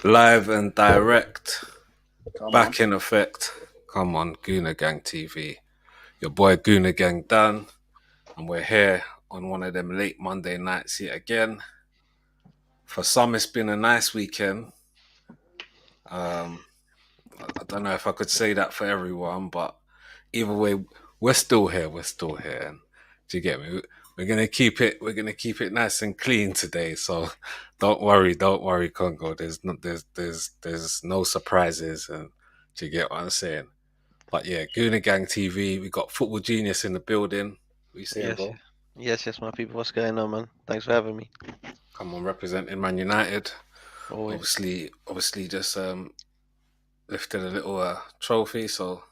Live and direct, Come on. back in effect. Come on, Gooner Gang TV. Your boy Gooner Gang Dan, and we're here on one of them late Monday nights yet again. For some, it's been a nice weekend. Um, I don't know if I could say that for everyone, but either way, we're still here. We're still here. And do you get me? We're gonna keep it. We're gonna keep it nice and clean today. So don't worry, Congo. There's no surprises, and do you get what I'm saying? But yeah, Gooner Gang TV. We got Football Genius in the building. What you saying, Yes, bro? yes, my people. What's going on, man? Thanks for having me. Come on, representing Man United. Always. Obviously, just lifted a little trophy. So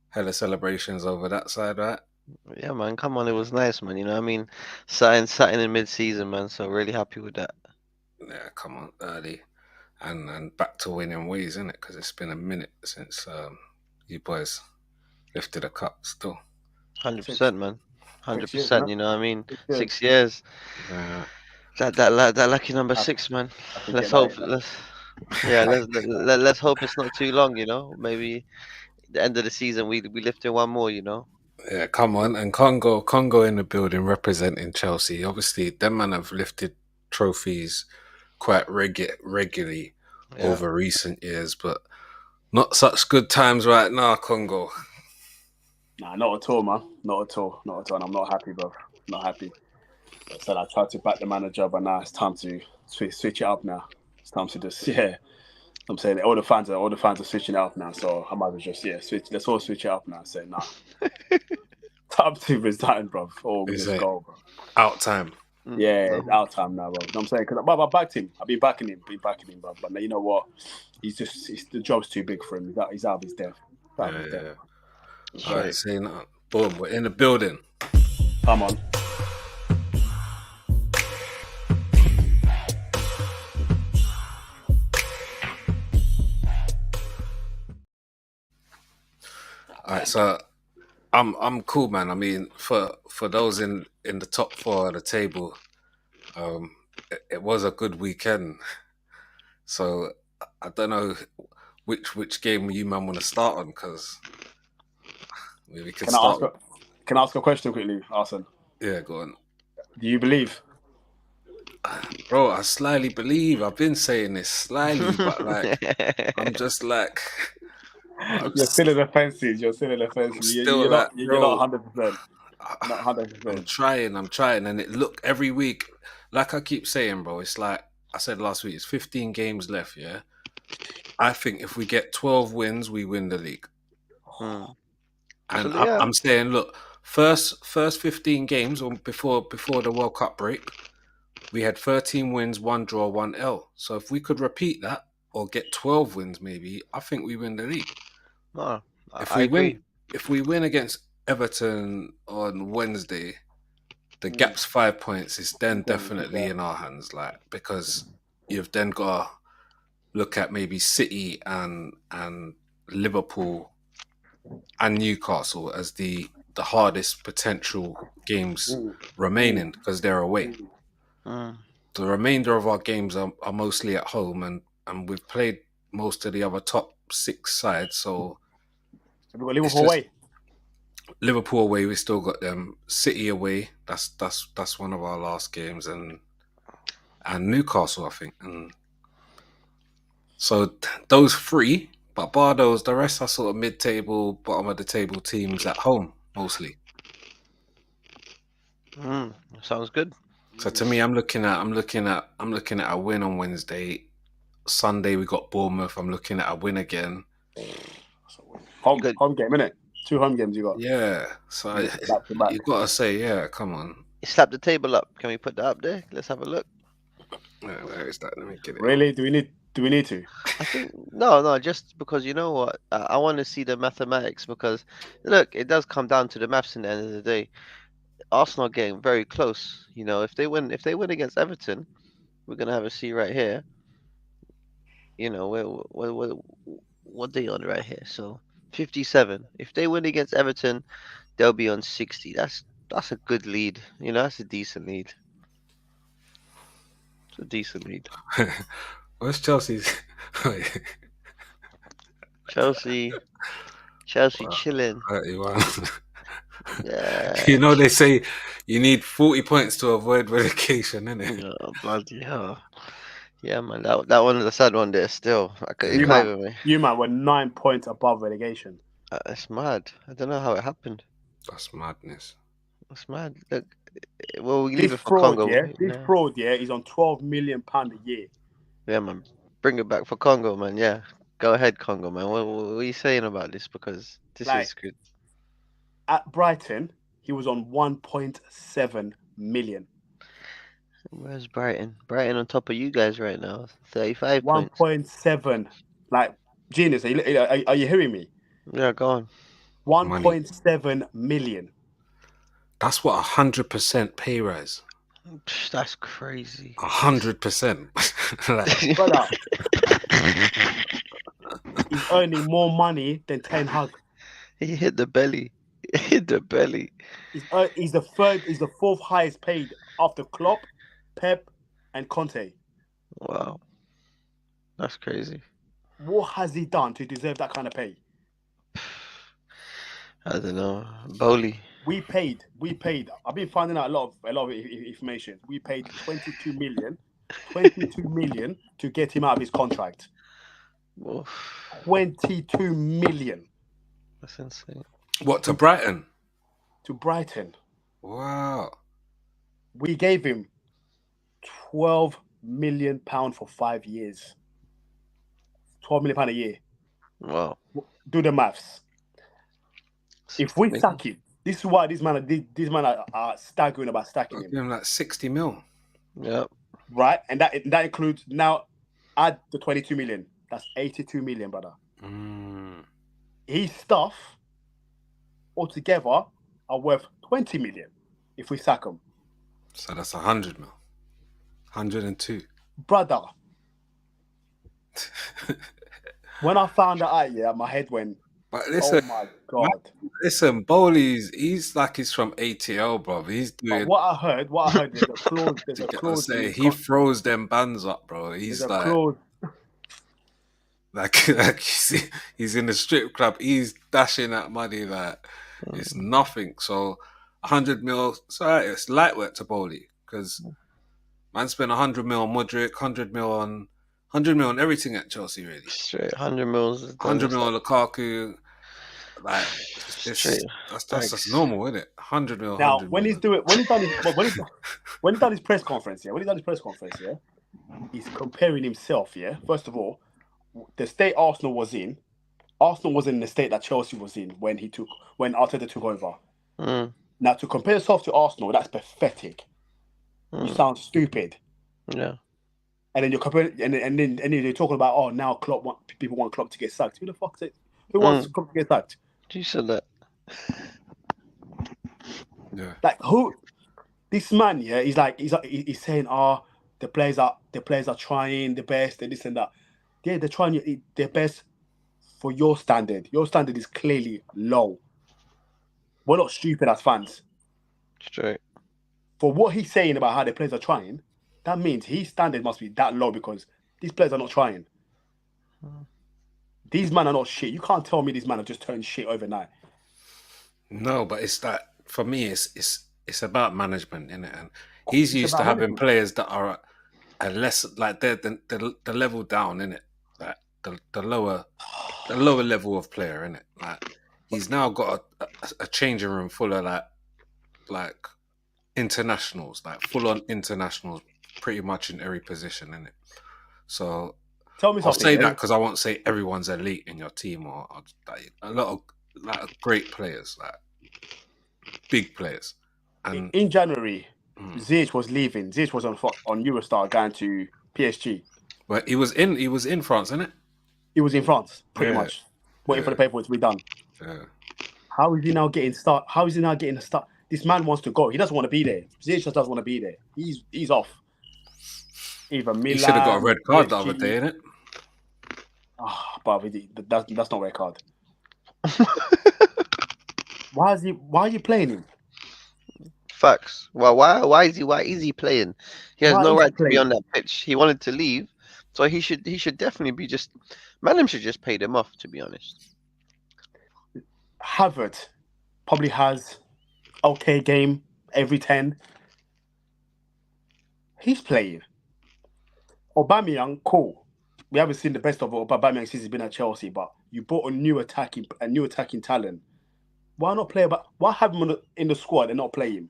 hella celebrations over that side, right? Yeah, man. Come on, it was nice, man. You know, what I mean, starting in mid-season, man. So really happy with that. Yeah, come on, early and back to winning ways, isn't it? Because it's been a minute since you boys lifted a cup. Still, Hundred Six, percent, man. hundred 6 years, man. percent. You know, what I mean, 6 years. 6 years. uh, That lucky number I, six, man. I can Let's get that. hope. Yeah. Let's hope it's not too long. You know, maybe the end of the season we lift in one more. You know. yeah, come on, and Congo in the building representing Chelsea. Obviously, them man have lifted trophies quite regularly Yeah. over recent years, but not such good times right now, Congo. Nah, not at all, man. Not at all. Not at all. And I'm not happy, bro. Not happy. I said I tried to back the manager, but now it's time to switch it up now. It's time to just yeah. I'm saying all the fans are switching it up now. So I might as well just switch. Let's all switch it up now. Say nah. Time to resign, bro. Or we Is just it go, bro. out time? Yeah, it's No. our time now, bro. You know what I'm saying? Because I backed him. I've been backing him, bro. But now, you know what? The job's too big for him. He's out of his depth. Out of his depth. Yeah. All right, Straight. saying that. Boom, we're in the building. Come on. All right, so I'm cool, man. I mean, for those in the top four of the table, it was a good weekend. So I don't know which game you man want to start on because we could Can I ask start. a Can I ask a question quickly, Arson? Yeah, go on, Do you believe bro. I slyly believe I've been saying this slyly, but like I'm just like I'm, you're s- still in the fences? You're still in the fences. I'm still You're not. like, You're not bro. 100%. You're not hundred I'm percent. trying, I'm trying, and it look every week. Like I keep saying, bro. It's like I said last week. It's 15 games left. Yeah, I think if we get 12 wins, we win the league. Hmm. And So yeah. I'm saying, look, first 15 games or before the World Cup break, we had 13 wins, one draw, one L. So if we could repeat that or get 12 wins, maybe I think we win the league. No, If I we agree. win, if we win against Everton on Wednesday, the Mm. gap's 5 points. It's then definitely Yeah. in our hands, like because you've then got to look at maybe City and Liverpool and Newcastle as the hardest potential games Mm. Mm. remaining because they're away. Mm. Hmm. The remainder of our games are mostly at home, and we've played most of the other top six sides. So Have we got it's Liverpool just away? Liverpool away. We still got them. City away. That's one of our last games, and Newcastle, I think. And so those three, but bar those, the rest are sort of mid-table, bottom of the table teams at home mostly. Hmm. Sounds good. So to me, I'm looking at a win on Wednesday. Sunday we got Bournemouth. I'm looking at a win again. You got Home game, innit? 2 home games you got. Yeah. So Back to back. you gotta say, yeah, come on. you slap the table up. Can we put that up there? Let's have a look. Where is that? Let me get it up. Really? Do we need to? I think no, just because you know what, I want to see the mathematics because look, it does come down to the maths in the end of the day. Arsenal are getting very close. You know, if they win against Everton, we're gonna have a C right here. You know, what they on right here? So 57. If they win against Everton, they'll be on 60. That's a good lead. You know, that's a decent lead. It's a decent lead. Where's Chelsea's? Chelsea Wow, chilling. 31. Yeah. You know they say you need 40 points to avoid relegation, innit? Oh, bloody hell. Yeah, man. That one is a sad one there still. You You Yeah, can't man, even. you man were 9 points above relegation. It's mad. I don't know how it happened. that's madness. It's mad. Look, well, we leave This it for fraud, Congo. yeah, this Yeah, fraud, yeah, is on £12 million a year. yeah, man. Bring it back for Congo, man. Yeah, go ahead, Congo, man. What are you saying about this? Because this Like is good. at Brighton, he was on 1.7 million. Where's Brighton? Brighton on top of you guys right now. 35 points. 1.7. Like, genius, are you hearing me? Yeah, go on. Money. 1.7 million. That's what 100% pay rise. That's crazy. 100%. Like, Brother, he's earning more money than Ten Hag. He hit the belly. He hit the belly. He's the fourth highest paid after Klopp, Pep, and Conte. Wow, that's crazy. What has he done to deserve that kind of pay? I don't know. Bowley. We paid. I've been finding out a lot of information. We paid 22 million, 22 million to get him out of his contract. Oof, 22 million that's insane. what, to Brighton? to Brighton. Wow. We gave him 12 million pound for 5 years. 12 million pound a year. Wow. Do the maths. If 60 we million. sack him, this is why these men are staggering about stacking Give him, him like 60 mil. Yep. right? And that includes now add the 22 million. That's 82 million, brother. Mm. His stuff altogether are worth 20 million if we sack him, So that's 100 mil. 102. brother. When I found that out, yeah, my head went, But "Oh listen, my god!" Bowley's, he's like he's from ATL, bro. He's But doing, what I heard, there's a clause, you get what I'm saying? He throws them bands up, bro. there's He's a like, clause. like you see, he's in the strip club. He's dashing that money like it's nothing. So 100 mil, sorry, it's light work to Bowley because man spent 100 mil on Modric, 100 mil on everything at Chelsea, really. Straight 100 mils is done. 100 mil on Lukaku, like Straight that's thanks. normal, isn't it? 100 mil, Now, 100 when mil. he's doing, when he's done his, when he's done his press conference, yeah, he's comparing himself, yeah. First of all, the state Arsenal was in the state that Chelsea was in when Arteta took over. Mm, Now, to compare yourself to Arsenal, that's pathetic. You sound stupid. yeah. And then you're comparing, and then you're talking about, oh, now people want Klopp to get sacked. Who the fuck said? Who wants Klopp to get sacked? You said that. Yeah. Like who? This man, yeah, he's saying, oh, the players are trying the best and this and that. Yeah, they're trying their best for your standard. Your standard is clearly low. We're not stupid as fans. Straight. For what he's saying about how the players are trying, that means his standard must be that low because these players are not trying. These men are not shit. You can't tell me these men have just turned shit overnight. No, but it's like for me, it's about management, innit? And he's It's used to about having management. players that are a less like they're the level down, innit? Like the lower level of player, innit? Like he's now got a changing room full of like internationals, like full on internationals, pretty much in every position, innit? So Tell me I'll something, say yeah? that because I won't say everyone's elite in your team or like, a lot of like great players, like big players. And In January, Ziyech was leaving. Ziyech was on Eurostar going to PSG. well, he was in France, isn't it? He was in France, pretty Yeah. much, waiting for the paperwork to be done. Yeah. How is he now getting start? How is he now getting a start? This man wants to go. He doesn't want to be there. Ziyech just doesn't want to be there. He's off. Either Milan, He should have got a red card the other PSG. day, innit? But that's not red card. Why are you playing him? Facts. Well, why is he playing? He has Why no is he right to be playing? on that pitch. He wanted to leave, So he should definitely be just. Madam should just pay them off. To be honest. Havertz probably has okay game every 10. He's playing. Aubameyang, cool. We haven't seen the best of Aubameyang since he's been at Chelsea, but you brought a new attacking talent. Why not play? But why have him in the squad and not play him?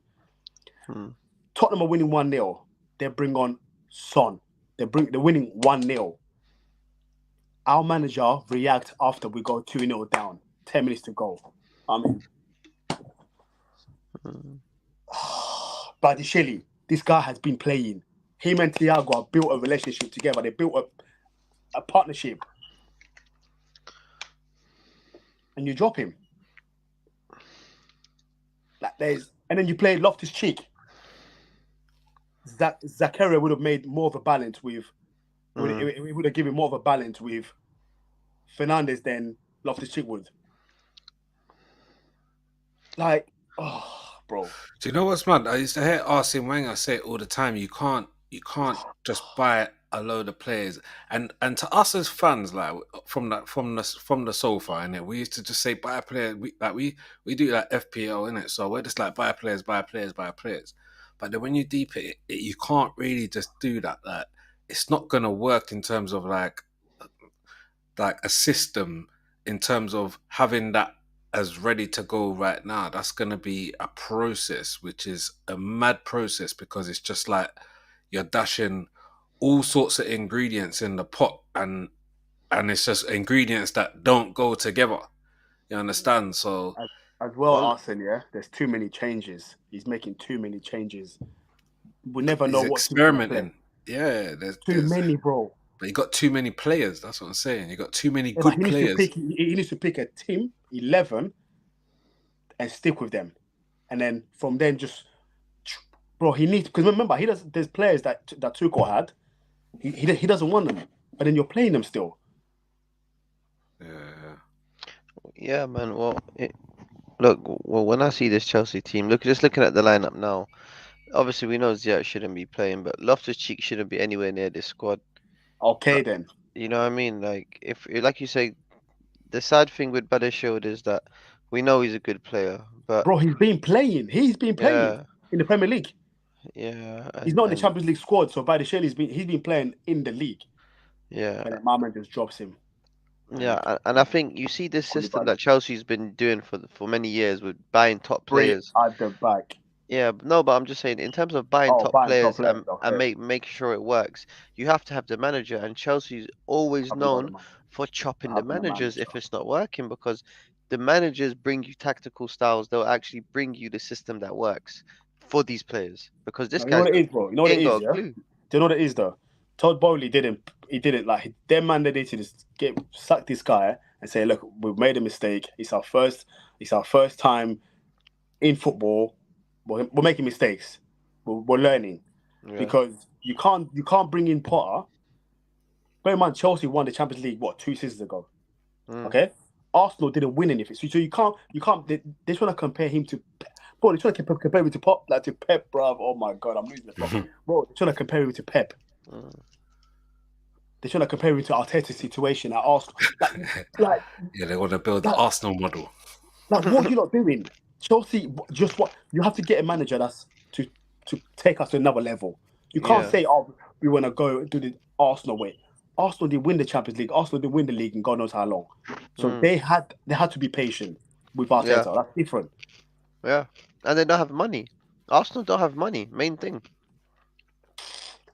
Tottenham are winning 1-0. They bring on Son. They're winning 1-0. Our manager reacts after we go 2-0 down. 10 minutes to go. I mean, Badiashile, this guy has been playing. Him and Thiago have built a relationship together. They built a partnership. And you drop him. And then you play Loftus-Cheek. Zakaria would have made more of a balance with. It would have given more of a balance with Fernandes than Loftus-Cheek would. Like, bro. Do you know what's mad? I used to hear Arsene Wenger say it all the time. You can't just buy a load of players. And to us as fans, like from the sofa, innit, we used to just say buy players. We do like FPL, innit? So we're just like buy players. But then when you deep it, you can't really just do that. Like it's not gonna work in terms of like a system in terms of having that as ready to go right now. That's going to be a process, which is a mad process because it's just like you're dashing all sorts of ingredients in the pot and it's just ingredients that don't go together. You understand? So as well, Arsene, yeah, there's too many changes. He's making too many changes. We never know he's what he's going to play. experimenting. Yeah, Too many, bro. But you got too many players. That's what I'm saying. You got too many Yeah, good he players. He needs to pick a team, 11, and stick with them, and then from then just, bro. He needs, because remember he does. There's players that Tuchel had. He doesn't want them, but then you're playing them still. Yeah, man. Well, when I see this Chelsea team, just looking at the lineup now. Obviously, we know Ziyech shouldn't be playing, but Loftus-Cheek shouldn't be anywhere near this squad. Okay, then. You know what I mean? Like, like you say, the sad thing with Badiashile is that we know he's a good player, but bro, he's been playing. He's been playing in the Premier League. Yeah, he's not in the Champions League squad, so Badiashile he's been playing in the league. Yeah, but then my man just drops him. Yeah, and I think you see this system that Chelsea's been doing for many years with buying top players. At the back. Yeah, no, but I'm just saying in terms of buying top players and make sure it works, you have to have the manager, and Chelsea's always known for chopping the managers if it's not working, because the managers bring you tactical styles. They'll actually bring you the system that works for these players, because this guy ain't got a clue. Do you know what it is though? Todd Bowley didn't like their mandate to just sack this guy and say, look, we've made a mistake. It's our first time in football. We're making mistakes. We're learning. Because you can't bring in Potter. Bear in mind, Chelsea won the Champions League 2 seasons ago. Okay, Arsenal didn't win anything, so you can't. They trying to compare him to. Bro, they're trying to compare him to Pep, bruv. Oh my god, I'm losing the plot. Bro, they're trying to compare him to Pep. They're trying to compare him to Arteta's situation at Arsenal. Yeah, they want to build the Arsenal model. Like, what are you not doing? Chelsea, just what you have to get a manager that's to take us to another level. You can't say, "Oh, we want to go do the Arsenal way." Arsenal did win the Champions League. Arsenal did win the league in God knows how long. So they had to be patient with Arteta. Yeah. That's different. Yeah, and they don't have money. Arsenal don't have money. Main thing.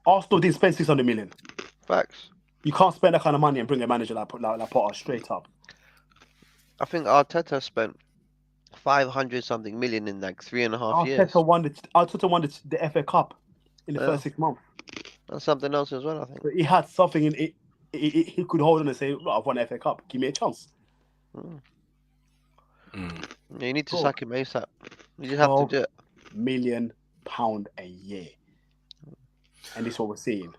Arsenal didn't spend 600 million. Facts. You can't spend that kind of money and bring a manager like Potter straight up. I think Arteta spent 500 something million in like 3.5 years. Arteta won the FA Cup in the first 6 months. And something else as well, I think. So he had something in it. He could hold on and say, "I've won the FA Cup. Give me a chance." You need to sack him ASAP. You just have to do it. £12 million a year, and this is what we're seeing.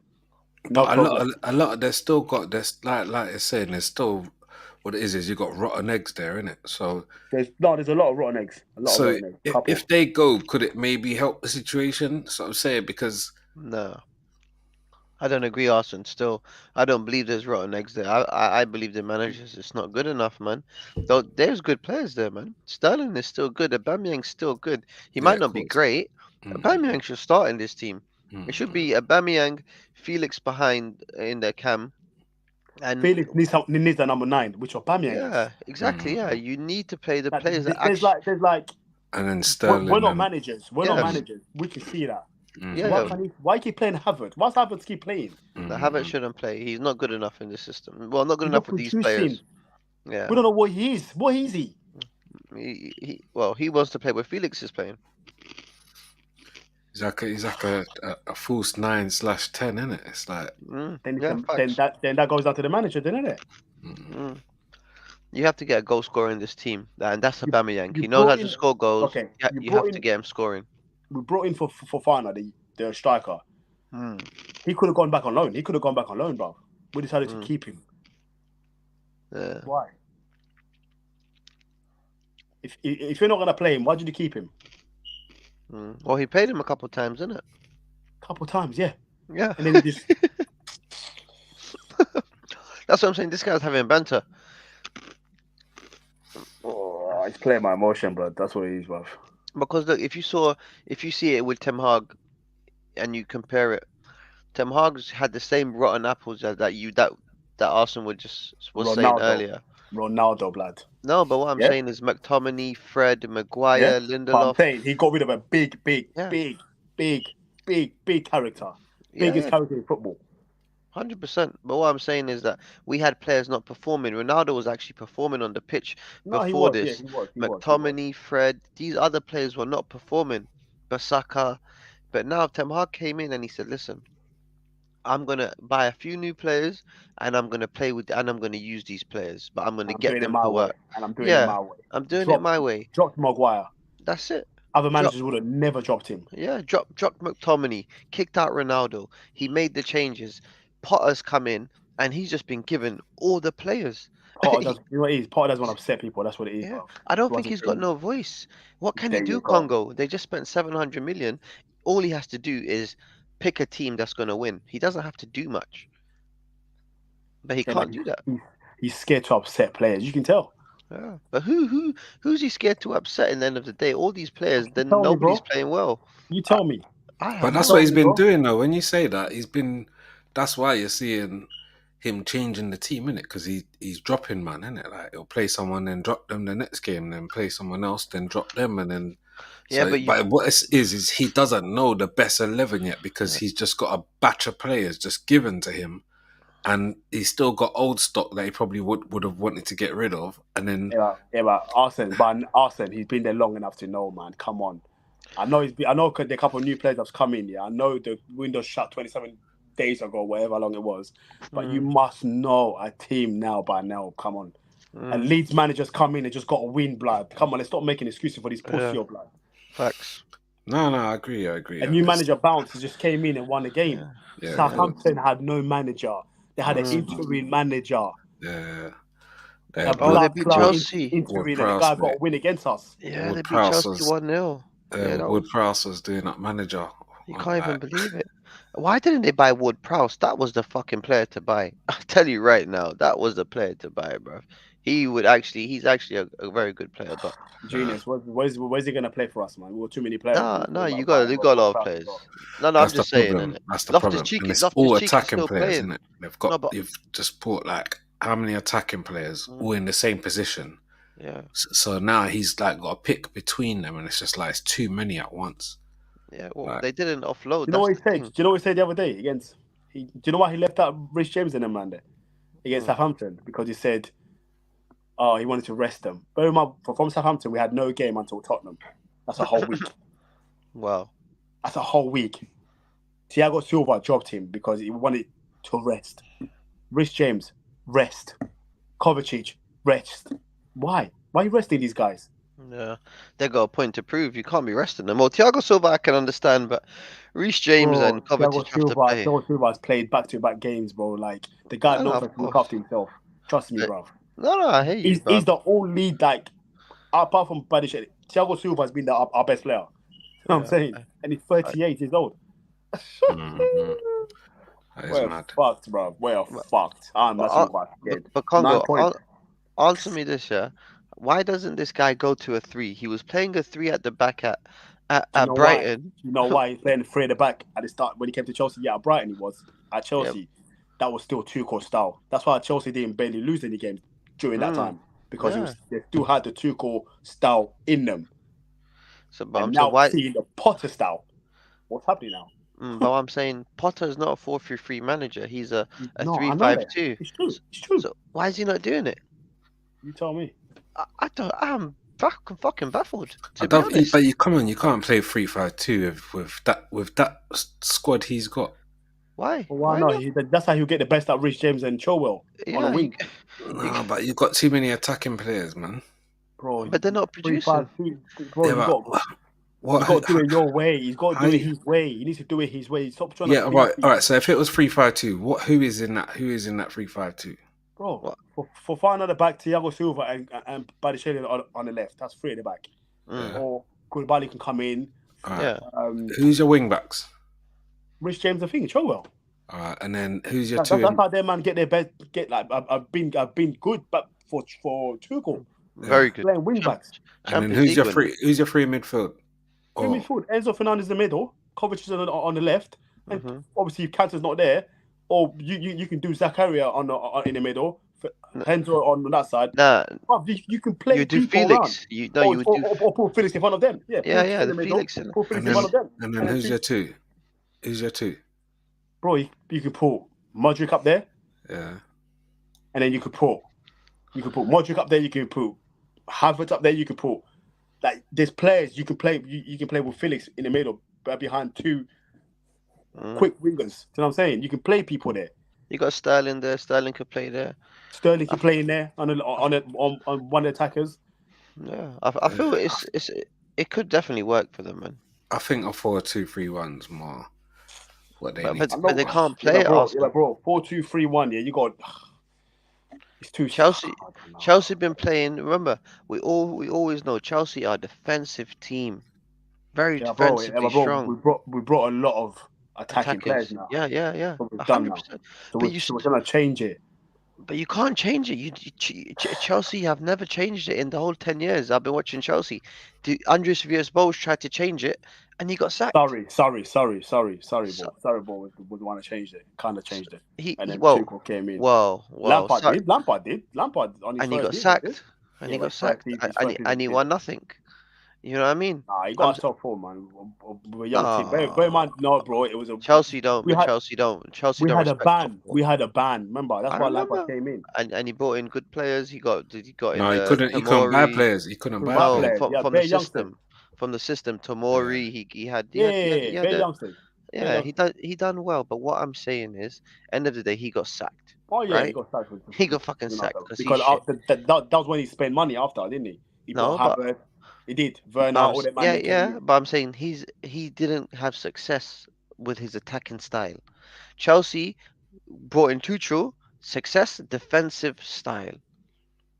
But a lot. There's still got this, like it's saying. There's still what it is you got rotten eggs there, isn't it? So there's a lot of rotten eggs. If they go, could it maybe help the situation? So I'm saying, because no. I don't agree, Arson. Still, I don't believe there's rotten eggs there. I believe the managers it's not good enough, man. Though there's good players there, man. Sterling is still good. Aubameyang's still good. He Yeah, might of not be course. great. Aubameyang should start in this team. It should Mm. be Aubameyang, Felix behind in the cam, and Felix needs a number 9, which Aubameyang is. yeah, exactly. Yeah, you need to play the Like, players that there's actually. like And then we're Sterling not and managers. We're not Yes, managers. We can see that. So yeah. why keep playing Havertz? Why's Havertz keep playing? The Havertz shouldn't play. He's not good enough in the system. Well, not good He's not enough with these producing. players. Yeah. We don't know what he is. What is he? He wants to play where Felix is playing. he's like a false 9/10, isn't it? It's like Then that goes down to the manager, doesn't it? You have to get a goal scorer in this team, and that's Aubameyang. You He knows how brought to in. score goals. Okay, You have to get him scoring. We brought in for Fofana, the striker. He could have gone back on loan. Bro. We decided to keep him. Yeah. Why? If you're not gonna play him, why did you keep him? Well, he played him a couple of times, didn't it? Couple times, yeah. Yeah. And then he just. That's what I'm saying. This guy's having banter. Oh, he's playing my emotion, bro. That's what it is, bro. Because look, if you see it with Ten Hag, and you compare it, Ten Hag's had the same rotten apples that Arsenal was saying earlier. Ronaldo, blood. No, but what I'm saying is McTominay, Fred, Maguire, Lindelof. But I'm saying he got rid of a big character. Biggest character in football. 100%. But what I'm saying is that we had players not performing. Ronaldo was actually performing on the pitch before this. McTominay, Fred, these other players were not performing. Basaka. But now Ten Hag came in and he said, listen, I'm going to buy a few new players and I'm going to play with and I'm going to use these players. But I'm going to get them to work. And I'm doing it my way. I'm doing it my way. Dropped Maguire. That's it. Other managers would have never dropped him. Yeah, dropped McTominay, kicked out Ronaldo. He made the changes. Potter's come in, and he's just been given all the players. Potter does, you know what it is? Potter doesn't want to upset people. That's what it is, bro. I don't think he's got no voice. What can he do, Congo? They just spent 700 million. All he has to do is pick a team that's going to win. He doesn't have to do much. But he can't do that. He's scared to upset players. You can tell. Yeah. But who's he scared to upset in the end of the day? All these players, then nobody's playing well. You tell me. But that's what he's been doing, though. When you say that, that's why you're seeing him changing the team, innit? Because he's dropping man, innit? Like he'll play someone, then drop them the next game, then play someone else, then drop them, and then. Yeah, but what it is he doesn't know the best 11 yet because he's just got a batch of players just given to him, and he's still got old stock that he probably would have wanted to get rid of, and then but Arsene, he's been there long enough to know, man. Come on, I know there are a couple of new players that's come in. Yeah, I know the window shut 27 days ago, whatever long it was, but you must know a team by now. Come on, and Leeds managers come in and just got a win, blood. Come on, let's stop making excuses for these pussy blood. Facts. No, I agree. A new manager Bounce just came in and won the game. Yeah. Southampton had no manager. They had an interim manager. Yeah. They beat Chelsea. Interim, and the guy got a win against us. Yeah, they beat Chelsea 1-0. Ward-Prowse was doing that manager. You can't even believe it. Why didn't they buy Ward-Prowse? That was the fucking player to buy. I'll tell you right now, that was the player to buy, bro. He's actually a very good player, but Genius. Where's he gonna play for us, man? We got too many players. No, you got a lot of players. No, I'm just saying. That's the problem. It's all attacking players, isn't it? They've just bought like how many attacking players all in the same position. Yeah. So now he's like got to pick between them, and it's just like it's too many at once. Yeah, well, they didn't offload. Do you know what he said? Do you know what he said the other day against? Do you know why he left out Rich James and them man there against Southampton? Because he said, he wanted to rest them. But from Southampton, we had no game until Tottenham. That's a whole week. Wow. That's a whole week. Thiago Silva dropped him because he wanted to rest. Rich James, rest. Kovacic, rest. Why? Why are you resting these guys? Yeah, they got a point to prove. You can't be resting them. Well, Thiago Silva I can understand, but Reece James and Kovacic have to play. Thiago Silva has played back-to-back games, bro. Like the guy knows how to look after himself. Trust me, bro. No, I hate you. He's the only apart from Badish, Thiago Silva has been our best player. You know what I'm saying? And he's 38 years old. That is We're mad. fucked, bro. We're But, fucked. I'm but, actually quite scared. but 9 Congo, points. answer me this, yeah. Why doesn't this guy go to a three? He was playing a three at the back Do you at know why? Brighton. Do you know why he's playing three at the back at the start when he came to Chelsea? Yeah, at Brighton he was. At Yeah. Chelsea, that was still Tuchel style. That's why Chelsea didn't barely lose any games during that Mm, time because yeah. they still had the Tuchel style in them. But And I'm saying now why? seeing the Potter style, what's happening now? But I'm saying Potter's not a 4-3-3 manager. He's a No, three I know five that. two. It's true. So, It's true. so why is he not doing it? You tell me. I don't. I'm fucking baffled, I to be don't. honest. But you come on, you can't play 3-5-2 with that squad he's got. Why? Well, why Why not? not? That's how he'll get the best out of Rich James and Chilwell on a Yeah, wing. you, No, but you've got too many attacking players, man. Bro, but they're not three five producing. two. Bro, Yeah, but you what? got to do it your way. He's got to How do it you, his way. He needs to do it his way. Stop trying to yeah, please all right. people. So if it was 3-5-2, what? Who is in that? Who is in that 3-5-2? Bro, What? for far at the back, Thiago Silva and Badiashile on the left. That's three at the back. Mm, Yeah. Or Koulibaly can come in. All right. yeah. Who's your wing backs? Rich James, I think, Chilwell. All right, and then who's your That's two? how their man get their best. Get like I've been good, but for Tuchel Yeah, Very good. playing wing Champ, backs. and then Champions who's League your winner. three? Who's your three in midfield? Three Oh, midfield. Enzo Fernandez in the middle. Kovacic is on the left, and Hmm. obviously if Cantor's not there, or you can do Zakaria in the middle, Henzo on that side. Nah, You can you play do people around. Felix. You would do. Or put Felix in front of them. Yeah, Yeah, put yeah. in The the middle, Felix and put Felix and in front then of them. and then who's your two? Who's your two? Bro, you could put Modric up there, Yeah, and then you could put Modric up there, you could put Havertz up there, you could put like there's players you can play you can play with Felix in the middle behind two quick wingers. Do you know what I'm saying? You can play people there. You got Sterling there. Sterling could play there. Sterling can I, play in there on one of the attackers. yeah, I feel it could definitely work for them, man. I think a 4-2-3-1's more what they But need but to I be but they know, doing. can't play at Arsenal. 4-2-3-1. Yeah, you got it's too. Chelsea I don't know. Chelsea been playing. Remember, we always know Chelsea are a defensive team, very defensively Bro, strong we brought a lot of attacking players attackers. now. Yeah, What we've done now. 100%. So But we're gonna change it. but you can't change it. Chelsea have never changed it in the whole 10 years I've been watching Chelsea. Andres Villas-Boas tried to change it, and he got sacked. Sorry, So, bro. Sorry, bro. We want to change it. Kind of changed it, and he then well, Tuchel came in. well, Lampard sorry, did. Lampard did. Lampard on his and he first got season did. sacked, and Yeah, he but got sacked, his first season and he did. won nothing. You know what I mean? Nah, he I'm got us top four, man. We're a young team. Bear in no mind, no, bro. It was a Chelsea don't, we but had Chelsea don't respect top four. we had a ban. Remember, that's I why Lampard remember, came in. and he brought in good players. He got in No, he the couldn't. He couldn't buy Tomori. players. He couldn't buy Bad No, players. players. Yeah, from bare youngsters. the system. Yeah, Tomori, he had Bare a youngsters. Bare yeah, youngsters. he done well. But what I'm saying is, end of the day, he got sacked, Oh yeah, he right? got sacked He got fucking sacked because he's because shit. after that was when he spent money after, didn't he? He No, bought but Havertz. He did. Werner, but all that man. They came yeah, in. but I'm saying he didn't have success with his attacking style. Chelsea brought in Tuchel, success, defensive style.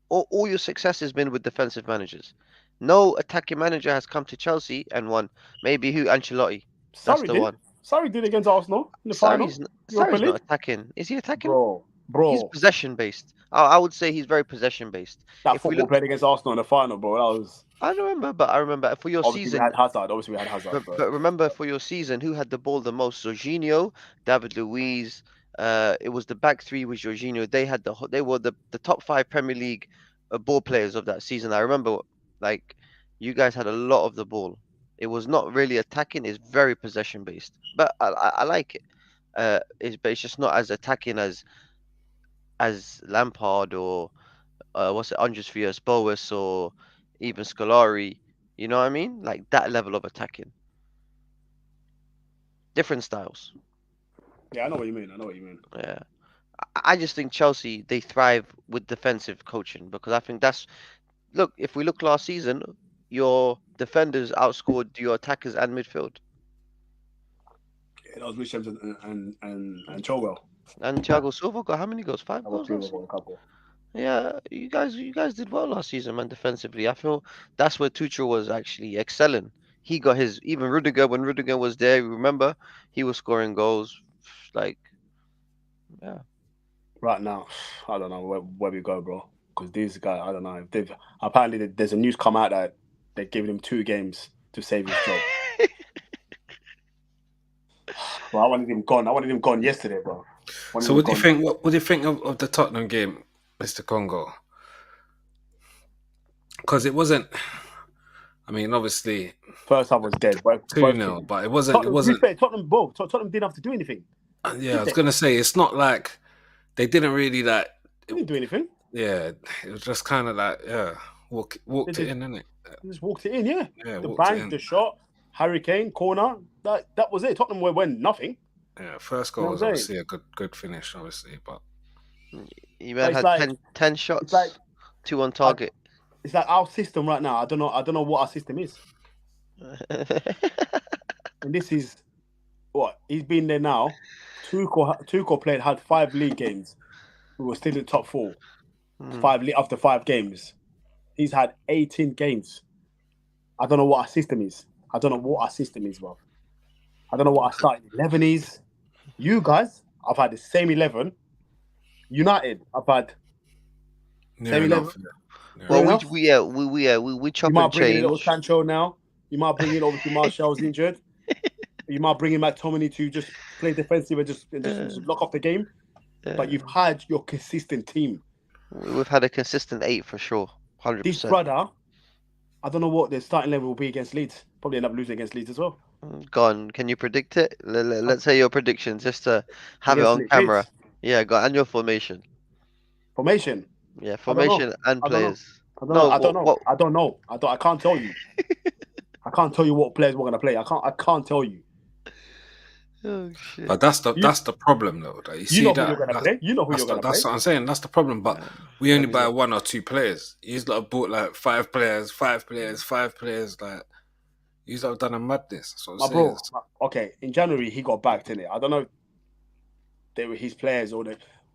All your success has been with defensive managers. No attacking manager has come to Chelsea and won. Maybe who? Ancelotti. That's Sorry, the did. one. Sorry, did against Arsenal in the final Europa Sarri's not League, attacking. Is he attacking? bro. He's Bro, possession based. I would say he's very possession based. that If we football look, played against Arsenal in the final, bro. That was I remember for your obviously we season. had Hazard. Obviously we had Hazard, But remember for your season, who had the ball the most? Jorginho, David Luiz. It was the back three with Jorginho. They were the top five Premier League ball players of that season. I remember, like, you guys had a lot of the ball. It was not really attacking. It's very possession based. But I like it. But it's just not as attacking as Lampard or what's it, Andres Villas-Boas or even Scolari. You know what I mean? Like that level of attacking. Different styles. yeah. I know what you mean. I know what you mean. Yeah. I just think Chelsea they thrive with defensive coaching because I think that's look, if we look last season, your defenders outscored your attackers and midfield. Yeah, that was Rich James and Chilwell. And Thiago Silva got how many goals? Five That was goals two last of them, season? a couple. Yeah, you guys did well last season, man, defensively. I feel that's where Tuchel was actually excelling. He got his even Rudiger when Rudiger was there, remember, he was scoring goals like Yeah. Right now, I don't know where we go, bro. Because these guys, I don't know. If they've apparently there's a news come out that they're giving him 2 games to save his job. Well, I wanted him gone. I wanted him gone yesterday, bro. I wanted So him what do you gone. think? What do you think of the Tottenham game, Mr. Congo? Because it wasn't. I mean, obviously First half was dead. two Both 0 teams. but it wasn't. It Tottenham, to be wasn't. fair, Tottenham both. Tottenham didn't have to do anything, Yeah, I did was they? gonna say it's not like they didn't really like. They didn't do anything. Yeah, it was just kind of like walked They it just, in, innit? they just walked it in. Yeah, Yeah, the walked it bang, in. the shot, Harry Kane corner. That was it. Tottenham went nothing. Yeah, first You goal know was what I'm saying? obviously a good finish, obviously, but You But man it's had like 10 it's like shots, 2 on I, target. it's like our system right now. I don't know what our system is. And this is what he's been there now. Tuchel played had 5 league games. We were still in the top 4. Hmm. After 5 games, he's had 18 games. I don't know what our system is. I don't know what our system is, bro. I don't know what our starting 11 is. You guys, I've had the same 11. United, I've had near same 11. enough. Yeah. Fair Well, enough. we You chop and might bring in a little change. Sancho now. You might bring in obviously Martial's injured. You might bring in McTominay to just play defensive and just lock off the game. But you've had your consistent team. We've had a consistent 8 for sure, This 100%. brother, I don't know what the starting level will be against Leeds. Probably end up losing against Leeds as well. Gone. Can you predict it? Let's say your predictions just to have it Against on camera. Leeds. Yeah, go and your formation. Formation. Yeah, I don't know. formation and I don't know. players. I don't know. No, I don't what know. what I don't know. I can't tell you. I can't tell you what players we're gonna play. I can't tell you. Oh shit. But that's You the problem, though. That you you see know who you're that gonna play. You know who you're gonna play. that's what I'm saying. That's the problem. But we only Let me buy look. 1 or 2 players. You've lot have bought like 5 players, 5 players, 5 players. Like you've lot have done a madness. That's what I'm My saying. bro. Okay, in January he got backed in it. I don't know if they were his players or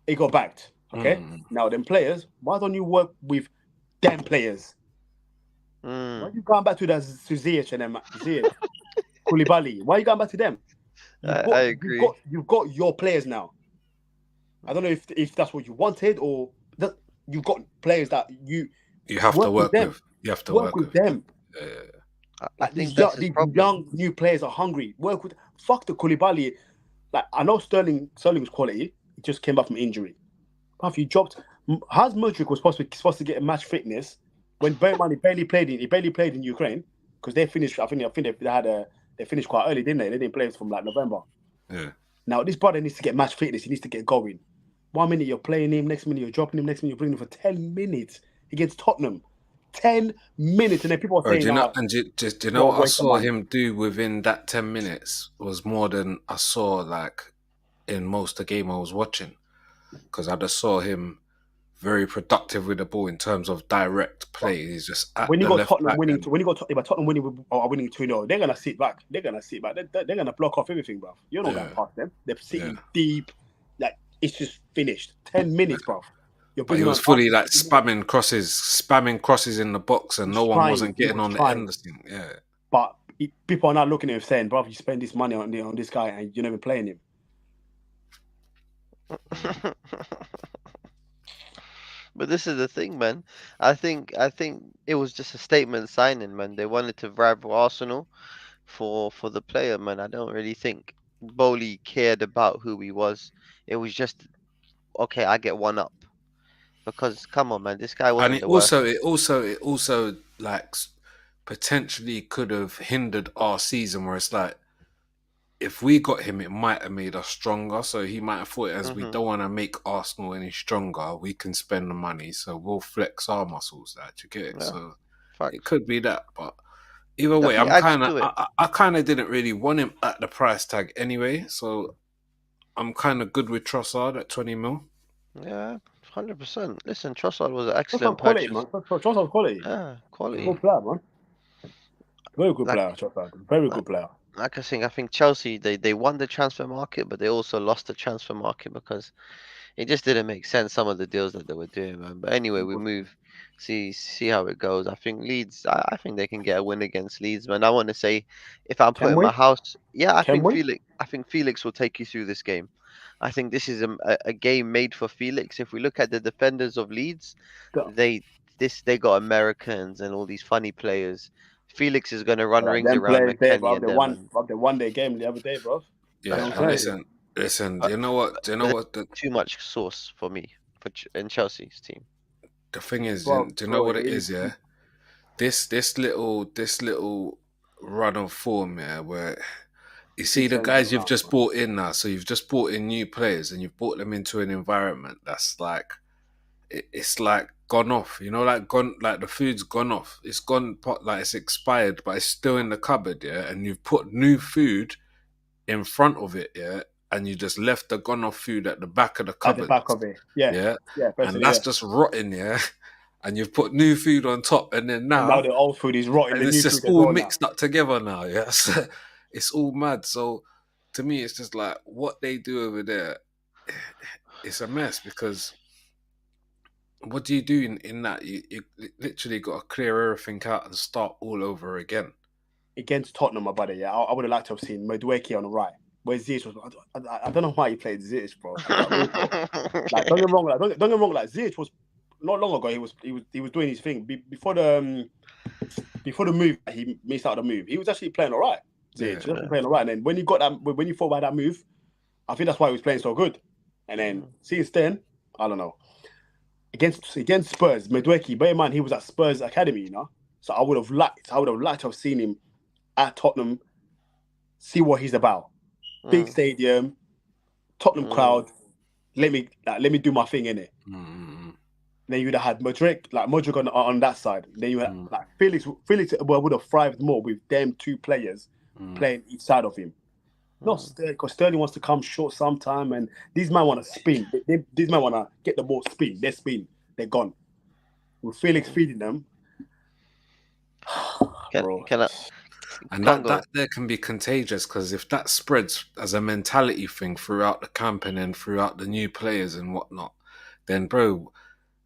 he got backed. Okay. Now them players, why don't you work with them players? Why you going back to the Ziyech and them Ziyech, Koulibaly? Why you going back to them? I agree. You've got your players now. I don't know if that's what you wanted or that you've got players that you have to work with work them. with. You have to Work work with with. them. I Like think that's his problem. young new players are hungry. Work with fuck the Koulibaly. Like I know Sterling's quality. He just came back from injury. But if you dropped, how's Mudryk was supposed to get a match fitness when he barely played in Ukraine because they finished. I think they finished quite early, didn't they? They didn't play from like November. Yeah. Now this brother needs to get match fitness. He needs to get going. 1 minute you're playing him, next minute you're dropping him, next minute you're bringing him for 10 minutes against Tottenham. 10 minutes, and then people are Bro, saying, do you know? And do you know what a what I waste of saw money. him do within that 10 minutes was more than I saw like in most of the game I was watching, because I just saw him very productive with the ball in terms of direct play. He's just at When you the got left Tottenham back. winning, And when you got Tottenham winning or winning 2-0, they're gonna sit back. They're gonna block off everything, bro. You're not going past them. They're sitting deep. Like it's just finished. 10 minutes, bro. You're but he bringing was on fully like spamming crosses in the box, and no one wasn't He getting was on the trying. end of thing. Yeah. But people are not looking at him saying, bro, you spend this money on this guy and you're never playing him. But this is the thing, man. I think it was just a statement signing, man. They wanted to rival Arsenal for the player, man. I don't really think Bowley cared about who he was. It was just okay, I get one up. Because come on, man, this guy And wasn't the worst. it also like potentially could have hindered our season, where it's like if we got him, it might have made us stronger. So he might have thought, as we Hmm. don't want to make Arsenal any stronger, we can spend the money, so we'll flex our muscles. That you get it. Yeah, So it facts. could be that, but either way, Definitely adds to it. I kind of didn't really want him at the price tag anyway. So I'm kind of good with Trossard at 20 mil. Yeah, 100%. Listen, Trossard was an Trossard excellent quality, purchase. man. Trossard quality. Yeah, quality. Good player, man. Very good Like player, Trossard. Very good player. like I think Chelsea they won the transfer market, but they also lost the transfer market because it just didn't make sense some of the deals that they were doing, man. But anyway, we move. See how it goes. I think Leeds. I think they can get a win against Leeds, man. I want to say, if I'm Can putting my we? house, yeah, I Can think we? Felix. I think Felix will take you through this game. I think this is a game made for Felix. If we look at the defenders of Leeds, Go. they they got Americans and all these funny players. Felix is gonna run Alright, rings them around players there, McKennie bro. and them, and The one day game the other day, bro. You Yeah, know that's what and I'm right. saying? listen. Do But you know what? Do you know there's what too much sauce for me in Chelsea's team. the thing is? Do you know Bro, what it is? Yeah, this little run of form, yeah, where you see he's the turning it guys you've around, just bro. brought in now. So you've just brought in new players, and you've brought them into an environment that's like it's like gone off. You know, like gone, like the food's gone off. It's gone, like it's expired, but it's still in the cupboard. Yeah, and you've put new food in front of it. Yeah, and you just left the gone off food at the back of the At the cupboard. back of it. Yeah. Yeah, Yeah, and basically, that's yeah. just rotten. Yeah, and you've put new food on top, and then And now now the old food is rotting, and the it's new just food as all well now. mixed up together now. Yes, it's all mad. So to me, it's just like what they do over there. It's a mess because what do you do in that? You literally got to clear everything out and start all over again. Against Tottenham, my buddy, yeah. I would have liked to have seen Madueke on the right. Where Ziyech was. I don't know why he played Ziyech, bro. Like, real talk. Like, don't get me wrong. Like, don't get me wrong. Like, Ziyech was not long ago. He was doing his thing before the move. He missed out the move. He was actually playing all right. Yeah, Ziyech, he was actually playing all right. And then when you got that, when you thought about that move, I think that's why he was playing so good. And then since then, I don't know. Against Spurs, Madueke, bear in mind he was at Spurs Academy, you know. So I would have liked to have seen him at Tottenham, see what he's about. Big stadium, Tottenham crowd. Let me do my thing in it. Then you'd have had Modric on that side. Then you had like Felix would have thrived more with them two players playing each side of him. Not Sterling, because Sterling wants to come short sometime, and these men want to spin. These men want to get the ball spin. They spin. They're gone. With Felix feeding them, bro. and that Congo. that there can be contagious because if that spreads as a mentality thing throughout the camp and then throughout the new players and whatnot, then bro,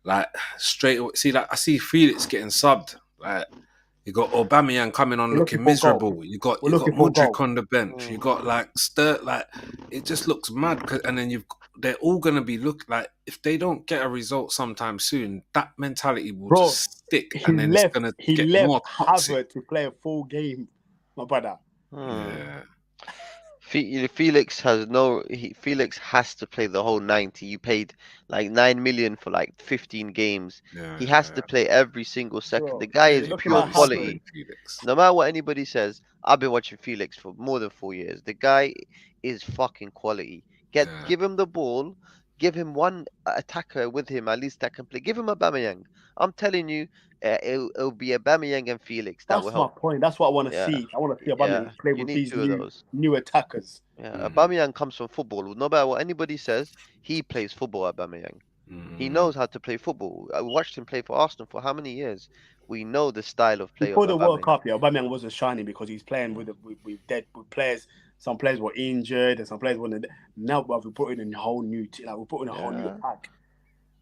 like straight away, see, like I see Felix getting subbed, like. You got Aubameyang coming on We're looking looking for a goal. miserable. You got We're you got looking for a Modric goal. on the bench. You got like like it just looks mad. And then they're all gonna be like if they don't get a result sometime soon, that mentality will Bro, just stick, and then it's gonna he get left more toxic. Havertz to play a full game, my brother. Yeah, Felix has Felix has to play the whole 90. You paid like 9 million for like 15 games. yeah, He has to yeah. play every single second. Bro, The guy Yeah, is you looking pure at can't be Havertz. quality. subbing Felix. No matter what anybody says, I've been watching Felix for more than 4 years. The guy is fucking quality. Yeah, Give him the ball, give him one attacker with him at least that can play. Give him a Aubameyang. I'm telling you, it'll be a Aubameyang and Felix that will That's my help. point. That's what I want to Yeah, see. I want to see yeah. Aubameyang play You with need these two of those. new attackers. Yeah, Aubameyang comes from football. No matter what anybody says, he plays football. Aubameyang. He knows how to play football. I watched him play for Arsenal for how many years? We know the style of play of Before the World Aubameyang. Cup, yeah, Aubameyang wasn't shining because he's playing with players. Some players were injured, and some players weren't. Now we're putting in a whole new we're putting a whole new Yeah, attack.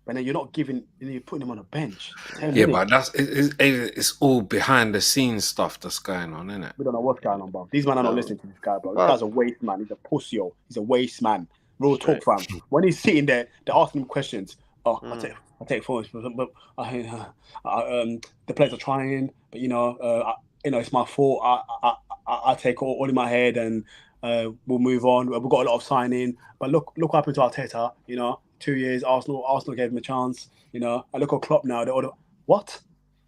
But then you're not giving, you're putting him on a bench. 10 yeah, yeah. minutes. but it's all behind the scenes stuff that's going on, isn't it? We don't know what's going on, bro. These men are not No, listening to this guy, bro. This bruv, guy's a waste man. He's a pussy. He's a waste man. Real talk, straight. fam. When he's sitting there, they're asking him questions. Oh, Mm, I take phones, but the players are trying, but it's my fault. I take all in my head, and we'll move on. We've got a lot of signing, but look what happened to Arteta. 2 years, Arsenal gave him a chance. And look at Klopp now. What?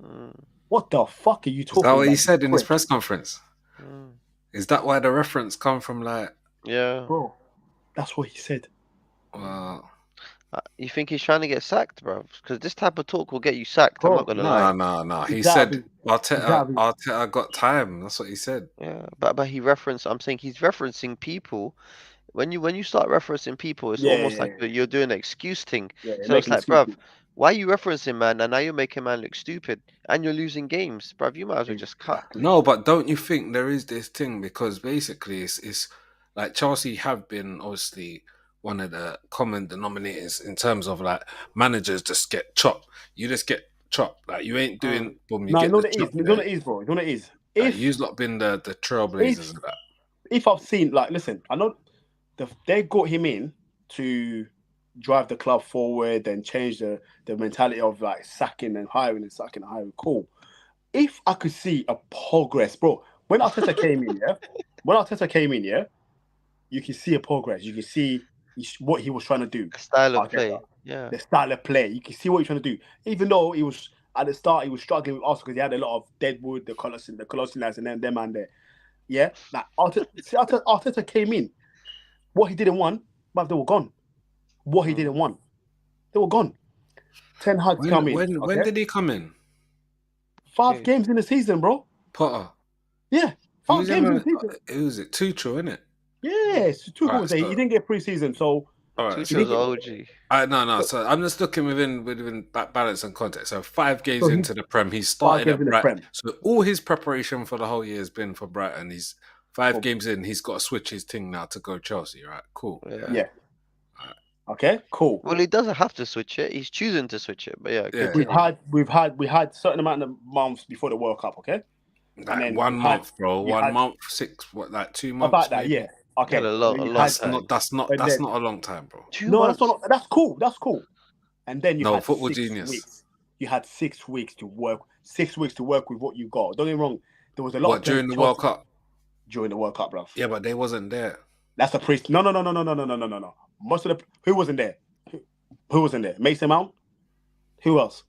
mm, What the fuck are you Is that talking what he about, said in his prick? press conference? mm. Is that why the reference come from like? Yeah. Bro, that's what he said. Well, You think he's trying to get sacked, bruv? Because this type of talk will get you sacked. I'm not Bro, gonna lie. no. He he's out of said his, he's out of his, Arteta got time. That's what he said. Yeah, but he referenced. I'm saying he's referencing people. When you start referencing people, it's yeah, almost yeah, like yeah, you're doing an excuse thing. yeah, So it's making like, bruv, excuses. Why are you referencing man? And now you're making man look stupid, and you're losing games, bruv. You might as well just cut. Exactly. No, but don't you think there is this thing, because basically it's like Chelsea have been obviously one of the common denominators in terms of like managers just get chopped. You just get chopped. Like you ain't doing boom, you No, you get know the what it is. chop You know there. what it is, bro. You know what it is. Like, you've not been the trailblazers If of that. if I've seen, like, listen, I know they got him in to drive the club forward and change the mentality of like sacking and hiring and sacking and hiring. Cool. If I could see a progress, bro, when Arteta came in, yeah, you can see a progress. You can see what he was trying to do. Style of Arteta. play. Yeah. The style of play. You can see what he's trying to do. Even though he was at the start, he was struggling with Arsenal because he had a lot of Deadwood, the Colossian lads, and then them and there. Yeah, like Arteta came in. What he didn't want, but they were gone. What he didn't want, they were gone. Ten Hag come in. When did he come in? 5 games in the season, bro. Potter. Yeah, 5 games in the season. Who was it? Tuchel, innit? Yes, two goals. He didn't get pre-season, so all right. Tuchel's OG. No. So I'm just looking within balance and context. So 5 games into the Prem, he started at Brighton. So all his preparation for the whole year has been for Brighton. He's 5 games in. He's got to switch his thing now to go Chelsea. Right? Cool. Yeah. Okay, cool. Well, he doesn't have to switch it. He's choosing to switch it. But yeah. We had certain amount of months before the World Cup. Okay. Like and 1 month, bro. 1 month, 6, like 2 months. About that, maybe? yeah. Okay, that's not a long time, bro. That's cool. And then you had football 6 genius. weeks. You had 6 weeks to work. 6 weeks to work with what you got. Don't get me wrong. There was a lot during the World Cup. During the World Cup, bro. Yeah, but they wasn't there. That's a priest. No. Most of who wasn't there? Who wasn't there? Mason Mount. Who else?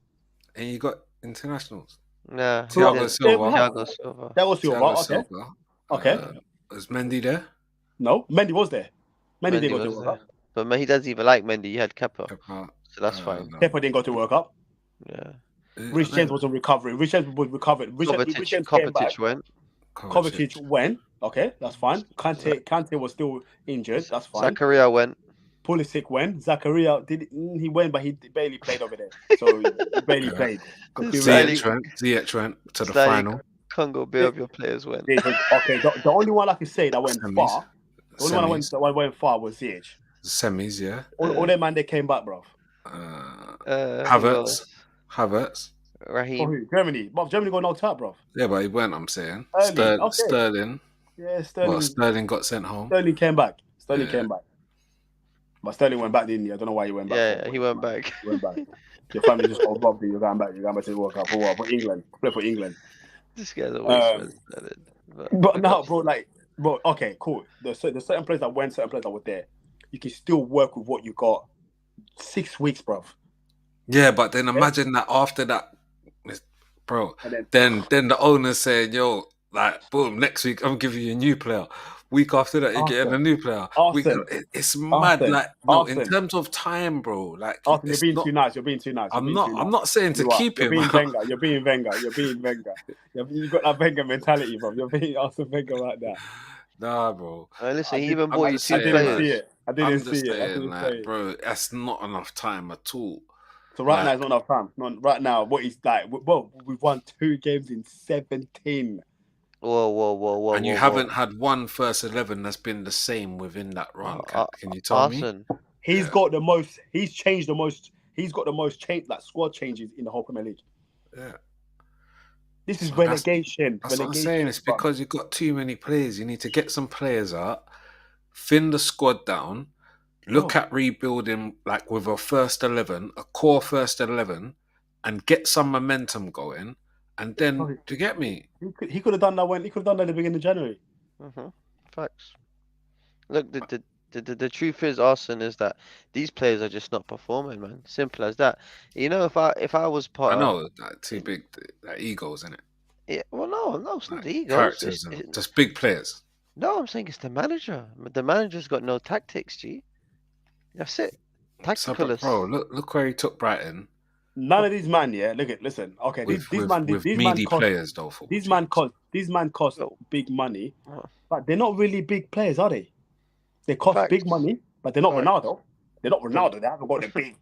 And you got internationals. Nah. Thiago Silva. That was Silva. Okay. Was Mendy there? No, Mendy was there. Mendy didn't go to World Cup. But he doesn't even like Mendy. You had Kepa. So that's fine. No. Kepa didn't go to World Cup. Yeah. Rich James wasn't recovering. Rich James was recovered. Kovacic went. Kovacic went. Okay, that's fine. Kante was still injured. That's fine. Zakaria went. Pulisic went. Zakaria he went, but he barely played over there. So he barely played. Ziyech went to the final. Congo Bay of your players went. Okay, the only one I can say that went far. The only one that went far was Ziyech. Semis, yeah. All them man they came back, bro. Havertz. Raheem. Germany. But Germany got knocked out, bro. Yeah, but he went, I'm saying. Sterling. Yeah, Sterling. Well, Sterling got sent home. Sterling came back. But Sterling went back, didn't he? I don't know why he went back. Yeah, he went back. Your family just got robbed. You're going back. You're going back to the World Cup. For what? For England. Play for England. This guy's always But no, bro, okay, cool. There's certain players that went, certain players that were there. You can still work with what you got. 6 weeks, bro. Yeah, but then imagine that after that, bro, then the owner's saying, yo, like, boom, next week I'm giving you a new player. Week after that, you're getting a new player. It's mad. Like, no, in terms of time, bro. Like, You're being too nice. I'm not saying to keep him. You're being Wenger. You got that Wenger mentality, bro. You're being Arsene Wenger like that. Nah, bro. Listen, he even bought you 2 players. I didn't see it. Bro, that's not enough time at all. So now it's not enough time. Right now, what he's like, well, we've won 2 games in 17. Whoa. And you haven't had one first 11 that's been the same within that run. Can you tell me? He's got the most. He's changed the most. He's got the most squad changes in the whole Premier League. Yeah. This is relegation. That's what I'm saying. It's because you've got too many players. You need to get some players out, thin the squad down, look at rebuilding like with a core first 11, and get some momentum going. And then, do you get me? He could have done that at the beginning of January. Facts. Look, the truth is, Arsene, is that these players are just not performing, man. Simple as that. You know, if I was part of... I know, too big, egos, innit? Yeah, well, no, it's not the egos. Characters, just big players. No, I'm saying it's the manager. The manager's got no tactics, G. That's it. Tacticalist. Bro, look where he took Brighton. None of these man, listen. Okay, these man cost, players though. These man cost big money, but they're not really big players, are they? They cost big money, but they're not Ronaldo. They're not Ronaldo. They haven't got the big,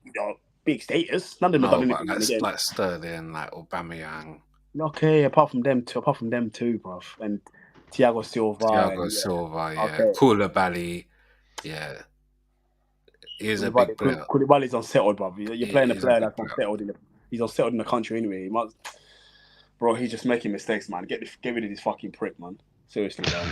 big status. None of them have No, done but anything. And that's again, like Sterling, like Aubameyang, okay, apart from them two, bruv, and Thiago Silva, Thiago and Silva, yeah, okay, Koulibaly, yeah, he's a big player. Koulibaly's unsettled, bruv. You're playing a He's a player big that's player. unsettled he's unsettled in the country anyway. He must, bro. He's just making mistakes, man. Get rid of this fucking prick, man. Seriously, bro.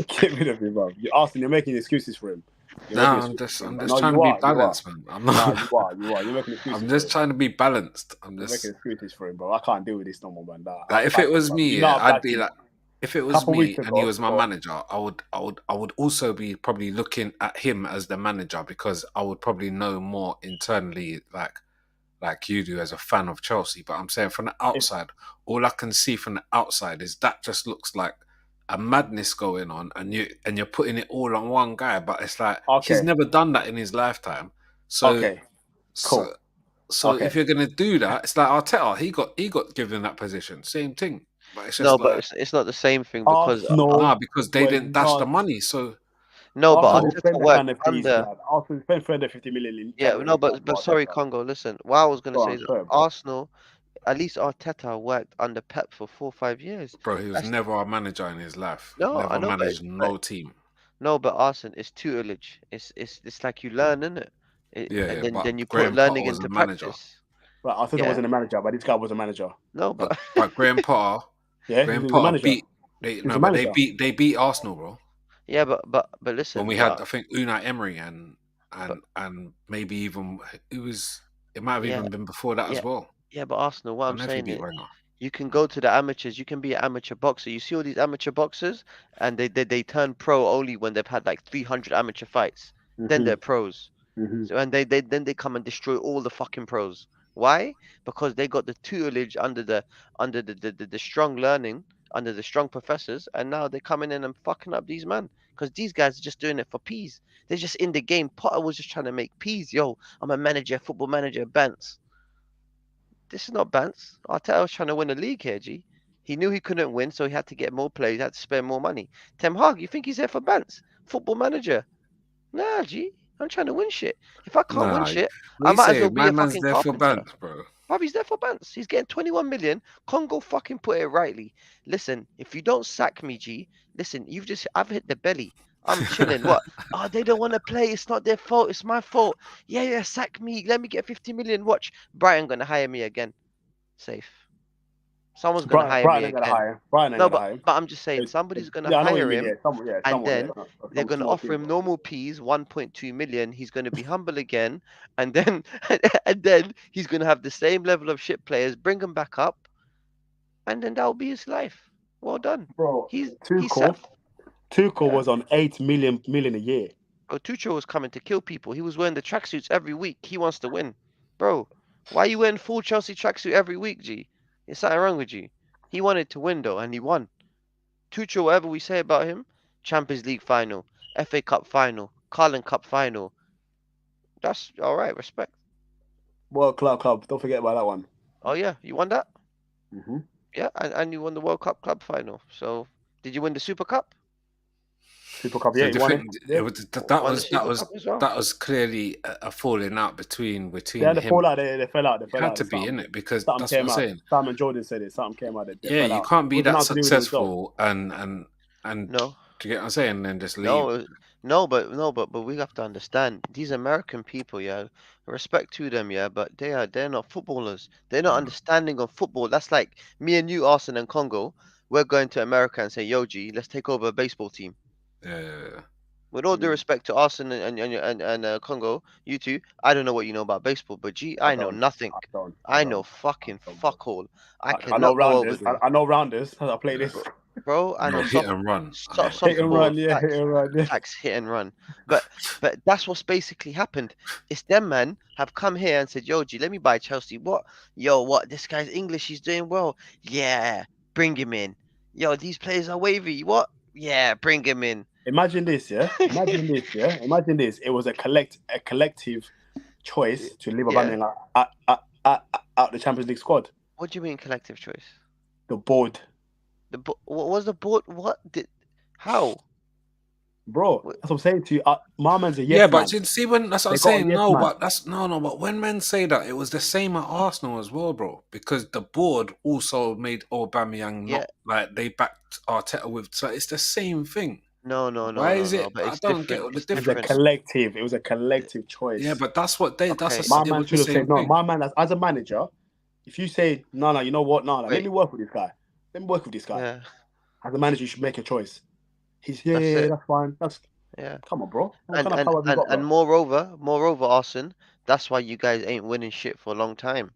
Get rid of him, bro. You're making excuses for him. You're No, making excuses for him. I'm But just no, trying to you be are, you are. balanced, man. I'm Nah, not. you are. You're making I'm excuses for just him. trying to be balanced. You're making excuses for him, bro. I can't deal with this no more, man. Nah, Like I'll if it back him, was bro. me, You know yeah, I'll I'd back be him. like, if it was Couple me weeks and he ago, was my bro. manager, I would also be probably looking at him as the manager because I would probably know more internally, like you do as a fan of Chelsea. But I'm saying from the If, outside, all I can see from the outside is that just looks like a madness going on, and you're putting it all on one guy. But it's like he's okay, never done that in his lifetime. So okay, so cool. so Okay. if you're gonna do that, it's like Arteta. He got given that position, same thing. But it's No, just but like it's not the same thing because Arsenal because they were didn't dash the not. money. So no, but Arsenal Arteta spent the worked kind of fees, under. blood. Arsenal spent 350 million in Yeah, no, January, blood, but for sorry, Arteta. Congo. Listen, what I was gonna Go say on, is sorry, bro. Arsenal. At least Arteta worked under Pep for 4 or 5 years. bro, he was That's never a manager in his life. no, I Never know, managed but no team. no, but Arsenal, it's tutelage. It's like you learn, innit? Yeah, And yeah. then But you put Graham Potter learning was a into manager. practice. But Arteta Yeah, wasn't a manager, but this guy was a manager. no, But but but Graham Potter, Yeah, he Graham was a Potter manager. beat they He was no, a but manager. they beat Arsenal, bro. yeah, but When listen, we had but I think Unai Emery and but maybe even it might have yeah, even been before that yeah, as well. yeah, but Arsenal, what I I'm don't know if he saying beat is Wenger. you can go to the amateurs, you can be an amateur boxer. You see all these amateur boxers and they turn pro only when they've had like 300 amateur fights. Then hmm they're pros. hmm So and they come and destroy all the fucking pros. Why? Because they got the tutelage under the strong learning, under the strong professors, and now they're coming in and fucking up these men. Because these guys are just doing it for peas. They're just in the game. Potter was just trying to make peas. Yo, I'm a manager, football manager, Bants. This is not Bants. Arteta was trying to win a league here, G. He knew he couldn't win, so he had to get more players, he had to spend more money. Ten Hag, you think he's there for Bants? Football manager. Nah, G. I'm trying to win shit. If I can't win Nah, shit, what I you might as say? well be My a man's fucking there for carpenter. bands, bro. Bruv, he's there for Bants. He's getting 21 million. Congo fucking put it rightly. Listen, if you don't sack me, G, listen, I've hit the belly. I'm chilling. What? Oh, they don't want to play. It's not their fault. It's my fault. Yeah, yeah, sack me. Let me get 50 million. Watch. Brighton gonna hire me again. Safe. Someone's gonna hire Brian me ain't gonna again. hire. Brian ain't No, gonna but hire. but I'm just saying somebody's gonna Yeah, I know what you hire mean. him, Yeah, someone. Yeah, and someone. then Yeah, they're some gonna small offer team. him normal P's, 1.2 million. He's gonna be humble again, and then and then he's gonna have the same level of shit players, bring them back up, and then that'll be his life. Well done. Bro, He's set. Tuchel Yeah. was on 8 million a year. Bro, Tuchel was coming to kill people. He was wearing the tracksuits every week. He wants to win, bro. Why are you wearing full Chelsea tracksuit every week, G? There's something wrong with you. He wanted to win though, and he won. Tuchel, whatever we say about him, Champions League final, FA Cup final, Carling Cup final. That's all right. Respect. World Club. Don't forget about that one. Oh yeah, you won that. hmm Yeah, and you won the World Cup club final. So did you win the Super Cup? Super Cup. So Yeah, he the won it. thing, Yeah. Won the Super Cup as well. that was clearly a falling out They between had a him. fallout. They fell out. They It fell had out. to be in it because Something that's what I'm came out. saying. Simon Jordan said it. Something came out. They Yeah, fell you out. can't It be was that nothing to do with himself. successful and No, do you get what I'm saying? And then just leave. no, no, but we have to understand these American people, yeah. Respect to them, yeah, but they're not footballers. They're not Mm. understanding of football. That's like me and you, Arsenal and Congo. We're going to America and say, "Yo, G, let's take over a baseball team." Yeah, yeah, yeah. With all due Mm, respect to Arsenal and Congo, you two, I don't know what you know about baseball, but G, I I know don't. nothing. I don't. I I know don't. I fucking don't, bro. fuck all. I I know cannot go over rounders. there. I know rounders. I play Yeah. this. Bro, I know No, hit and run. I know hit Hit and and run. softball, run. Yeah, hit facts, and run. Yeah. facts, hit and run. But that's what's basically happened. It's them man have come here and said, "Yo, G, let me buy Chelsea." What? Yo, what? This guy's English. He's doing well. Yeah, bring him in. Yo, these players are wavy. What? Yeah, bring him in. Imagine this. Yeah. Imagine this. Yeah. Imagine this. It was a collective choice to leave Yeah. Aubameyang out the Champions League squad. What do you mean collective choice? The board. What was the board? What did? How? bro. That's what I'm saying to you. My man's a Yeah, yes but man. you see when that's what They I'm got a saying. yes No, man. but that's no. But when men say that, it was the same at Arsenal as well, bro. Because the board also made Aubameyang Yeah. not like they backed Arteta with. So it's the same thing. No, no, no, Why no, is no. it? But I it's don't get different. the It's It was a different. difference. collective. It was a collective Yeah, choice. but that's what they. Okay. My It man was the should have same said no. thing. My man, as a manager, if you say no, you know what? No, let Wait. me work with this guy. Let me work with this guy. Yeah. As a manager, you should make a choice. He's That's it. that's fine. Yeah. Come on, bro. What And kind of and power have you and got, and bro? moreover, Arson, that's why you guys ain't winning shit for a long time.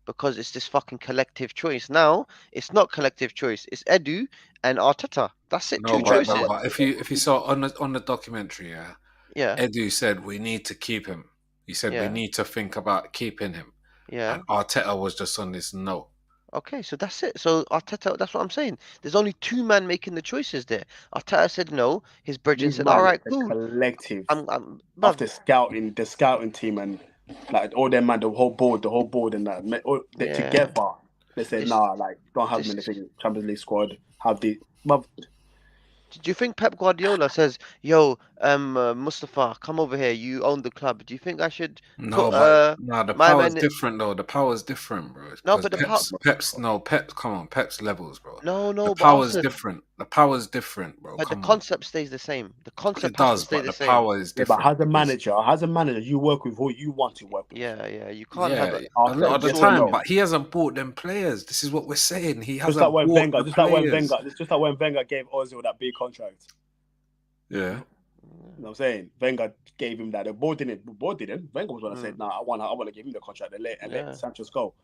Because it's this fucking collective choice. Now it's not collective choice. It's Edu and Arteta. That's it. No, Two but choices. if you saw on the documentary, yeah, Yeah. Edu said we need to keep him. He said we Yeah. need to think about keeping him, Yeah. and Arteta was just on this no. Okay, so that's it. So Arteta, that's what I'm saying. There's only two men making the choices there. Arteta said no. His Bridget These said, "All man, right, it's a cool. collective Bruv, after scouting, the scouting team, and like all them man, the whole board, and that yeah, together, they said, this, nah, like don't have him this." in the Champions League squad. Have the, but Do you think Pep Guardiola says, "Yo, Mustafa, come over here. You own the club. Do you think I should No, put but no, the my power is man?" different though. The power is different, bro. No, Because but the power. Pep's. Come on, Pep's levels, bro. The No, but power is Arsenal. different. The power is different, bro. But the Come on, concept stays the same. The concept it has to does, stay but the the same. power is yeah, but different because as a manager, you work with who you want to work with. Yeah. You can't have yeah, it. a lot of the Yes or time, no? but he hasn't bought them players. This is what we're saying. He Just like hasn't when bought Wenger, the players. just like when Wenger gave Ozil that big contract. Yeah. You know what I'm saying? Wenger gave him that. The board didn't. Wenger was gonna say, Mm, "Nah, I want to give him the contract and let yeah. Sanchez go."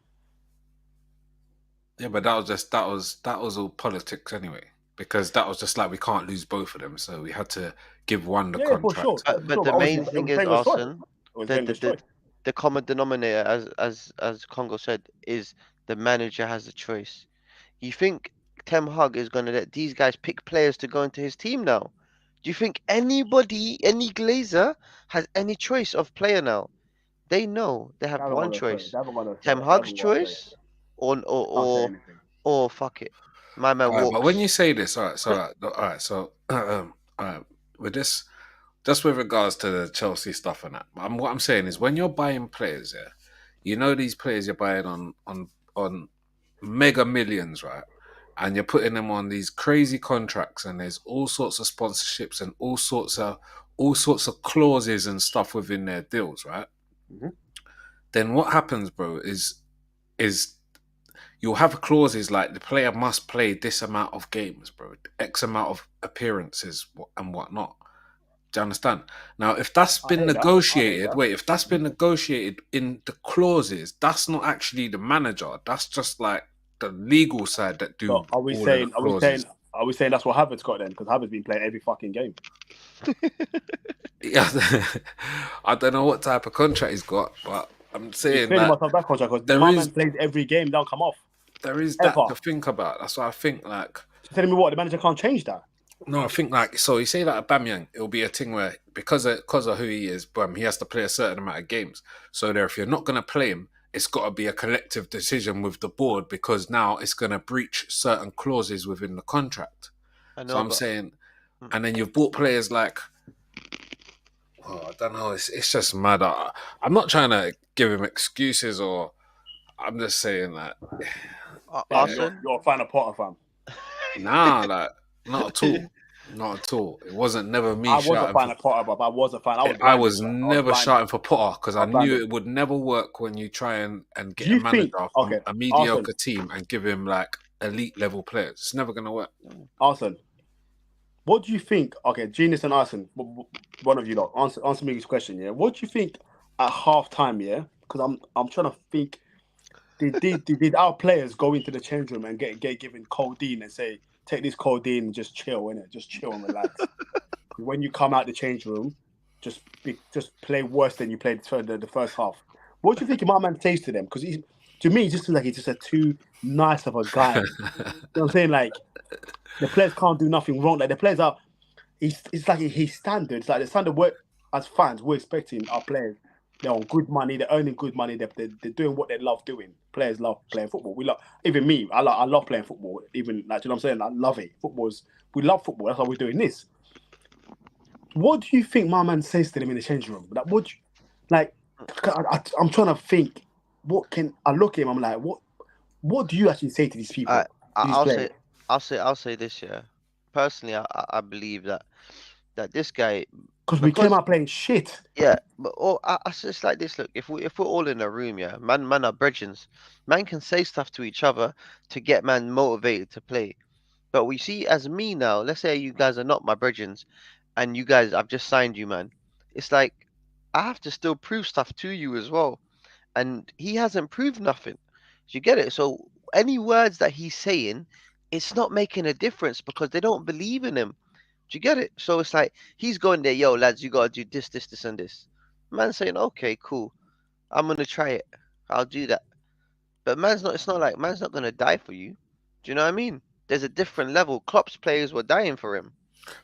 Yeah, but that was all politics anyway. Because that was just like we can't lose both of them, so we had to give one the Yeah, for sure, contract. But But the obviously, main it thing was is, Wenger's choice. Arson, It was the the Wenger's the, choice. the common denominator, as Congo said, is the manager has the choice. You think Ten Hag is going to let these guys pick players to go into his team now? Do you think anybody, any Glazer, has any choice of player now? They know they They have haven't one got a choice. choice: They haven't got a Ten choice. They Hag's haven't got a choice. choice, or or Can't say or, anything. or fuck it, my man All right, but when walks. you say this, all right, so all right, with this, just with regards to the Chelsea stuff and that, what I'm saying is when you're buying players, yeah, you know these players you're buying on mega millions, right? And you're putting them on these crazy contracts, and there's all sorts of sponsorships and all sorts of clauses and stuff within their deals, right? Mm-hmm. Then what happens, bro, is you'll have clauses like the player must play this amount of games, bro, X amount of appearances and whatnot. Do you understand? Now, if that's I been hear that. I hear negotiated, that. wait, if that's been negotiated in the clauses, that's not actually the manager. That's just like the legal side that do So are we all of the saying? clauses. Are we saying that's what Havertz got then? Because Havertz been playing every fucking game. Yeah, I don't know what type of contract he's got, but I'm He's saying playing that himself that contract because there my is man plays every game. Don't come off there is that ever. to think about. That's why I think like So telling me what the manager can't change that. no, I think like so. You say that Aubameyang, it'll be a thing where because of who he is, he has to play a certain amount of games. So there, if you're not going to play him, it's got to be a collective decision with the board because now it's going to breach certain clauses within the contract. I So know, I'm but saying, and then you've bought players like, I don't know, it's just mad. I'm not trying to give him excuses or I'm just saying that, Fam, yeah, Arson. you're a fan of Potter, fam. nah, like not at all. Not at all. It wasn't never me I was a shouting fan for of Potter, but I was a fan. I was I blinded, was bro. I was never blinded. shouting for Potter because I I was knew blinded. it would never work when you try and Do get a you think? manager from Okay, a Arsenal. mediocre team and give him like elite level players. It's never gonna work. Arsenal. What do you think? Okay, Genius and Arsenal. One of you lot answer me this question. Yeah. What do you think at half time? Yeah. Because I'm trying to think. Did our players go into the change room and get given codeine and say, take this codeine and just chill, innit? Just chill and relax. When you come out the change room, just play worse than you played the first half. What do you think my man says to them? Because to me, he just seems like he's just a too nice of a guy. You know what I'm saying? Like the players can't do nothing wrong. Like the players are, it's like his standards. Like the standard we're as fans we're expecting our players. They're on good money. They're earning good money. They're doing what they love doing. Players love playing football. We love even me. I love playing football. Even like you know what I'm saying. I love it. We love football. That's why we're doing this. what do you think my man says to them in the changing room? Like, I'm trying to think. What can I look at him? I'm like, what do you actually say to these I, people, I to these I'll players? say I'll say this, yeah. Personally, I believe that this guy, Because we came because out playing shit. yeah, but I it's like this. Look, if we're all in a room, yeah, man are brethrens. Man can say stuff to each other to get man motivated to play. But we see as me now. Let's say you guys are not my brethrens, and you guys, I've just signed you, man. It's like I have to still prove stuff to you as well, and he hasn't proved nothing. Do you get it? So any words that he's saying, it's not making a difference because they don't believe in him. Do you get it? So it's like he's going there, yo, lads, you gotta do this, this, this, and this. Man's saying, okay, cool. I'm gonna try it. I'll do that. But man's not. It's not like man's not gonna die for you. Do you know what I mean? There's a different level. Klopp's players were dying for him.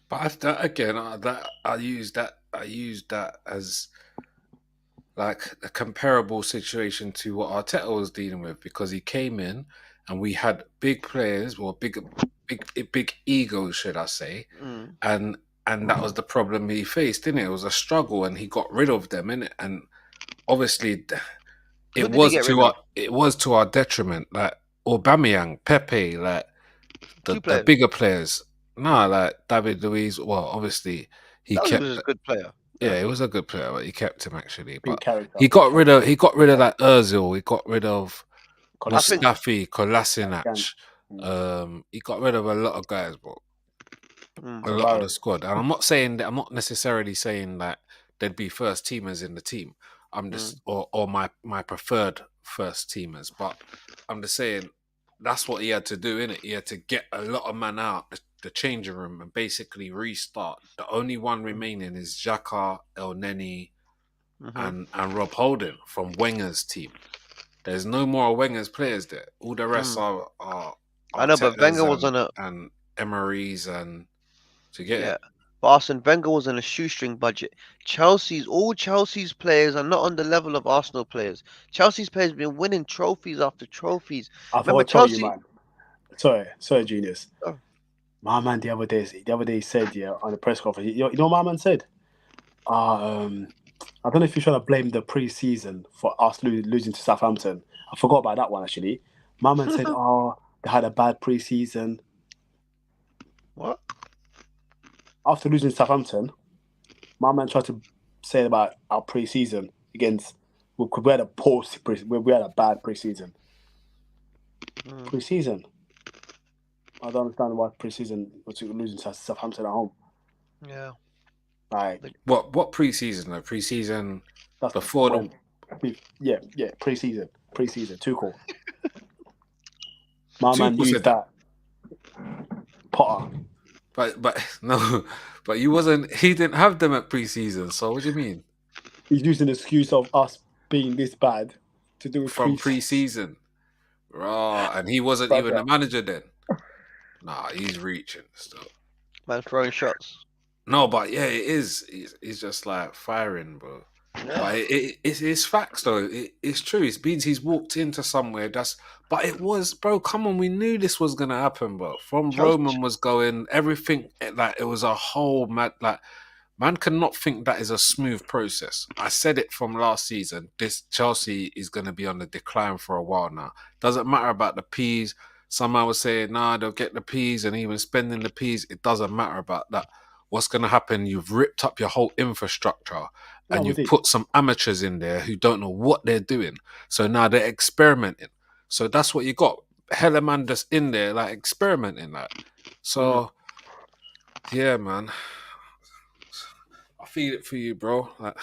But that again, I use that as like a comparable situation to what Arteta was dealing with because he came in and we had big players, or big egos, should I say, Mm. and that was the problem he faced, didn't it? It was a struggle, and he got rid of them, innit? And obviously, Who did he get rid of? it was to our detriment. Like Aubameyang, Pepe, like Two the players. bigger players. No, like David Luiz. Well, obviously he That kept. was a good player. Yeah, Yeah. he was a good player, but he kept him actually. Big But character, he big got rid character. of like Özil. He got rid of I think. Kolasinac, Mustafi, Gang, Kolasinac. He got rid of a lot of guys, but Mm, a lot of the Alvarez. squad. And I'm not saying that. I'm not necessarily saying that there'd be first teamers in the team. I'm mm, just or my preferred first teamers, but I'm just saying that's what he had to do. In it, he had to get a lot of man out the changing room and basically restart. The only one remaining is Xhaka, El Neni, mm-hmm. and Rob Holding from Wenger's team. There's no more Wenger's players there. All the rest Mm. are I know, but Arteta's Wenger was on a and Emery's and to get yeah. it. But Arsene Wenger was on a shoestring budget. Chelsea's players are not on the level of Arsenal players. Chelsea's players have been winning trophies after trophies. I Remember forgot to tell you, Chelsea? man. Sorry, genius. Oh, My man the other day said, yeah, on the press conference. You know what my man said? I don't know if you're trying to blame the pre-season for us losing to Southampton. I forgot about that one actually. My man said, "Oh, they had a bad pre-season what? after losing to Southampton." My man tried to say about our pre-season against we had a we had a bad pre-season. Mm, Pre-season. I don't understand why pre-season was losing to Southampton at home. yeah. Like What preseason though? Preseason that's before the when, yeah, pre-season, too cool. My man Tuchel used said that. that Potter. But no, but you wasn't. He didn't have them at preseason. So what do you mean He's using the excuse of us being this bad to do with from pre-season. preseason? Raw, and he wasn't even Brother, the manager then. Nah, he's reaching still. Man throwing shots. No, but yeah, it is. He's just like firing, bro. Yeah. But it's facts though. It's true. It means he's walked into somewhere that's. But it was, bro. Come on, we knew this was gonna happen, bro. From Chelsea. Roman was going everything like it was a whole mad like. Man cannot think that is a smooth process. I said it from last season. This Chelsea is going to be on the decline for a while now. Doesn't matter about the P's. Someone was saying, nah, they'll get the P's and even spending the P's. It doesn't matter about that. What's going to happen? You've ripped up your whole infrastructure no, and we you've did. put some amateurs in there who don't know what they're doing. So now they're experimenting. So that's what you got. Hella man just in there, like experimenting. Like. So, yeah, man. I feel it for you, bro. Like,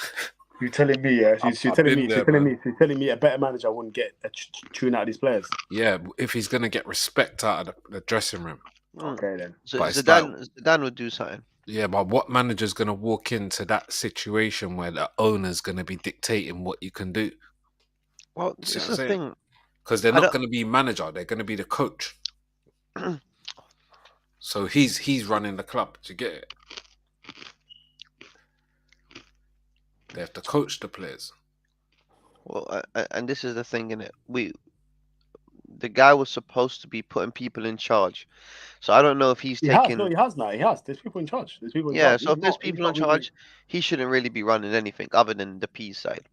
You're telling me, yeah? She's I've telling been me, there, man. she's telling me a better manager wouldn't get a tune out of these players. Yeah, if he's gonna get respect out of the dressing room, Mm. Okay, then. So but it's like, Zidane would do something. yeah, but what manager's gonna walk into that situation where the owner's gonna be dictating what you can do? Well, See this what is I'm the saying? thing. Because they're I not don't. gonna be manager; they're gonna be the coach. So he's running the club. Do you get it? They have to coach the players. Well, and this is the thing in it. The guy was supposed to be putting people in charge. So I don't know if he's He has. No, taking. he has now. He has. There's people in charge. There's people in Yeah, charge. so if there's He's people in not really. charge, he shouldn't really be running anything other than the P side.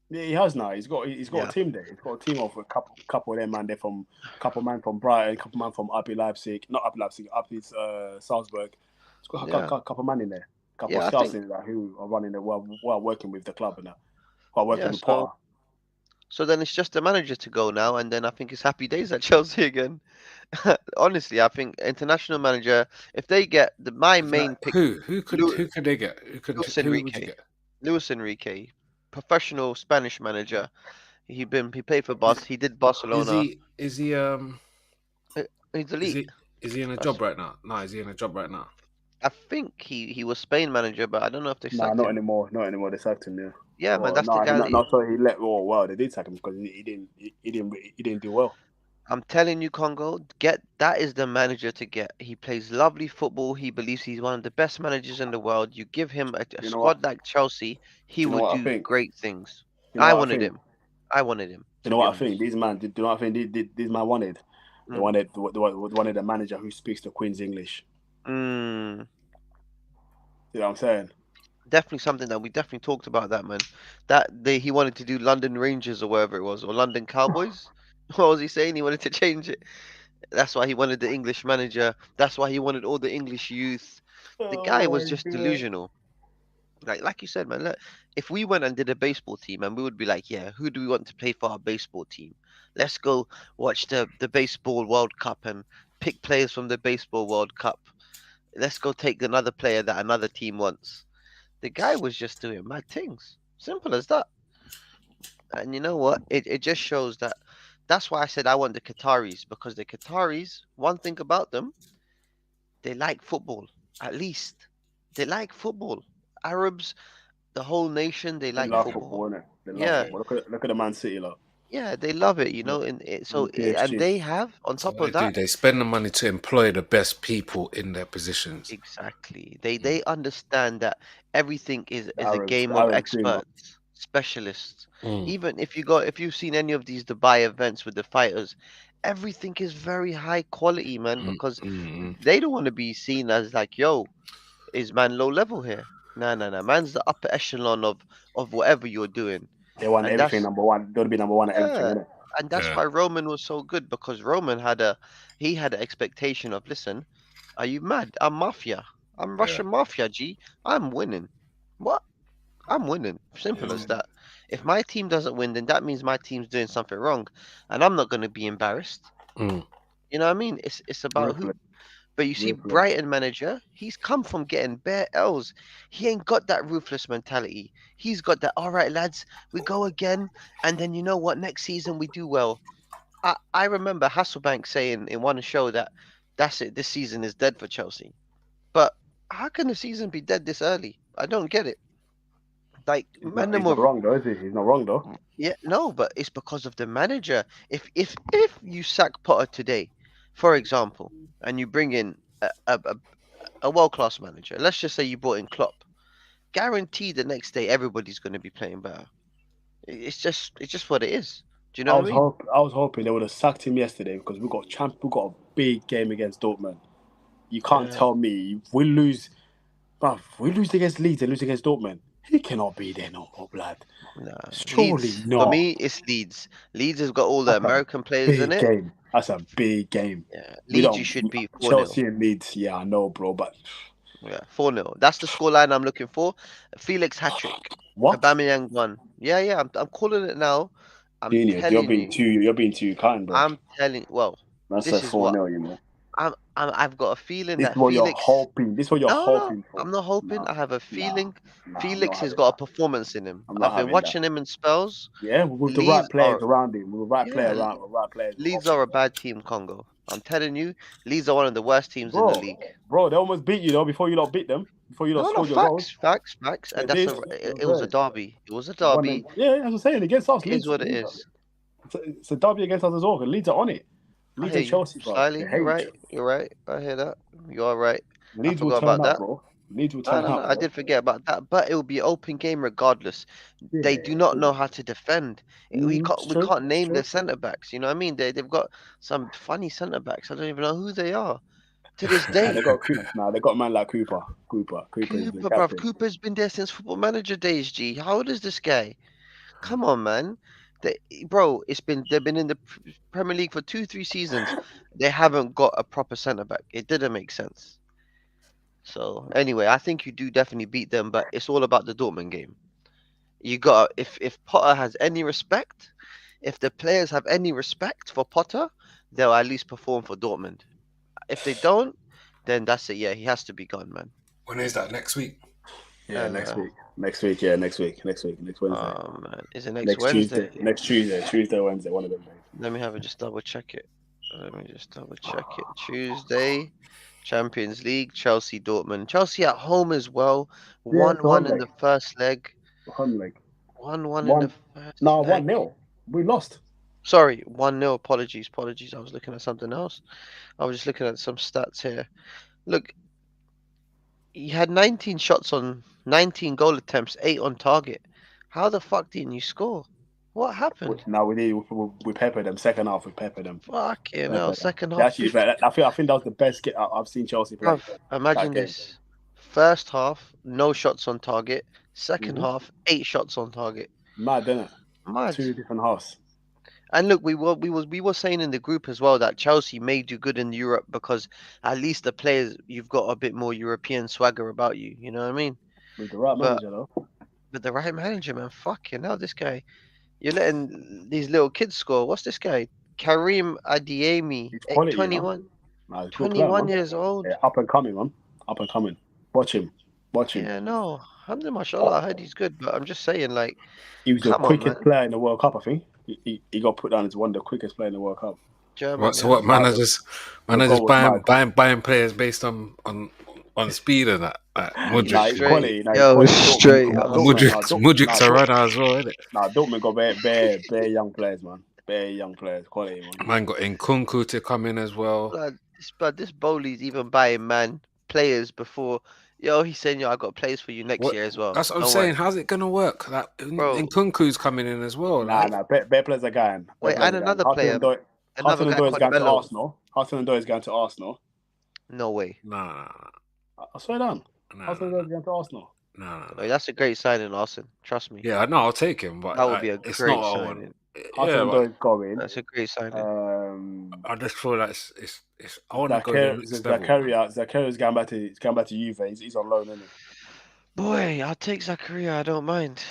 Yeah, he has now. He's got Yeah, a team there. He's got a team of a couple of them man. They're from couple man from Brighton, couple man from RB Leipzig, not RB Leipzig, RB Salzburg. He's got yeah, a couple man in there, couple of yeah. I scouts think in there who are running the while working with the club and that, while working yeah. with So Potter. so then it's just the manager to go now, and then I think it's happy days at Chelsea again. Honestly, I think international manager. If they get my main pick, Lu- Who could they get? Luis Who would you Enrique, get? Luis Enrique, professional Spanish manager. He played for Is He did Barcelona. Uh, He's is elite. he is he in a That's, job right now? No, is he in a job right now? I think he was Spain manager, but I don't know if they Nah, sacked not him. anymore. Not anymore. They sacked him. Yeah. Yeah, man, Well, that's the no, guy. not sorry. He let. Oh, well, they did sack him because he didn't do well. I'm telling you, Congo, get that is the manager to get. He plays lovely football. He believes he's one of the best managers in the world. You give him a You know what? squad like Chelsea, he You know would what I do think? great things. You know I what I wanted think? him. I wanted him, You to know be what I think? honest. These man. Do you know what I think? These man wanted. They Mm. wanted a manager who speaks the Queen's English. Mm. You know what I'm saying? Definitely something that we definitely talked about that, man. He wanted to do London Rangers or wherever it was, or London Cowboys. What was he saying? He wanted to change it. That's why he wanted the English manager. That's why he wanted all the English youth. The guy Oh was my just god! delusional. Like you said, man. Look, if we went and did a baseball team, and we would be like, yeah, who do we want to play for our baseball team? Let's go watch the baseball World Cup and pick players from the baseball World Cup. Let's go take another player that another team wants. The guy was just doing mad things. Simple as that. And you know what? It just shows that. That's why I said I want the Qataris, because the Qataris, one thing about them, they like football. At least they like football. Arabs, the whole nation, they They like love football. football, innit? They love Yeah, football. Look at the Man City lot. yeah, they love it, Look, and the and PSG. they have on So top what they of do, that, they spend the money to employ the best people in their positions. exactly. Mm. They understand that everything The is a The game of Arabs dream. experts, specialists. Mm. Even if you've seen any of these Dubai events with the fighters, everything is very high quality, man, Mm. because Mm. they don't want to be seen as like, yo, is man low level here? No, no, no. Man's the upper echelon of whatever you're doing. They want And everything that's number one. They want to be number one at everything, yeah. innit? And that's Yeah, why Roman was so good, because Roman had an expectation of, listen, are you mad? I'm mafia. I'm yeah, Russian mafia, G. I'm winning. What? I'm winning. Simple yeah. as that. If my team doesn't win, then that means my team's doing something wrong, and I'm not going to be embarrassed. Mm. You know what I mean? It's about Ruthless, who. But you see, ruthless. Brighton manager, he's come from getting bare L's. He ain't got that ruthless mentality. He's got that, all right, lads, we go again. And then you know what? Next season we do well. I remember Hasselbank saying in one show that that's it, this season is dead for Chelsea. But how can the season be dead this early? I don't get it. Like, man, them He's not were, wrong though, is he? He's not wrong though. yeah, no, but it's because of the manager. If you sack Potter today, for example, and you bring in a world class manager. Let's just say you brought in Klopp. Guaranteed the next day everybody's going to be playing better. It's just what it is. Do you know what I mean? I was hoping they would have sacked him yesterday because we got a big game against Dortmund. You can't Yeah. tell me if we lose, bruv. We lose against Leeds and lose against Dortmund. He cannot be there no more, blood. Nah. Surely Leeds for not. me it's Leeds. Leeds has got all the That's a American players in big it. game. That's a big game. Yeah. We Leeds you don't should beat 4-0. Chelsea and Leeds. Yeah, I know, bro. But Yeah, 4-0. That's the scoreline I'm looking for. Felix hat trick. what? Aubameyang won. Yeah, yeah. I'm calling it now. I'm Genius, telling you. you're being too kind, bro. I'm telling. Well, That's a this is 4 what 0 you know. I've got a feeling This is that what you're Felix. hoping. This is what you're No, no, hoping for. I'm not hoping. Nah, I have a nah, feeling nah. I'm not Felix has having got a that. performance in him. I'm not I've been having that. watching him in spells. Yeah, with the right Leeds players are, around him, with the yeah, right players Leeds above him. are a bad team, Congo. I'm telling you, Leeds are one of the worst teams in the league. Bro, they almost beat you though before you lot beat them. Before you lot No, no, scored your goals. facts, They and that's did. a. You know It what I'm was a saying? derby. It was a One them, derby. yeah, as I'm saying, against us, It is what it Leeds. is. It's a derby against us as well. 'Cause Leeds are on it. I Leeds hear and you Chelsea, bro. They slightly. You're hate each right. other. You're right. I hear that. You are right. I Leeds will forgot turn about up, that. bro. Leeds will No, turn no, no. up, I bro. did forget about that, but it will be an open game regardless. They do not know how to defend. It's We true. can't It's name true. the centre backs. You know what I mean? They've got some funny centre backs. I don't even know who they are to this They day. got Cooper. Nah, they got a man like Cooper. Cooper is the Cooper, bruv. captain. Cooper's been there since Football Manager days. G. How old is this guy? Come on, man. They, bro, they've been in the Premier League for 3 seasons. They haven't got a proper centre back. It didn't make sense. So anyway, I think you do definitely beat them, but it's all about the Dortmund game. You got if Potter has any respect, if the players have any respect for Potter, they'll at least perform for Dortmund. If they don't, then that's it. Yeah, he has to be gone, man. When is that? Next week? Yeah, next Uh, week. Next week. Yeah, next week. Next week. Next Wednesday. oh man, is it next Next Tuesday. Wednesday? Next Tuesday. Tuesday, Wednesday. One of them days. Let me have it. Just double check it. Let me just double check it. Tuesday, Champions League, Chelsea, Dortmund. Chelsea at home as well. Yeah, it's a 1-1 home in leg. the first leg. Home leg. 1-1 in the One. first No, leg. 1-0. We lost. Sorry, 1-0. Apologies. I was looking at something else. I was just looking at some stats here. Look, he had 19 shots on 19 goal attempts, 8 on target. How the fuck didn't you score? What happened? Now we peppered them. Second half, we peppered them. Fucking hell, Peppered them. second They half actually, 50. I think that was the best I've seen Chelsea play Bruv, that imagine game. this. First half, no shots on target. Second Mhm. half, 8 shots on target. Mad, didn't it? Mad. 2 different halves. And look, we were saying in the group as well that Chelsea may do good in Europe because at least the players you've got a bit more European swagger about you. You know what I mean? With the right But manager, though. the right manager, man, fucking hell, this guy. You're letting these little kids score. What's this guy? Karim Adiemi, He's quality, you know. 21, Nah, he's a good player, 21 man. years old. Yeah, up and coming, man. Up and coming. Watch him. Watch him. Yeah, no, alhamdulillah, mashallah, I heard he's good, but I'm just saying, like, He was the come on, man, quickest player in the World Cup, I think. He got put down as one of the quickest players in the World Cup. German, So yeah. what managers The goal was buying players based on speed and that. Like Nah, he's Mudrick, quality. Nah, he's Yo, quality. straight up. Mudrik's a runner as well, isn't it? Nah, Dortmund got bare young players, man. Bare young players. Quality, man. Man got Nkunku to come in as well. This Bowley's even buying man players before. Yo, he's saying, yo, I got players for you next year as well. That's what I'm Don't saying. worry. How's it gonna work? Like Bro. Nkunku's coming in as well. Nah, bare players are going. Wait, and another player, another guy Hudson-Odoi is called going to Mello. Arsenal. Hudson-Odoi is going to Arsenal. No way. Nah. I swear down. Hudson-Odoi is going to Arsenal. No. Wait, that's a great signing, Austin. Trust me. Yeah, no, I'll take him, but That would be a it's great not signing. Hudson-Odoi is going. That's a great signing. I just feel like it's I want to go to the next level. Zakaria's going back to Juve. He's on loan, isn't he? Boy, I'll take Zakaria. I don't mind.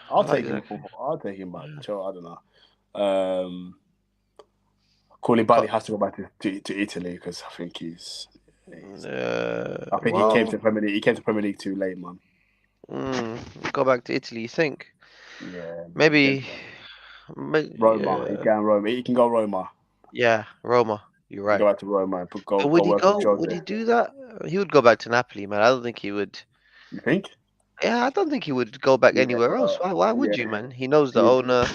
I'll take him back. Sure, I don't know. Koulibaly has to go back to Italy because I think he came to Premier League. He came to Premier League too late, man. Go back to Italy. You think? Yeah. Maybe. Roma. Yeah. He can Roma. He can go Roma. Yeah, Roma. You're right. Go back to Roma. Would he do that? He would go back to Napoli, man. I don't think he would. You think? Yeah, I don't think he would go back anywhere else. Why would you, man? He knows the owner.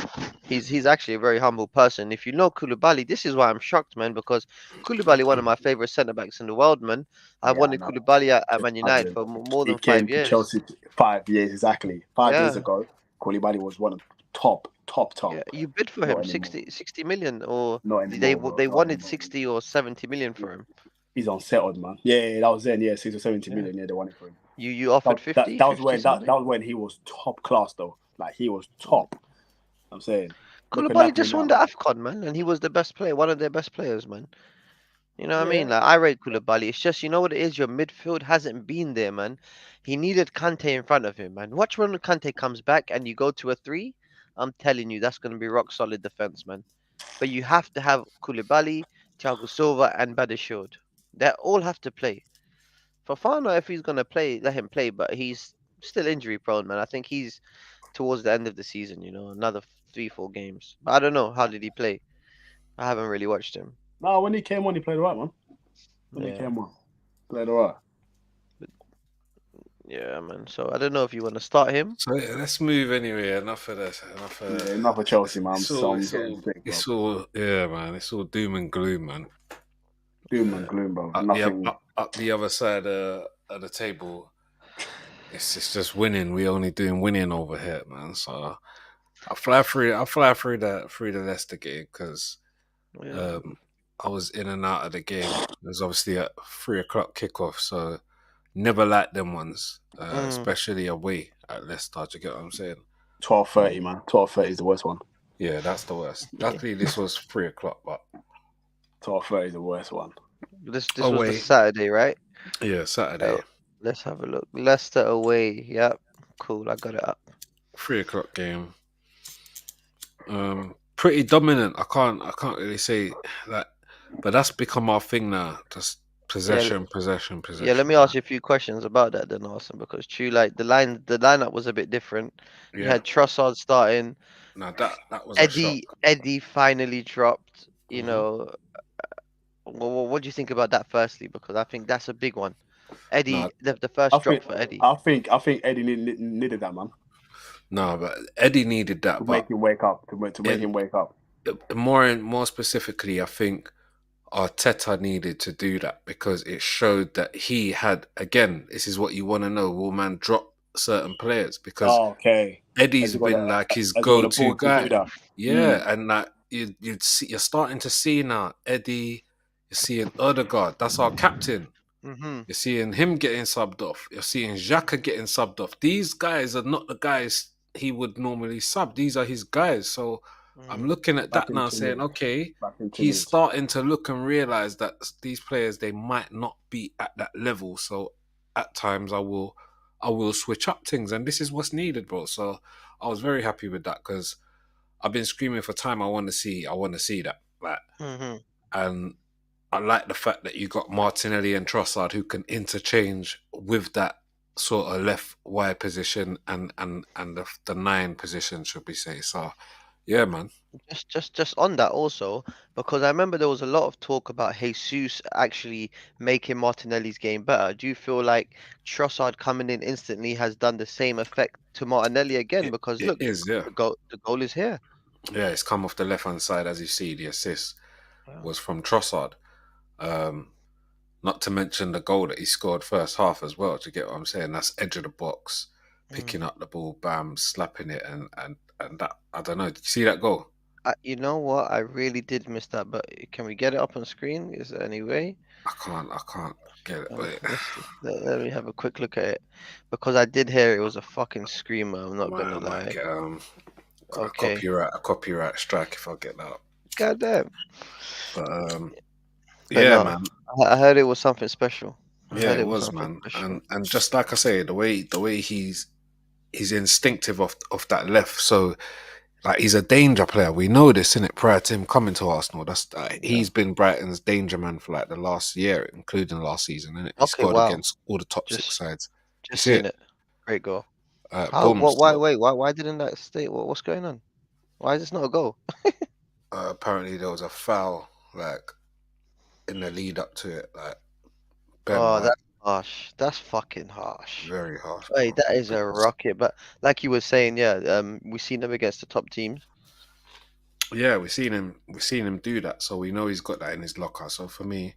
He's actually a very humble person. If you know Koulibaly, this is why I'm shocked, man, because Koulibaly, one of my favorite centre backs in the world, man. I wanted Koulibaly at Man United for more than 5 years. Chelsea 5 years exactly. 5 years ago, Koulibaly was one of top. Yeah, you bid for him 60 million, or they wanted 60 or 70 million for him. He's unsettled, man. Yeah, that was then. Yeah, 60 or 70 million. Yeah, they wanted for him. You offered 50. That was when he was top class, though. Like he was top. I'm saying. Koulibaly just won the AFCON, man, and he was the best player, one of their best players, man. You know what I mean? Like I rate Koulibaly. It's just, you know what it is? Your midfield hasn't been there, man. He needed Kante in front of him, man. Watch when Kante comes back and you go to a 3. I'm telling you, that's going to be rock solid defense, man. But you have to have Koulibaly, Thiago Silva, and Badiashile. They all have to play. Fofana, if he's going to play, let him play, but he's still injury prone, man. I think he's towards the end of the season, you know, another 3-4 games. But I don't know. How did he play? I haven't really watched him. No, when he came on, he played all right, man. He came on, played all right. Yeah, man. So I don't know if you want to start him. So let's move anyway. Enough of this. Enough of Chelsea, man. It's all yeah, man. It's all doom and gloom, man. Doom and gloom, bro. Up the other side of the table, it's just winning. We only doing winning over here, man. So I fly through the Leicester game because Yeah. um, I was in and out of the game. It was obviously a 3 o'clock kickoff, so never liked them ones, Mm. especially away at Leicester. Do you get what I'm saying? 12:30, man. 12:30 is the worst one. Yeah, that's the worst. Yeah. Luckily, this was 3 o'clock, but 12:30 is the worst one. This was the away. Saturday, right? Yeah, Oh, Saturday, let's have a look. Leicester away. Yep. Cool. I got it up. 3 o'clock game. Pretty dominant. I can't really say that, but that's become our thing now. Just Yeah. possession, possession, Yeah. Let possession. me ask you a few questions about that then, Austin, because true, like the lineup was a bit different. You Yeah. had Trossard starting. Now that was a shock. Eddie finally dropped. Hmm. What do you think about that? Firstly, because I think that's a big one. No, Eddie, the I first drop think for Eddie. I think Eddie needed that, man, no, but Eddie needed that. to make But him wake up. To make in him wake up. more specifically, I think Arteta needed to do that because it showed that he had again. This is what you want to know. Will man drop certain players because Oh, okay. Eddie's been like his Has he got the go-to balls to do guy. that? Yeah, and like you'd see, you're starting to see now Eddie. You're seeing Odegaard. That's our captain. Mm-hmm. You're seeing him getting subbed off. You're seeing Xhaka getting subbed off. These guys are not the guys he would normally sub. These are his guys. So I'm Mm. looking at Back that now, into saying, mid. okay, Back into he's mid. starting to look and realize that these players they might not be at that level. So at times I will switch up things, and this is what's needed, bro. So I was very happy with that because I've been screaming for time. I want to see that, like, Mm-hmm. and I like the fact that you got Martinelli and Trossard who can interchange with that sort of left wide position and the nine position, should we say? So, yeah, man. Just on that also, because I remember there was a lot of talk about Jesus actually making Martinelli's game better. Do you feel like Trossard coming in instantly has done the same effect to Martinelli again? Because It look, is, yeah, the goal is here. yeah. It's come off the left hand side as you see. The assist Wow. was from Trossard. Um, Not to mention the goal that he scored first half as well. Do you get what I'm saying? That's edge of the box, Mm. picking up the ball, bam, slapping it, and that I don't know. Did you see that goal? You know what? I really did miss that, but can we get it up on screen? Is there any way? I can't get it. But Let me have a quick look at it because I did hear it was a fucking screamer. I'm not gonna I might lie. get Okay. a copyright strike if I get that. Goddamn. But But yeah, no, man. I heard it was something special. I Yeah, heard it it was was, something man. special. And just like I say, the way he's instinctive off that left. So like he's a danger player. We know this, innit? Prior to him coming to Arsenal, that's Yeah. he's been Brighton's danger man for like the last year, including last season, innit? He Okay. scored Wow. against all the top six Just sides. You just see seen it? it. Great goal. How? Boom. What? Why? So Wait. Why didn't that stay? What's going on? Why is this not a goal? apparently there was a foul like in the lead up to it, like Ben Oh, White, that's harsh. That's fucking harsh. very harsh, Wait, bro. that is a Because rocket. But like you were saying, yeah, we seen them against the top teams. yeah, we've seen him do that, so we know he's got that in his locker. So for me,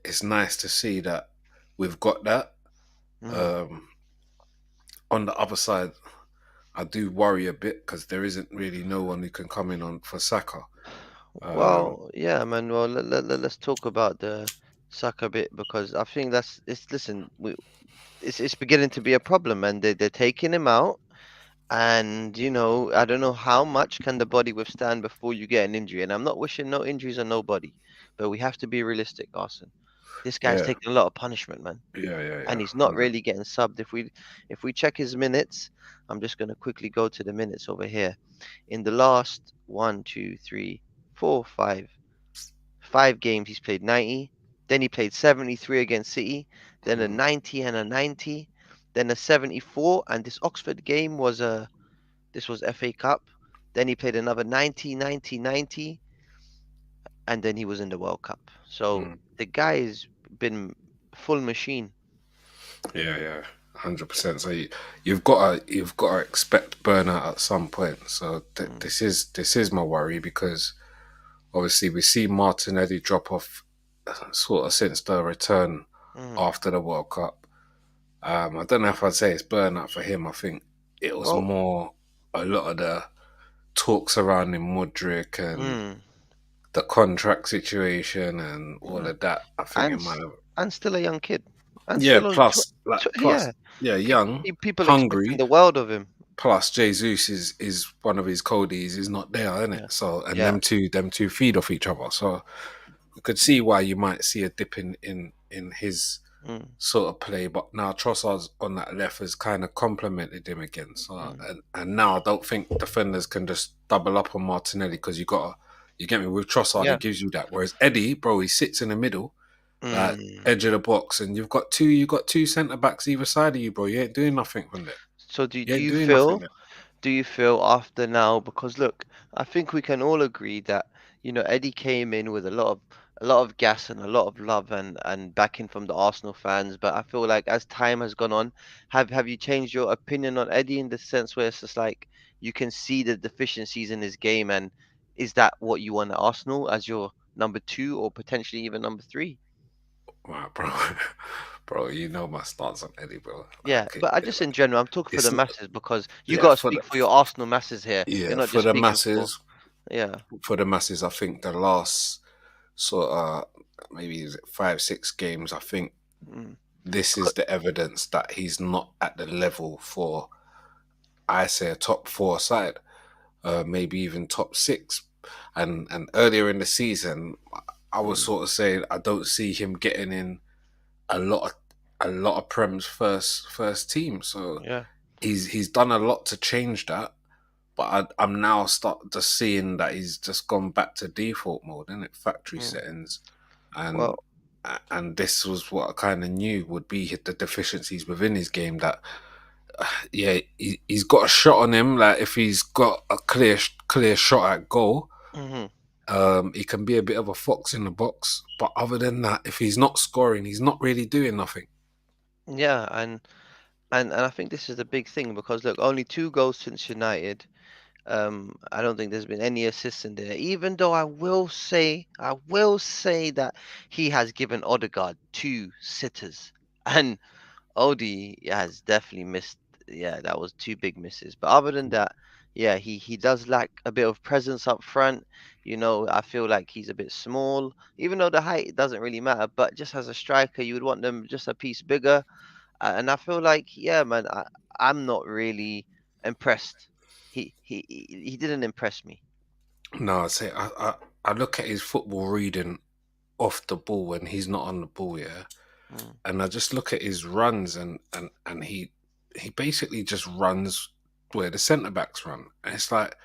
it's nice to see that we've got that. Mm. Um, on the other side, I do worry a bit because there isn't really no one who can come in on for Saka. Um, Well, yeah, man. Well, let's talk about the Saka bit because I think that's it's. Listen, it's beginning to be a problem, and they're taking him out. And I don't know how much can the body withstand before you get an injury. And I'm not wishing no injuries on nobody, but we have to be realistic, Arson. This guy's yeah, taking a lot of punishment, man, and yeah, he's not 100. really getting subbed. If we check his minutes, I'm just gonna quickly go to the minutes over here. In the last one, two, three, four, five games, he's played 90. Then he played 73 against City. Then a Mm, 90 and a 90. Then a 74. And this Oxford game was this was FA Cup. Then he played another 90, 90, 90, and then he was in the World Cup. So mm. the guy's been full machine. Yeah, 100%. So you've got to expect burnout at some point. So Mm, this is my worry because obviously we see Martinelli drop off sort of since the return mm, after the World Cup. I don't know if I'd say it's burnout for him. I think it was Well, more a lot of the talks surrounding Mudryk and mm, the contract situation and all mm. of that. I think and it might have. and still a young kid, and Yeah, still on plus, yeah. yeah, young, People expecting hungry. the world of him. Plus, Jesus is one of his Codys is not there, isn't it? Yeah, So, and yeah. them two feed off each other. So, you could see why you might see a dip in his Mm, sort of play. But now Trossard's on that left has kind of complemented him again. So, mm, and now I don't think defenders can just double up on Martinelli because you get me with Trossard, he yeah. gives you that. Whereas Eddie, bro, he sits in the middle like Mm. edge of the box, and you got two centre backs either side of you, bro. You ain't doing nothing from there. So do You do ain't you doing nothing feel there. do you feel after now? Because look, I think we can all agree that Eddie came in with a lot of gas and a lot of love and backing from the Arsenal fans. But I feel like as time has gone on, have you changed your opinion on Eddie in the sense where it's just like you can see the deficiencies in his game, and is that what you want at Arsenal as your number two or potentially even number three? Right, bro. Bro, you know my stance on Eddie, bro. Yeah, Like, but I just in general, I'm talking for the it's not, masses because you yeah, got to speak for your Arsenal masses here. You're not for just the speaking for, masses, yeah. I think the last sort of maybe is it 5, 6 games, I think Mm, this is becau- the evidence that he's not at the level for, I say, a top four side, maybe even top six. And earlier in the season, I was mm, sort of saying I don't see him getting in a lot of Prem's first team. So yeah. he's done a lot to change that. But I'm now start just seeing that he's just gone back to default mode, isn't it? Factory Mm. settings, and Well, and this was what I kind of knew would be the deficiencies within his game. That yeah, he's got a shot on him. Like if he's got a clear shot at goal, hmm, he can be a bit of a fox in the box. But other than that, if he's not scoring, he's not really doing nothing. yeah, and I think this is the big thing because look, only 2 goals since United. I don't think there's been any assists in there. Even though I will say that he has given Odegaard 2 sitters, and Odie has definitely missed. Yeah, that was 2 big misses. But other than that, yeah, he does lack a bit of presence up front. I feel like he's a bit small, even though the height doesn't really matter. But just as a striker, you would want them just a piece bigger. And I feel like, yeah, man, I'm not really impressed. He didn't impress me. No, I say I look at his football reading off the ball when he's not on the ball, yeah, Mm, and I just look at his runs and he basically just runs where the centre backs run, and it's like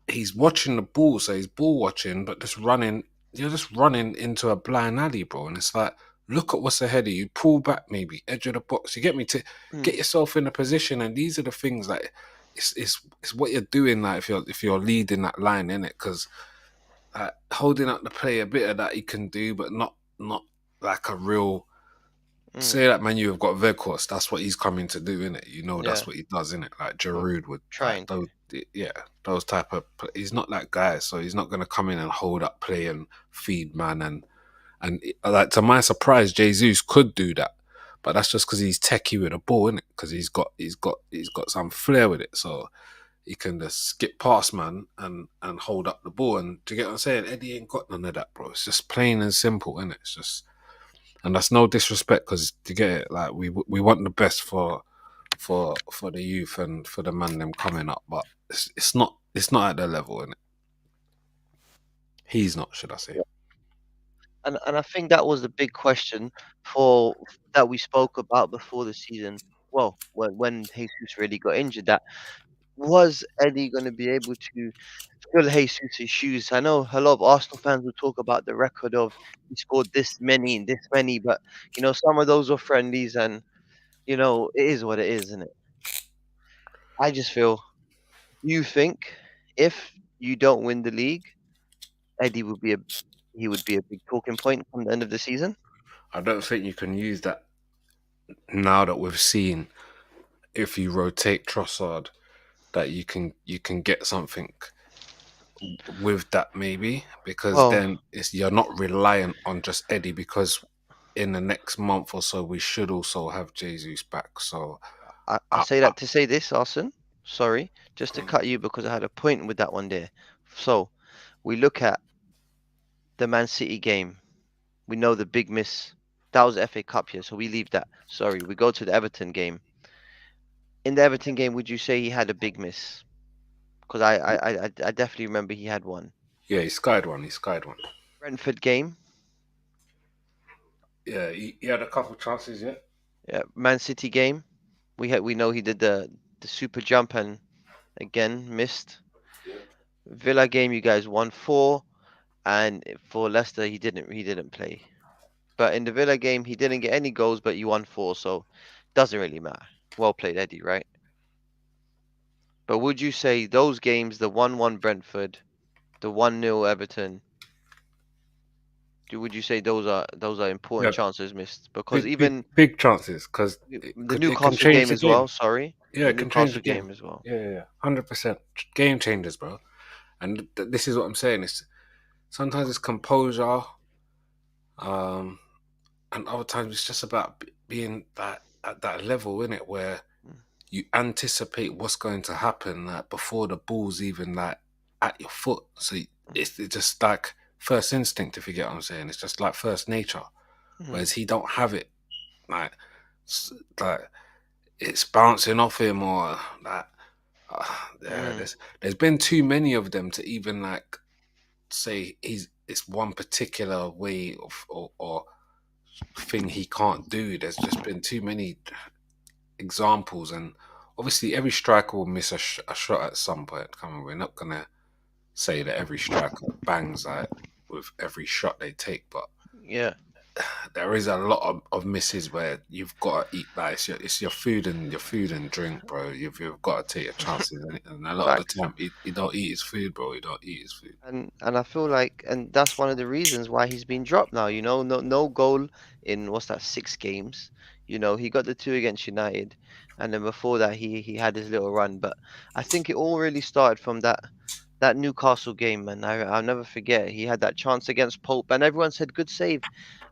he's watching the ball, so he's ball watching, but just running. You're just running into a blind alley, bro, and it's like look at what's ahead of you. Pull back, maybe edge of the box. You get me to get mm, yourself in a position, and these are the things like it's what you're doing. Like if you're leading that line in it, because holding up the play a bit of that he can do, but not like a real. mm, Say that man, you have got Vegas. That's what he's coming to do in it. yeah, That's what he does in it. Like well, Giroud would like trying to. those. Yeah, those type of. He's not that guy, so he's not going to come in and hold up play and feed man and like to my surprise, Jesus could do that, but that's just because he's techie with a ball, isn't it? Because he's got some flair with it, so he can just skip past man and hold up the ball. And do you get what I'm saying? Eddie ain't got none of that, bro. It's just plain and simple, isn't it? It's just, and that's no disrespect because to get it, like we want the best for the youth and for the man them coming up, but it's not at their level, and he's not, should I say? And I think that was the big question for that we spoke about before the season. Well, when Jesus really got injured, that was Eddie going to be able to fill Jesus' shoes? I know a lot of Arsenal fans will talk about the record of he scored this many and this many, but some of those were friendlies, and it is what it is, isn't it? I just feel. You think if you don't win the league, Eddie would be a he would be a big talking point come the end of the season? I don't think you can use that now that we've seen if you rotate Trossard that you can get something with that maybe because Well, then you're not reliant on just Eddie because in the next month or so, we should also have Jesus back. So, I I, say I, that to say this, Arson. Sorry, just to cut you because I had a point with that one there. So we look at the Man City game. We know the big miss. That was FA Cup here, so we leave that. Sorry, we go to the Everton game. In the Everton game, would you say he had a big miss? Because I definitely remember he had one. yeah, he skied one. He skied one. Brentford game, Yeah, he had a couple chances. Yeah. yeah, Man City game. We know he did the super jump and again missed. Villa game, you guys won 4, and for Leicester he didn't play. But in the Villa game, he didn't get any goals, but you won 4, so doesn't really matter. Well played, Eddie, right? But would you say those games, the 1-1 Brentford, the 1-0 Everton, would you say those are important Yeah, chances missed? Because big, big, even big chances because the it can Newcastle change game the as well, game. sorry, Yeah, the it can change Newcastle the game. game as well. Yeah, yeah, yeah. 100% game changers, bro. And this is what I'm saying. It's sometimes it's composure, um, and other times it's just about being that at that level in it where Mm, you anticipate what's going to happen like, before the ball's even like at your foot. So it's just like first instinct, if you get what I'm saying. It's just like first nature. mm, Whereas he don't have it. Like, like it's bouncing off him or like. Yeah, mm, there's been too many of them to even like say it's one particular way of or thing he can't do. There's just been too many examples, and obviously every striker will miss a shot at some point. Come on, we're not gonna say that every striker bangs like with every shot they take, but yeah. there is a lot of misses where you've got to eat like it's your food and drink, bro. You've got to take your chances, and a lot of the Facts. time he don't eat his food, bro. He don't eat his food. And I feel like and that's one of the reasons why he's been dropped now, no goal in what's that, 6 games. He got the 2 against United, and then before that he had his little run. But I think it all really started from that Newcastle game, man. I'll never forget. He had that chance against Pope, and everyone said good save.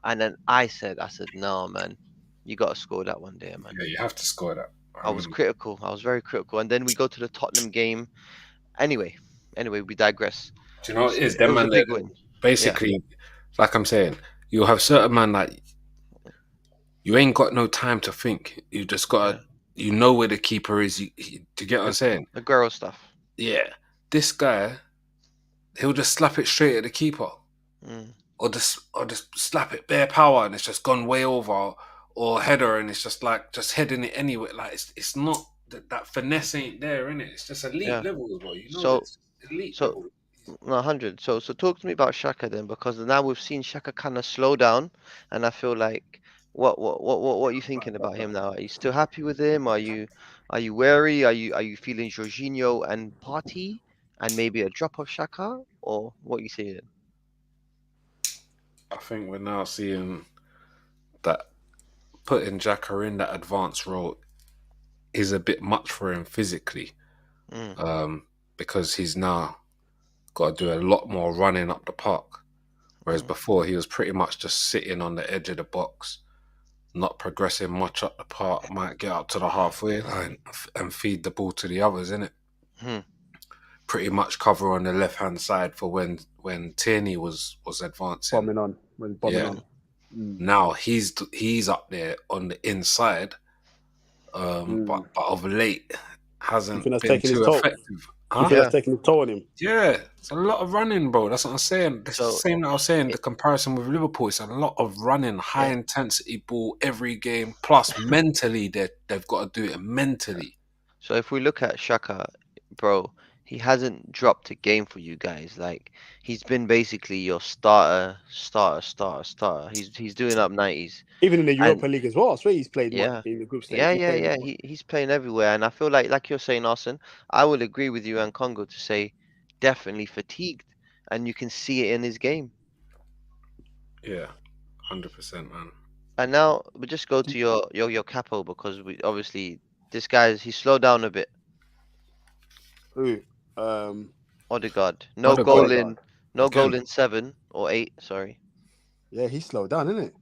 And then I said, no, man, you got to score that one there, man. Yeah, you have to score that. I was critical. I was very critical. And then we go to the Tottenham game. Anyway, we digress. Do you know what it is? It Them was a man, big win. Yeah. basically, like I'm saying, you'll have certain man that you ain't got no time to think. You just Yeah. gotta, you know where the keeper is. Do you get what I'm saying? The girl stuff. Yeah, this guy, he'll just slap it straight at the keeper, Mm, or just slap it bare power, and it's just gone way over, or header, and it's just like just heading it anyway. Like it's not that finesse ain't there in it. It's just elite yeah. level as well. You know So this elite so level. no, 100. So talk to me about Shaka then, because now we've seen Shaka kind of slow down, and I feel like what are you thinking about him now? Are you still happy with him? Are you wary? Are you feeling Jorginho and Party and maybe a drop of Shaka, or what you saying? I think we're now seeing that putting Jacka in that advanced role is a bit much for him physically, Mm, because he's now got to do a lot more running up the park. Whereas mm, before, he was pretty much just sitting on the edge of the box, not progressing much up the park, might get up to the halfway line and feed the ball to the others, innit? mm, Pretty much cover on the left hand side for when Tierney was advancing. Bombing on. When bombing Yeah. mm. on. Mm. Now he's up there on the inside, but Mm. of late You think hasn't that's been taking his too toll? effective. You Huh? think that's Yeah. taking his toll on him? Yeah, it's a lot of running, bro. That's what I'm saying. It's the So same that I was saying. The it, comparison with Liverpool, it's a lot of running, high yeah. intensity ball every game. Plus, mentally, they've got to do it Yeah. mentally. So if we look at Shaka, bro, he hasn't dropped a game for you guys. Like he's been basically your starter. He's doing up 90s. Even in the And Europa League as well. I swear he's played much yeah. in the group stage. Yeah, He yeah, played yeah. much. He's playing everywhere. And I feel like you're saying, Austin, I will agree with you and Congo to say definitely fatigued. And you can see it in his game. Yeah, 100%, man. And now we just go to your capo because we obviously this guy's he slowed down a bit. Who? Um, Odegaard. No goal Odegaard Odegaard. in no goal again. in 7 or 8, sorry. Yeah, he's slowed down, isn't it?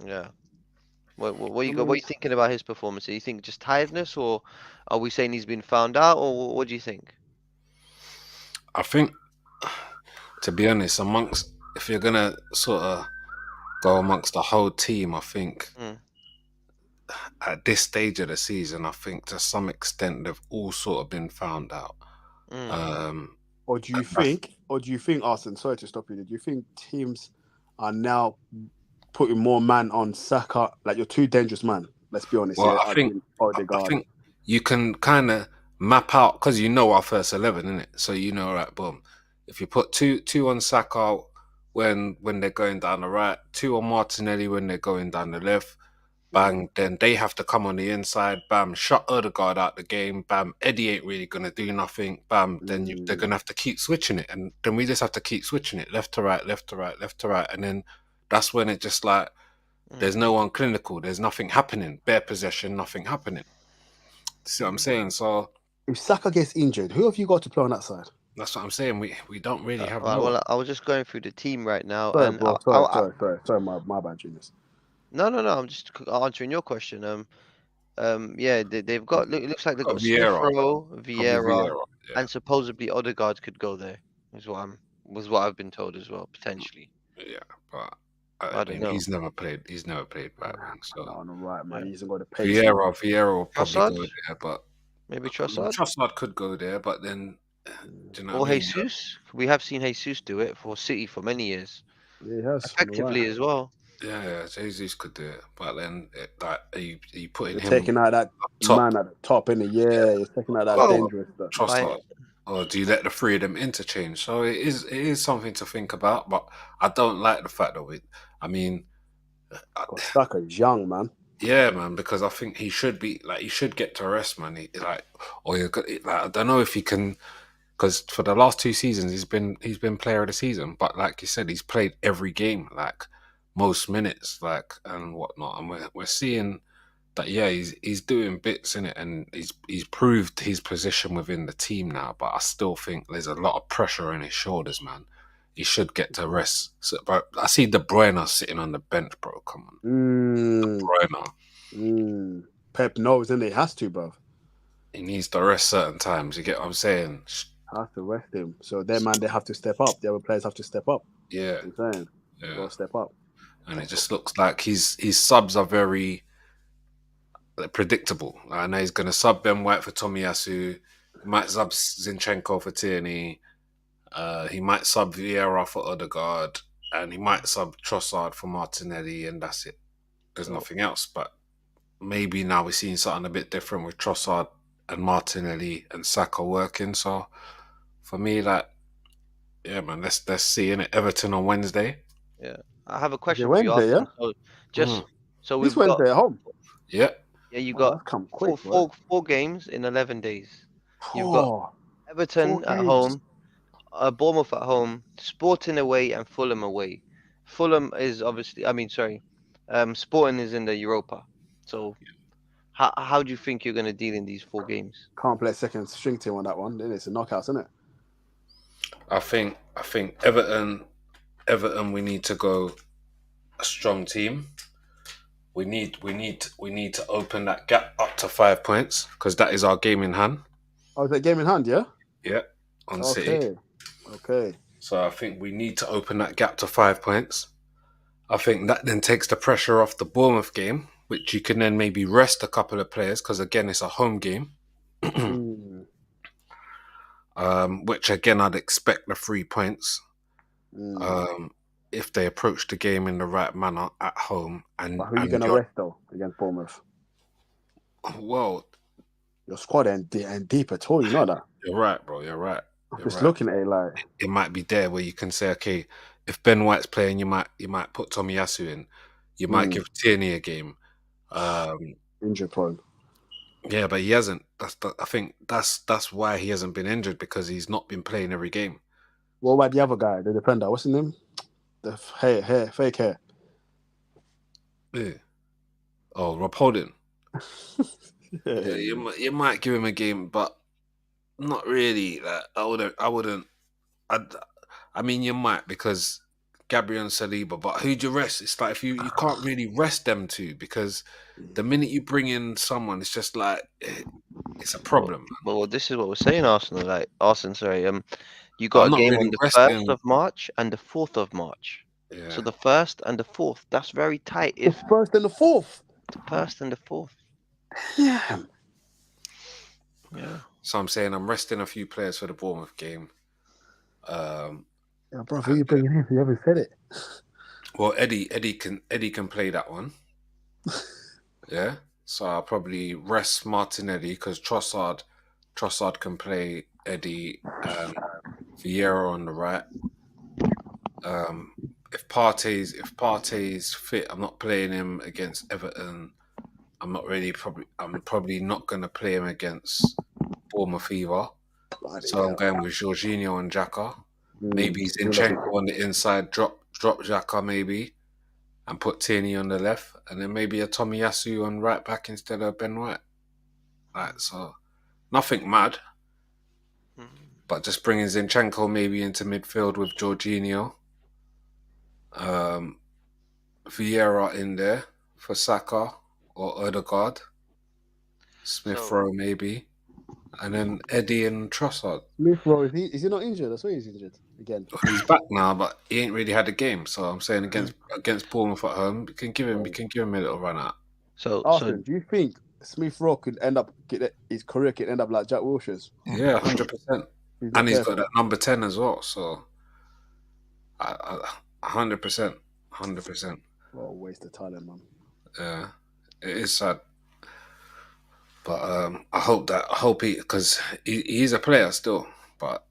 Yeah. What I you got? What mean, are you thinking about his performance? Do you think just tiredness, or are we saying he's been found out, or what do you think? I think, to be honest, amongst if you're gonna sort of go amongst the whole team, I think Mm, at this stage of the season, I think to some extent they've all sort of been found out. mm, Um, or do you think, Arson? Sorry to stop you. Do you think teams are now putting more man on Saka? Like you're too dangerous, man. Let's be honest well, here. I I think think I Odegaard. think you can kind of map out because you know our first 11, innit? So you know, right, boom. If you put two on Saka when they're going down the right, two on Martinelli when they're going down the left, Mm, bang, then they have to come on the inside, bam, shut Odegaard out the game, bam, Eddie ain't really gonna do nothing, bam, then they're mm, gonna have to keep switching it, and then we just have to keep switching it left to right, left to right, left to right, and then that's when it just like mm. there's no one clinical, there's nothing happening, bare possession, nothing happening. See what I'm saying? So if Saka gets injured, who have you got to play on that side? that's what I'm saying. We don't really have Well, no one. I was just going through the team right now, Sorry, and bro. Sorry. My bad, genius. no. I'm just answering your question. Yeah, they've got. It looks like they've Got got Smith Vieira, Rowe, probably Vieira, Vieira. Yeah, and supposedly Odegaard could go there. Was what I've been told as well, potentially. yeah, but I I don't mean know. He's never played right wing, so. No, on the right, man. Yeah. He hasn't got the pace, man. Vieira will probably go Trossard, there, but maybe I mean, Trossard Trossard could go there, but then, Mm. do you know what I or mean? Jesus. We have seen Jesus do it for City for many years, Yeah, he has on the right. effectively as well. Yeah, Jesus could do it, but then like, are you putting You're him taking out that up top? man at the top, innit? Yeah, Yeah, you're taking out that or Well, dangerous stuff. by Trossard, or do you let the three of them interchange? So it is something to think about, but I don't like the fact of it. I mean, I, Because Saka is young, man. yeah, man, because I think he should be like he should get to rest, man. Like, or like I don't know if he can. Because for the last 2 seasons he's been player of the season, but like you said, he's played every game, like most minutes, like and whatnot, and we're seeing that he's doing bits in it, and he's proved his position within the team now. But I still think there's a lot of pressure on his shoulders, man. He should get to rest. So, but I see De Bruyne sitting on the bench, bro. Come on, De Mm, Bruyne. Pep knows, and he has to, bro. He needs to rest certain times. You get what I'm saying? Has to rest him. So their man, they have to step up. The other players have to step up. Yeah, You know what I'm saying they yeah. got to step up. And it just looks like his subs are very predictable. Like, I know he's going to sub Ben White for Tomiyasu. He might sub Zinchenko for Tierney. He might sub Vieira for Odegaard. And he might sub Trossard for Martinelli, and that's it. There's well, nothing else. But maybe now we're seeing something a bit different with Trossard and Martinelli and Saka working. So for me, like, yeah, man, let's see in it. Everton on Wednesday. yeah. I have a Is it question for you, Wednesday? Yeah, Austin. So Mm. just so this we've got Wednesday at home. Yeah, yeah, you Oh, got that's come four quick, boy. four four games in 11 days. You've got Oh, 4 Everton at games. home, Bournemouth at home, Sporting away, and Fulham away. Fulham is obviously, I mean, sorry, Sporting is in the Europa. So how do you think you're going to deal in these 4 games? Can't play second string team on that one. Then it's a knockout, isn't it? I think Everton, we need to go a strong team. We need to open that gap up to 5 points because that is our game in hand. Oh, is that game in hand? Yeah. Yeah, on City. Okay. Okay. So I think we need to open that gap to 5 points. I think that then takes the pressure off the Bournemouth game, which you can then maybe rest a couple of players because again it's a home game. Mm, Which again I'd expect the 3 points. mm. Um, if they approach the game in the right manner at home, But and who are you and gonna you're rest though against Bournemouth? well, Your squad ain't deep at all. You know that. you're right, bro. You're right. I'm You're just right. looking at it like It might be there where you can say, okay, if Ben White's playing, you might put Tomiyasu in. You might mm, give Tierney a game. Um, injury prone. yeah, but he hasn't. I think that's why he hasn't been injured because he's not been playing every game. What about the other guy, the defender? What's his name? The fake hair. Yeah. Oh, Rob Holding. Yeah, Yeah. you might give him a game, but not really. Like, I wouldn't. I mean, you might because Gabriel and Saliba, but who do you rest? It's like if you can't really rest them two because the minute you bring in someone, it's just like it's a Well, problem. well, this is what we're saying, Arsenal. Like Arsenal, sorry. You got I'm a not game really on the 1st resting. of March and the 4th of March. So Yeah. the 1st and the 4th, that's very tight. The If first and the fourth. the 1st and the 4th, Yeah. yeah. So I'm saying I'm resting a few players for the Bournemouth game. Yeah, bro, who And you bringing in? You haven't said it. well, Eddie can play that one. Yeah. So I'll probably rest Martinelli because Trossard can play Eddie and Vieira on the right. Um, if Partey's fit, I'm not playing him against Everton. I'm probably not gonna play him against Bournemouth either. Bloody So I'm hell. going with Jorginho and Xhaka. Maybe Zinchenko on the inside, drop Xhaka maybe, and put Tierney on the left, and then maybe a Tomiyasu on right back instead of Ben White. Right, so nothing mad, Mm. but just bringing Zinchenko maybe into midfield with Jorginho. Um, Vieira in there for Saka or Odegaard. Smith So Rowe maybe, and then Eddie and Trossard. Smith Rowe, is he not injured? I swear he's injured again. He's back now, but he ain't really had a game. So I'm saying against Bournemouth at home, we can give him a little run out. so Arsenal, do you think Smith Rowe could end up his career could end up like Jack Wilshere's? Yeah, 100%. He's And not he's got careful. that number 10 as well. So 100%, 100%. What a waste of talent, man. Yeah, it is sad. But I hope because he's a player still. But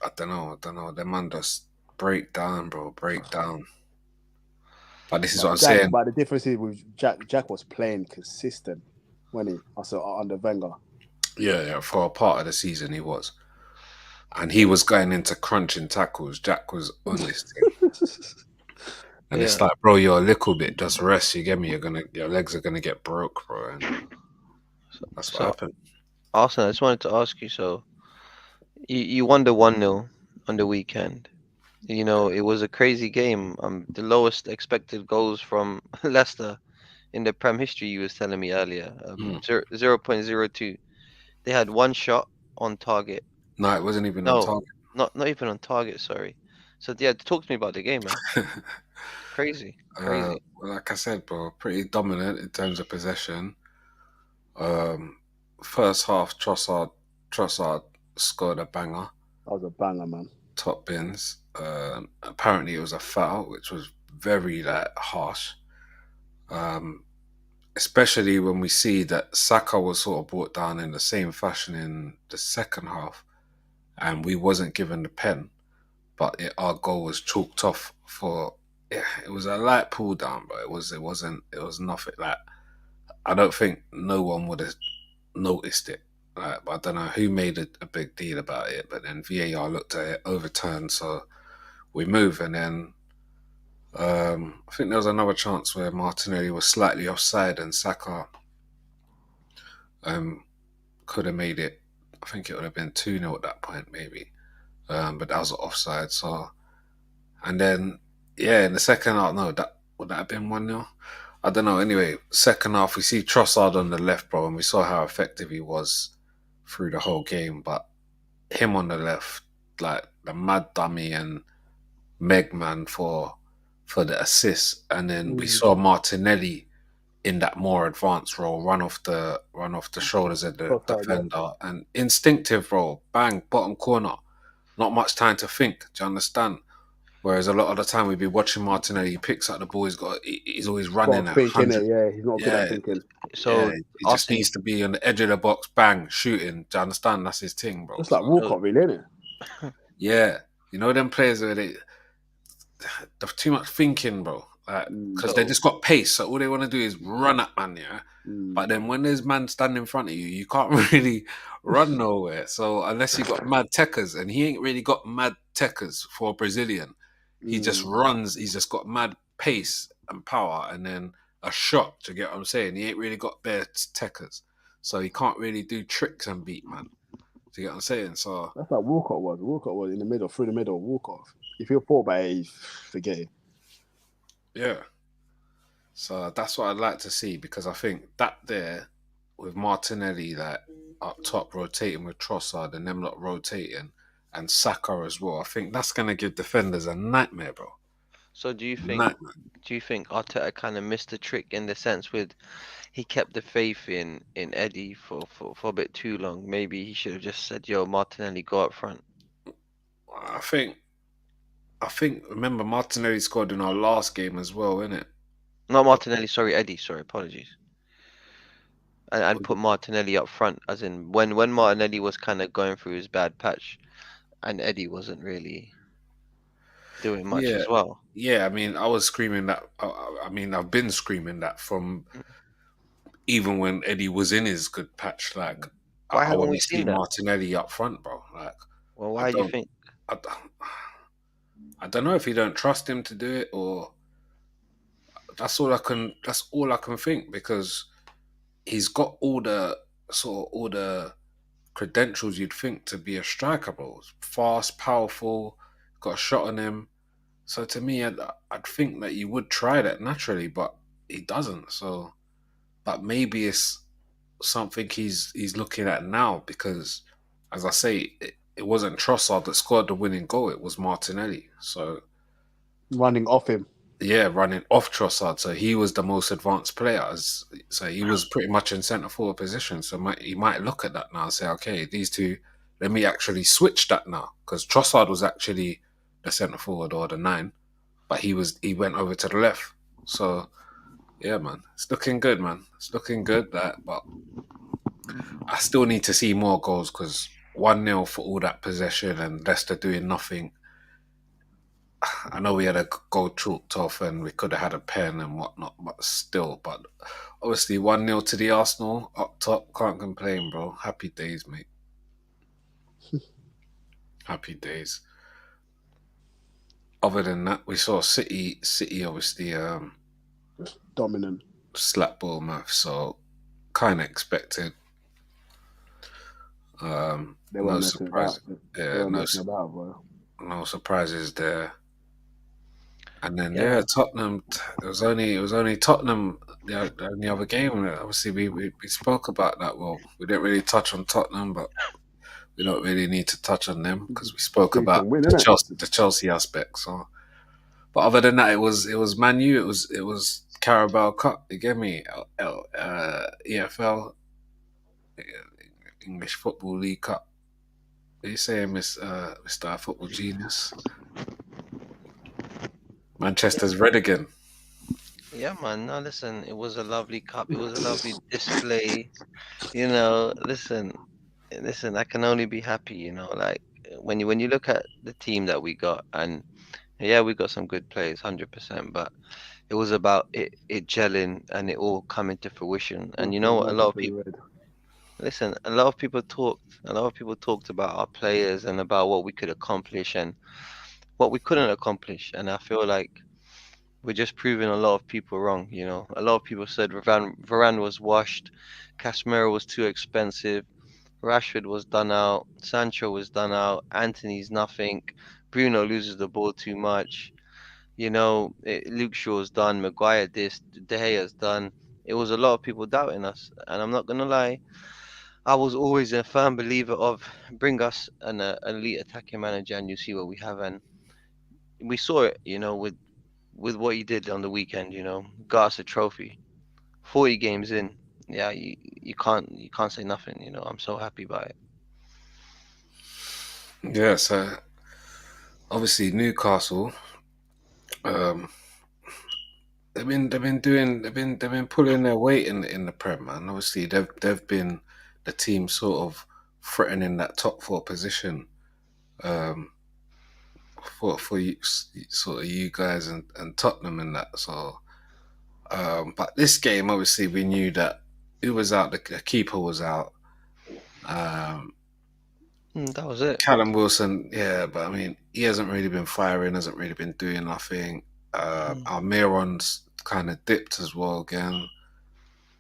I don't know. The man just break down, bro, break down. But this is what I'm saying. But the difference is with Jack was playing consistent when he also under Wenger. Yeah, for a part of the season he was. And he was going into crunching tackles. Jack was on this thing. And yeah. it's like, bro, you're a little bit just rest, you get me? Your legs are gonna get broke, bro. And that's what So happened. Arsenal, I just wanted to ask you. So you won the 1-0 on the weekend. You know, it was a crazy game. The lowest expected goals from Leicester in the Prem history. You was telling me earlier, Mm. 0.02. They had one shot on target. No, it wasn't even on No, target. not even on target. Sorry. So yeah, talk to me about the game, man. Crazy, crazy. Like I said, bro, pretty dominant in terms of possession. Um, First half, Trossard scored a banger, That was a banger, man. top bins. Apparently, it was a foul, which was very harsh. Um, Especially when we see that Saka was sort of brought down in the same fashion in the second half, and we wasn't given the pen, but our goal was chalked off for. Yeah, it was a light pull down, but it was nothing like. I don't think no one would have noticed it. But I don't know who made a big deal about it, but then VAR looked at it, overturned, so we move, and then I think there was another chance where Martinelli was slightly offside and Saka um, could have made it. I think it would have been 2-0 at that point, maybe. But that was offside. So, and then, yeah, in the second half, no, that would that have been 1-0? I don't know. Anyway, second half, we see Trossard on the left, bro, and we saw how effective he was through the whole game. But him on the left, like the mad dummy and Megman for the assist, and then we saw Martinelli in that more advanced role, run off the shoulders of the Trossard, yeah. defender, and instinctive role, bang, bottom corner, not much time to think. Do you understand? Whereas a lot of the time we'd be watching Martinelli, he picks up the ball, he's always Got running to at think in 100. it, yeah. He's not good at Yeah, thinking. yeah, So he just Arsenal, needs to be on the edge of the box, bang, shooting. Do you understand? That's his thing, bro. Just like So, Walcott, really, isn't it? yeah, you know them players where they've too much thinking, bro. Like, because they so just got pace, so all they want to do is run at man, yeah. But then when there's man standing in front of you, you can't really run nowhere. So unless you got mad techers, and he ain't really got mad techers for a Brazilian, he just runs. He's just got mad pace and power, and then a shot. To get what I'm saying, he ain't really got bare techers, so he can't really do tricks and beat man. Do Do you get what I'm saying? So That's like Walcott was. Walcott was in the middle, through the middle. Walcott. If you're fought by A, forget it. yeah. So that's what I'd like to see because I think that there with Martinelli like up top rotating with Trossard and them lot rotating and Saka as well. I think that's gonna give defenders a nightmare, bro. So Nightmare. do you think Arteta kind of missed the trick in the sense with he kept the faith in Eddie for a bit too long? Maybe he should have just said, "Yo, Martinelli, go up front." I think remember Martinelli scored in our last game as well, innit? Not Martinelli, sorry, Eddie. Sorry, apologies. And put Martinelli up front, as in when Martinelli was kind of going through his bad patch, and Eddie wasn't really doing much Yeah, as well. yeah. I mean, I was screaming that. I mean, I've been screaming that from even when Eddie was in his good patch. Like, Why I haven't want we to see seen that? Martinelli up front, bro. Like, Well, I why do you don't, think? I, I don't know if you don't trust him to do it or that's all I can. That's all I can think because he's got all the all the credentials you'd think to be a striker, bro. Fast, powerful, got a shot on him. So to me, I'd think that you would try that naturally, but he doesn't. So, but maybe it's something he's looking at now because, as I say, it wasn't Trossard that scored the winning goal. It was Martinelli. So Running off him. yeah, running off Trossard. So he was the most advanced player. So he was pretty much in centre forward position. So he might look at that now and say, okay, these two, let me actually switch that now because Trossard was actually the centre forward or the nine, but he went over to the left. So yeah, man, it's looking good, man. It's looking good. That, but I still need to see more goals because 1-0 for all that possession and Leicester doing nothing. I know we had a goal chalked off and we could have had a pen and whatnot, but still. But obviously, 1-0 to the Arsenal up top. Can't complain, bro. Happy days, mate. Happy days. Other than that, we saw City obviously Dominant. slap Bournemouth, so kind of expected. They No weren't messing about. surprise. They Yeah, weren't messing about, bro. no surprises there. And then Yeah, yeah, Tottenham. It was only Tottenham the only other game. Obviously, we spoke about that. Well, we didn't really touch on Tottenham, but we don't really need to touch on them because we spoke about Decent win, innit? The Chelsea aspect. So, but other than that, it was Man U. It was Carabao Cup. You get me? EFL, English Football League Cup. What are you saying, Mr. Football Genius? Manchester's red again. yeah, man. No, listen, it was a lovely cup. It was a lovely display. Listen. I can only be happy. Like when you look at the team that we got, and yeah, we got some good players, 100%. But it was about it gelling and it all coming to fruition. And you know what? Manchester's red. A lot of people talked about our players and about what we could accomplish and what we couldn't accomplish. And I feel like we're just proving a lot of people wrong. A lot of people said Varane was washed, Casemiro was too expensive, Rashford was done out, Sancho was done out, Anthony's nothing, Bruno loses the ball too much. Luke Shaw's done, Maguire this, De Gea's done. It was a lot of people doubting us, and I'm not gonna lie. I was always a firm believer of bring us an elite attacking manager, and you see what we have, and we saw it. With what he did on the weekend. Got us a trophy. 40 games in, yeah, you can't say nothing. I'm so happy about it. Yeah, so obviously Newcastle, um, they've been pulling their weight in the Prem, man. Obviously they've been the team sort of threatening that top four position um, for you, sort of you guys and Tottenham and that. So, but this game, obviously, we knew that who was out. The keeper was out. Um, That was it. Callum Wilson, yeah, but I mean, he hasn't really been firing, hasn't really been doing nothing. Mm. Almiron's kind of dipped as well again.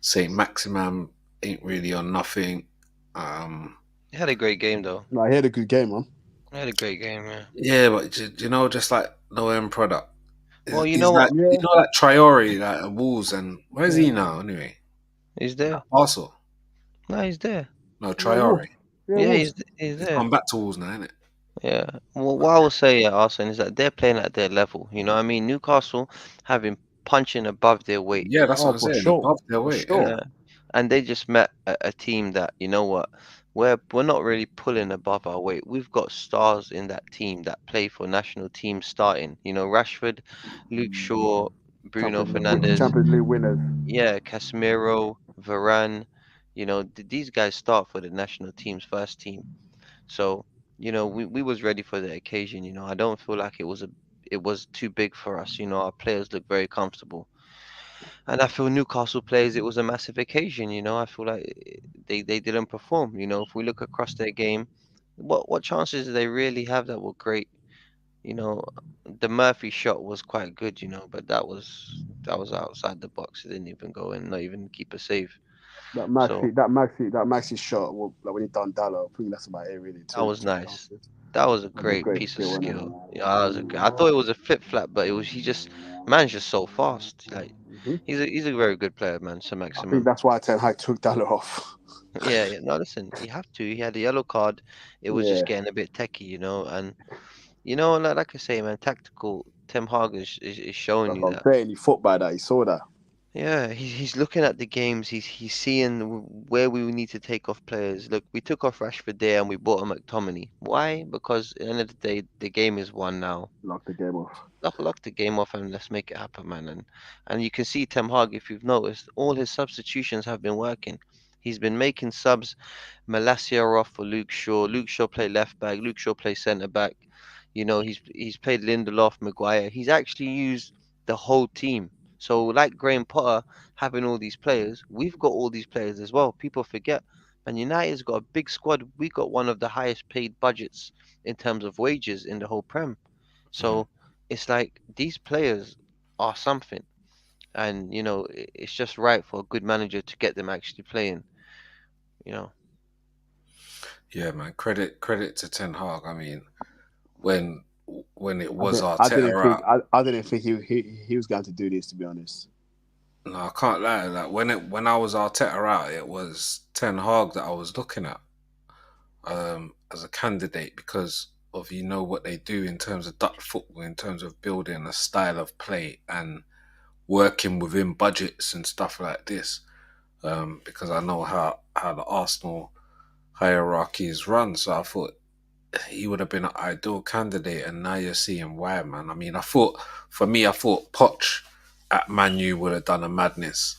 Saint Maximum ain't really on nothing. Um, He had a great game though. No, he had a good game, man. He had a great game, yeah. Yeah, but you know, just like no end product. Well, you He's know like what? Yeah, like Traore, like at Wolves, and where's yeah, he now anyway? He's there. Arsenal. No, he's there. No, yeah. Traore. Wolves. Yeah, Yeah, Wolves. he's He's there. gone back to Wolves now, isn't it? Yeah. Well, what I will say at Arsenal is that they're playing at their level. You know what I mean? Newcastle have been punching above their weight. Yeah, that's what Oh, I'm for saying. sure, Above their for weight. sure. Yeah. Yeah. And they just met a team that, you know what, we're not really pulling above our weight. We've got stars in that team that play for national teams starting. You know, Rashford, Luke Shaw, Bruno Fernandes, Champions League winners. yeah, Casemiro, Varane. You know, these guys start for the national team's first team. So, you know, we was ready for the occasion. You know, I don't feel like it was too big for us. You know, our players look very comfortable. And I feel Newcastle players, it was a massive occasion. You know, I feel like they didn't perform. You know, if we look across their game, what chances did they really have that were great? You know, the Murphy shot was quite good. You know, but that was outside the box. It didn't even go in, not even keep a save. So That Maxi shot. Well, like when he done Dallo, I think that's about it, really. that was To be nice. honest, with That was a that's a great great piece of skill, isn't it? skill. Yeah, that was a great. I thought it was a flip flap, but it was he just man's just so fast. Like Hmm. he's a very good player, man. Sir I think Maximum. that's why Ten Hag took Dallo off. Yeah, yeah. No, listen, you have to. He had a yellow card. It was just Yeah, getting a bit techie, you know. And you know, like I say, man, tactical. Tim Hag is showing that's you what I'm that. saying. He fought by that. He saw that. Yeah, he's looking at the games. He's seeing where we need to take off players. Look, we took off Rashford there and we bought a McTominay. Why? Because at the end of the day, the game is won now. Locked the game off. Lock the game off and let's make it happen, man. And you can see Ten Hag, if you've noticed, all his substitutions have been working. He's been making subs. Malacia off for Luke Shaw. Luke Shaw play left back. Luke Shaw play centre back. You know, he's played Lindelof, Maguire. He's actually used the whole team. So like Graham Potter having all these players, we've got all these players as well. People forget. Man United's got a big squad. We got one of the highest paid budgets in terms of wages in the whole Prem. Mm. So it's like these players are something, and you know it's just right for a good manager to get them actually playing. You know, Yeah, man. Credit to Ten Hag. I mean, when when it was I didn't Arteta think. out, I didn't think he was going to do this. To be honest. no, I can't lie. Like when I was Arteta out, it was Ten Hag that I was looking at as a candidate because of what they do in terms of Dutch football, in terms of building a style of play and working within budgets and stuff like this. Because I know how the Arsenal hierarchy is run, so I thought he would have been an ideal candidate, and now you're seeing why, man. I mean, I thought Poch at Manu would have done a madness.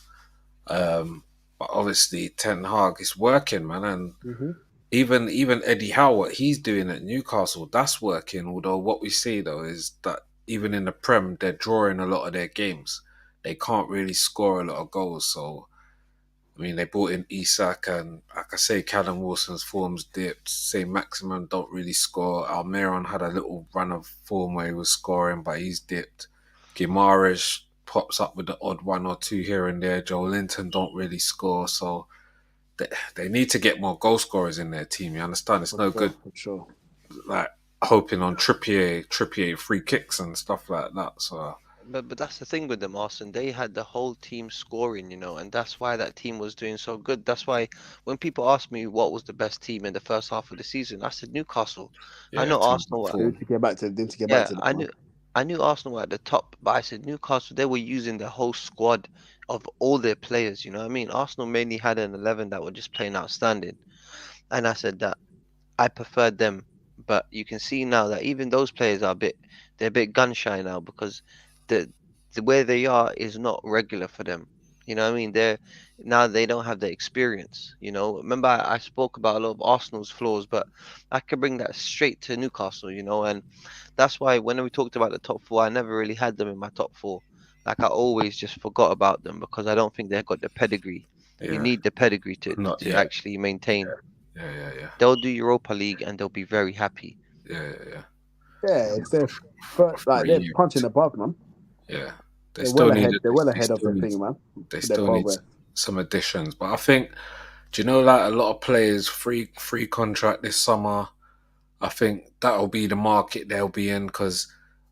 But obviously Ten Hag is working, man, and Hmm. even Eddie Howe, what he's doing at Newcastle, that's working. Although what we see though is that even in the Prem, they're drawing a lot of their games. They can't really score a lot of goals. So I mean, they brought in Isak, and like I say, Callum Wilson's form's dipped. Say Maximum don't really score. Almiron had a little run of form where he was scoring, but he's dipped. Guimaraes pops up with the odd one or two here and there. Joe Linton don't really score, so they need to get more goal scorers in their team. You understand? It's For no sure. good For sure. like hoping on Trippier free kicks and stuff like that. So but that's the thing with them, Arsenal. They had the whole team scoring, you know, and that's why that team was doing so good. That's why when people ask me what was the best team in the first half of the season, I said Newcastle. I yeah, know team Arsenal. Then perform. to get back to Yeah, that I man. knew. I knew Arsenal were at the top, but I said Newcastle, they were using the whole squad of all their players, you know what I mean? Arsenal mainly had an 11 that were just playing outstanding. And I said that I preferred them. But you can see now that even those players are they're a bit gun shy now because the the where they are is not regular for them. You know what I mean? They don't have the experience. You know, remember I spoke about a lot of Arsenal's flaws, but I could bring that straight to Newcastle. You know, and that's why when we talked about the top four, I never really had them in my top four. Like I always just forgot about them because I don't think they've got the pedigree. You Yeah, need the pedigree not to yet. actually maintain. Yeah, yeah, yeah, They'll do Europa League and they'll be very happy. yeah, yeah, yeah. Yeah, it's their but For like a they're year. punching above, man. Yeah, they They're still well need ahead. They're well they ahead of still the need thing, man. they With their still need progress. some additions. But I think Do you know like a lot of players free contract this summer? I think that'll be the market they'll be in because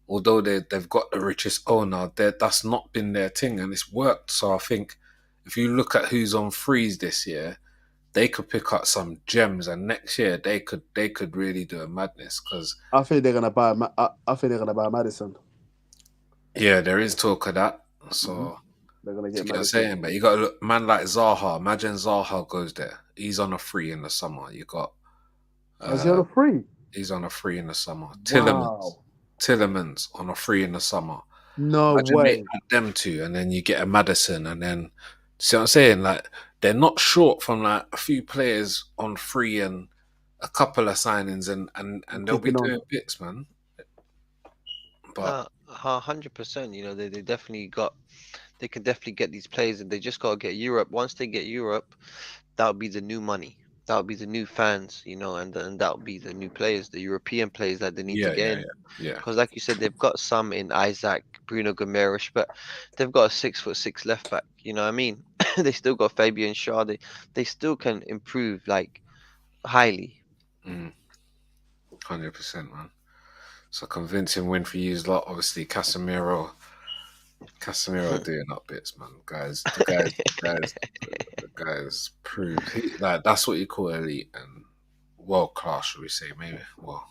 although they've got the richest owner, that's not been their thing and it's worked. So I think if you look at who's on freeze this year, they could pick up some gems, and next year they could really do a madness because I think they're gonna buy. I think they're gonna buy Madison. yeah, there is talk of that. Hmm. So They're gonna do you get get what I'm Madison. saying? But you got to look, man like Zaha. Imagine Zaha goes there. He's on a free in the summer. You got Is he on uh, a free? he's on a free in the summer. Wow. Tillerman's on a free in the summer. No Imagine they way. add them two, and then you get a Madison, and then see what I'm saying? Like they're not short from like a few players on free and a couple of signings, and they'll be Kicking on. doing bits, man. But No, 100%. You know, they definitely got. They can definitely get these players, and they just gotta get Europe. Once they get Europe, that'll be the new money. That'll be the new fans, you know, and that'll be the new players, the European players that they need to yeah, get yeah, in. yeah, Because, like you said, they've got some in Isaac, Bruno Gomes, but they've got a 6'6" left back. You know what I mean? They still got Fabian Shaw. They still can improve like highly. yeah. 100%, man. So convincing win for you lot. Obviously, Casemiro doing up bits, man. The guys proved like that's what you call elite and world class, should we say? Maybe. Well,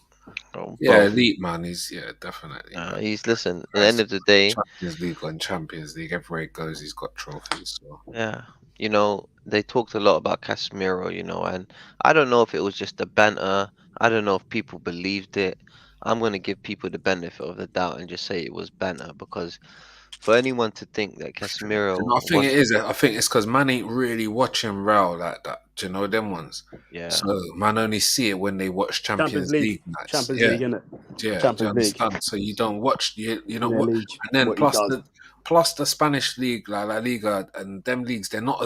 Oh, yeah, both. elite man. He's definitely man. He's listen. At the end Guys, of the day, Champions League and Champions League everywhere he goes, he's got trophies. So yeah, you know, they talked a lot about Casemiro, you know, and I don't know if it was just a banter. I don't know if people believed it. I'm gonna give people the benefit of the doubt and just say it was banter because for anyone to think that do you Casemiro know, I think it was, is. I think it's because man ain't really watching Real like that. Do you know them ones? yeah, So man only see it when they watch Champions Champions League. League nights. Champions Yeah, League, innit? yeah. Do you Champions League. understand? So you don't watch. You don't Premier watch. League. And then What he does. plus the Spanish league, like La Liga, and them leagues, they're not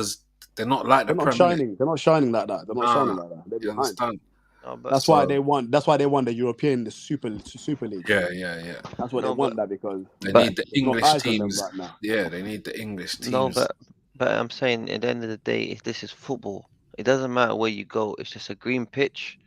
like the They're not Premier League. shining. They're not shining like that. They're not shining Nah, like that. They're you behind. understand? no, but That's why So they won. That's why they won the European, the Super League. yeah, yeah, yeah. That's what they no, want that because They but need the there's no English eyes on them teams. right now. Yeah, they need the English no, teams. but I'm saying at the end of the day, if this is football, it doesn't matter where you go. It's just a green pitch,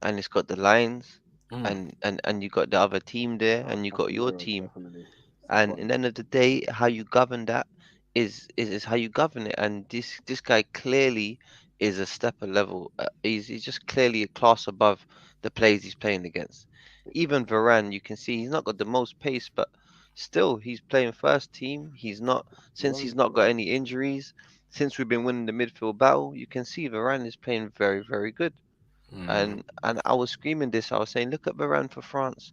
and it's got the lines, Mm, and you got the other team there, Oh, and you got your Casemiro team. definitely And spot. at the end of the day, how you govern that is how you govern it. And this guy clearly is a step a level. He's just clearly a class above the players he's playing against. Even Varane, you can see he's not got the most pace, but still he's playing first team. He's not since he's not got any injuries. Since we've been winning the midfield battle, you can see Varane is playing very, very good. mm, And I was screaming this. I was saying, look at Varane for France.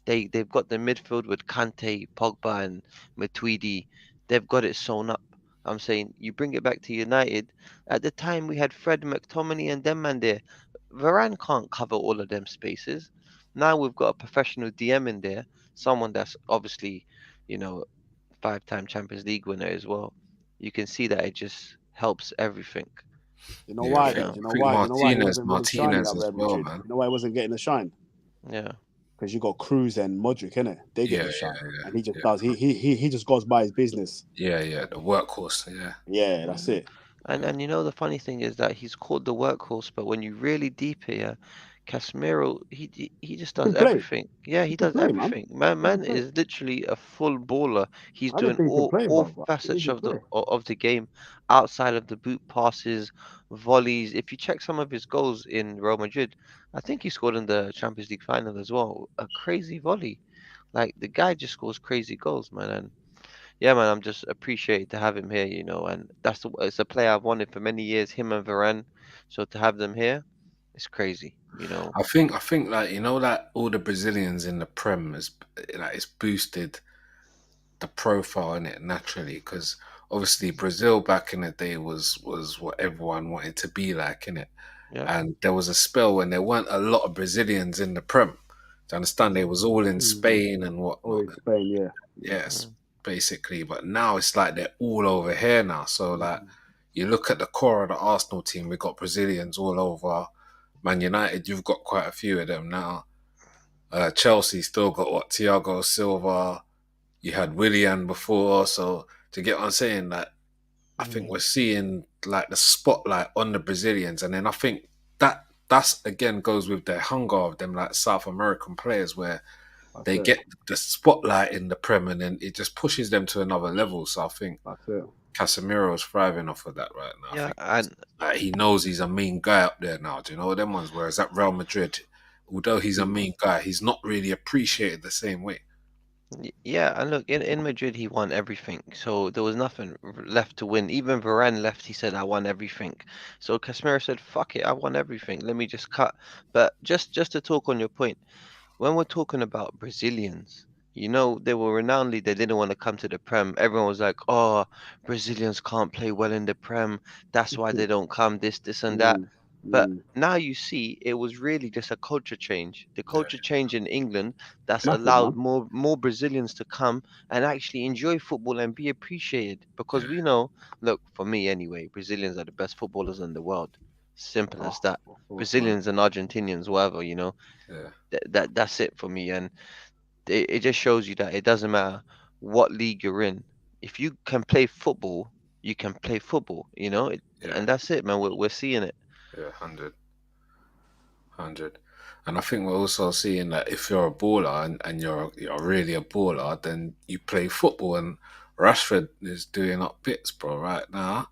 They've got the midfield with Kante, Pogba, and Matuidi. They've got it sewn up. I'm saying you bring it back to United. At the time we had Fred McTominay and them man there. Varane can't cover all of them spaces. Now we've got a professional DM in there, someone that's obviously, you know, five-time Champions League winner as well. You can see that it just helps everything. You know yeah, why You though? know, You know I think why? You know why he wasn't really shining Martinez at as Real well, Madrid? man. You know why he wasn't getting the shine? yeah. Because you got Cruz and Modric, innit? They get Yeah, the shine, yeah, and he just yeah, does. He just goes by his business. yeah, yeah. The workhorse. Yeah, Yeah, that's it. And yeah. and you know the funny thing is that he's called the workhorse, but when you really deep here, Casemiro he just He does can play. everything. Yeah, He he can does play, man. everything. Man, He can man play. is literally a full baller. He's I didn't doing think he could play, all bro, but he facets can of play. the game, outside of the boot passes, volleys. If you check some of his goals in Real Madrid, I think he scored in the Champions League final as well. A crazy volley. Like the guy just scores crazy goals, man. And yeah, man, I'm just appreciated to have him here, you know, and it's a player I've wanted for many years, him and Varane. So to have them here, it's crazy, you know. I think like like all the Brazilians in the Prem is like it's boosted the profile in it naturally because obviously Brazil back in the day was what everyone wanted to be like in it, Yeah. and there was a spell when there weren't a lot of Brazilians in the Prem. Do you understand? They was all in Mm. Spain and Or whatnot. in Spain, yeah. Yeah. Yes, Mm. basically. But now it's like they're all over here now. So like Mhm. you look at the core of the Arsenal team, we got Brazilians all over. Man United, you've got quite a few of them now. Chelsea still got what Thiago Silva. You had Willian before, so to get what I'm saying, like I think Mm. we're seeing like the spotlight on the Brazilians, and then I think that's again goes with their hunger of them like South American players where That's they it. get the spotlight in the Prem, and then it just pushes them to another level. So I think That's it. Casemiro's thriving off of that right now. I Yeah, think and like, he knows he's a mean guy up there now. Do you know them ones? Whereas at Real Madrid, although he's a Mm. mean guy, he's not really appreciated the same way. yeah, and look, in Madrid he won everything, so there was nothing left to win. Even Varane left, he said, "I won everything." So Casemiro said, "Fuck it, I won everything. Let me just cut." But just to talk on your point, when we're talking about Brazilians, they were renownedly they didn't want to come to the Prem. Everyone was like, "Oh, Brazilians can't play well in the Prem. That's why they don't come. This, and that." Mm. But Mm. now you see, it was really just a culture change. The Yeah, culture change in England that's Massive, allowed man. more Brazilians to come and actually enjoy football and be appreciated. Because yeah, we know, look, for me anyway, Brazilians are the best footballers in the world. Simple as Oh, that. of course, man. Brazilians and Argentinians, whatever, yeah, that's it for me. And it just shows you that it doesn't matter what league you're in. If you can play football, you can play football, yeah, and that's it, man. We're seeing it. yeah, 100. And I think we're also seeing that if you're a baller and you're really a baller, then you play football. And Rashford is doing up bits, bro, right now.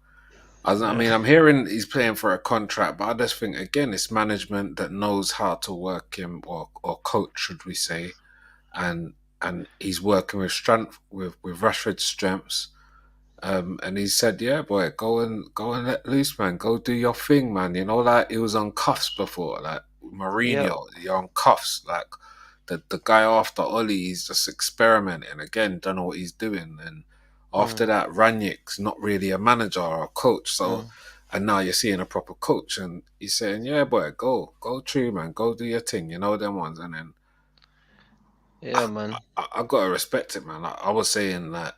I Yeah. mean, I'm hearing he's playing for a contract, but I just think again, it's management that knows how to work him, or coach, should we say, and he's working with strength with Rashford's strengths. And he said, "Yeah, boy, go and let loose, man. Go do your thing, man. You know, like he was on cuffs before, like Yeah. Mourinho. You're on cuffs, like the guy after Oli. He's just experimenting again. Don't know what he's doing. And after Mm, that, Ranić's not really a manager or a coach. So, mm. and now you're seeing a proper coach, and he's saying, "Yeah, boy, go true, man. Go do your thing. You know them ones." And then Yeah, man. I gotta respect it, man. I was saying that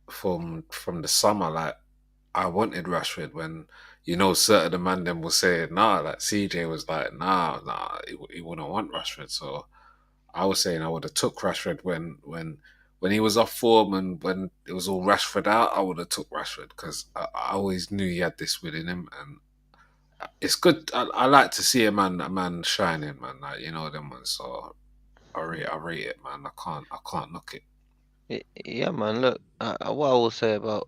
from the summer, like I wanted Rashford when certain the man them was saying nah, like CJ was like nah, he wouldn't want Rashford. So I was saying I would have took Rashford when he was off form and when it was all Rashford out. I would have took Rashford because I always knew he had this within him, and it's good. I like to see a man shining, man. Like them ones. So I rate it, man. I can't knock it. Yeah, man. Look, what I will say about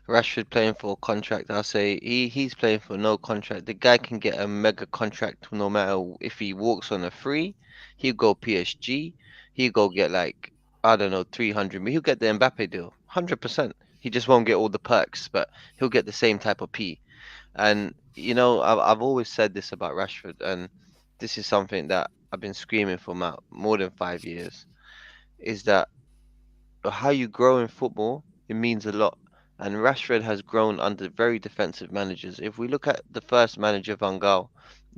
Rashford playing for a contract, I'll say he's playing for no contract. The guy can get a mega contract no matter if he walks on a free. He'll go PSG. He'll go get like I don't know 300. He'll get the Mbappe deal, 100%. He just won't get all the perks, but he'll get the same type of P. And I've always said this about Rashford, and this is something that I've been screaming for more than 5 years, is that how you grow in football, it means a lot. And Rashford has grown under very defensive managers. If we look at the first manager, Van Gaal,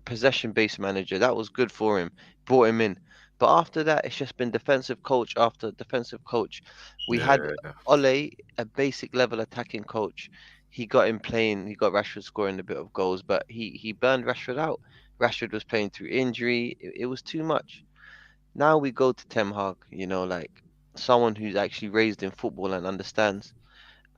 possession-based manager, that was good for him, brought him in. But after that, it's just been defensive coach after defensive coach. We had Yeah, Ole, a basic level attacking coach. He got him playing, he got Rashford scoring a bit of goals, but he burned Rashford out. Rashford was playing through injury. It was too much. Now we go to Ten Hag, like someone who's actually raised in football and understands,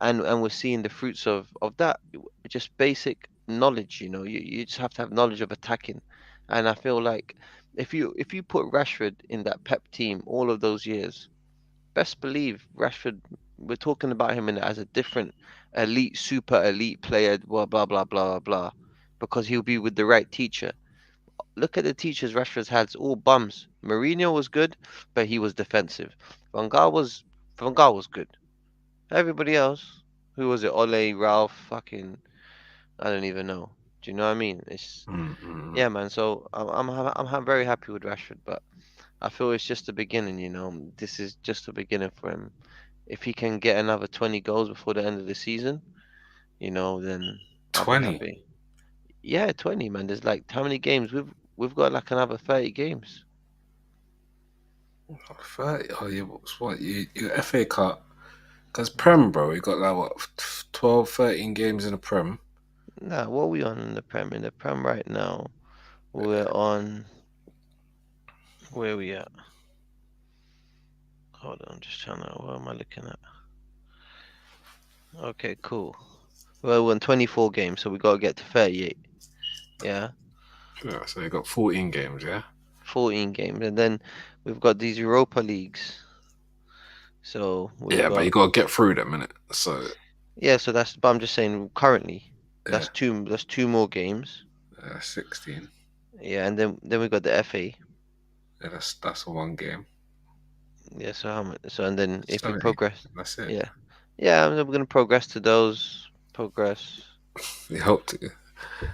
and we're seeing the fruits of that. Just basic knowledge, you just have to have knowledge of attacking, and I feel like if you put Rashford in that Pep team all of those years, best believe Rashford. We're talking about him as a different elite, super elite player, blah blah blah blah blah, because he'll be with the right teacher. Look at the teachers Rashford's had, it's all bums. Mourinho was good, but he was defensive. Van Gaal was Van Gaal was good. Everybody else, who was it? Ole, Ralph, fucking, I don't even know. Do you know what I mean? It's Mm-mm. yeah, man. So I'm very happy with Rashford, but I feel it's just the beginning. This is just the beginning for him. If he can get another 20 goals before the end of the season, then I'll be 20. happy. Yeah, 20, man. There's like how many games? We've got like another 30 games. 30. Oh, yeah, what's what? You FA Cup. Because Prem, bro, you got like, what, 12, 13 games in the Prem? Nah, what are we on in the Prem? In the Prem right now, we're on. Where are we at? Hold on, I'm just trying to. What am I looking at? Okay, cool. Well, we won 24 games, so we got to get to 38. Yeah, Yeah, so you got 14 games, yeah? 14 games, and then we've got these Europa leagues. So we've Yeah, but got you got to get through them, innit? So, yeah. So that's. But I'm just saying currently, yeah, that's two. That's two more games. 16. Yeah, and then we got the FA. Yeah, that's one game. Yeah. So how much? So and then if we 70. progress, That's it. yeah, yeah. And then we're gonna progress to those. Progress. You hope to.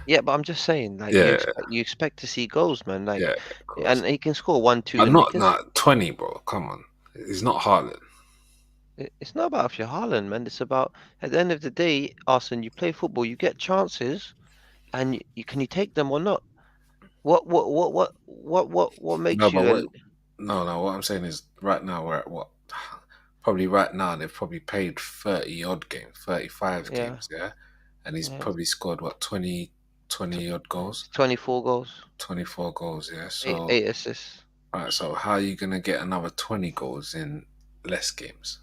Yeah, but I'm just saying, like Yeah, you expect to see goals, man. Like, yeah, of course. and he can score 1-2, But and not, not 20, bro. Come on. He's not Haaland. it's not about if you're Haaland, man. It's about at the end of the day, Arsene, you play football, you get chances, and you can you take them or not? What No, makes but you? what? No, no. What I'm saying is, right now we're at what? Probably right now they've probably played 30 odd games, 35 Yeah, games, yeah, and he's yeah, probably scored what 20, tw- 20 odd goals, 24 goals, 24 goals, yeah. eight, So, eight assists. right, so how are you gonna get another 20 goals in less games?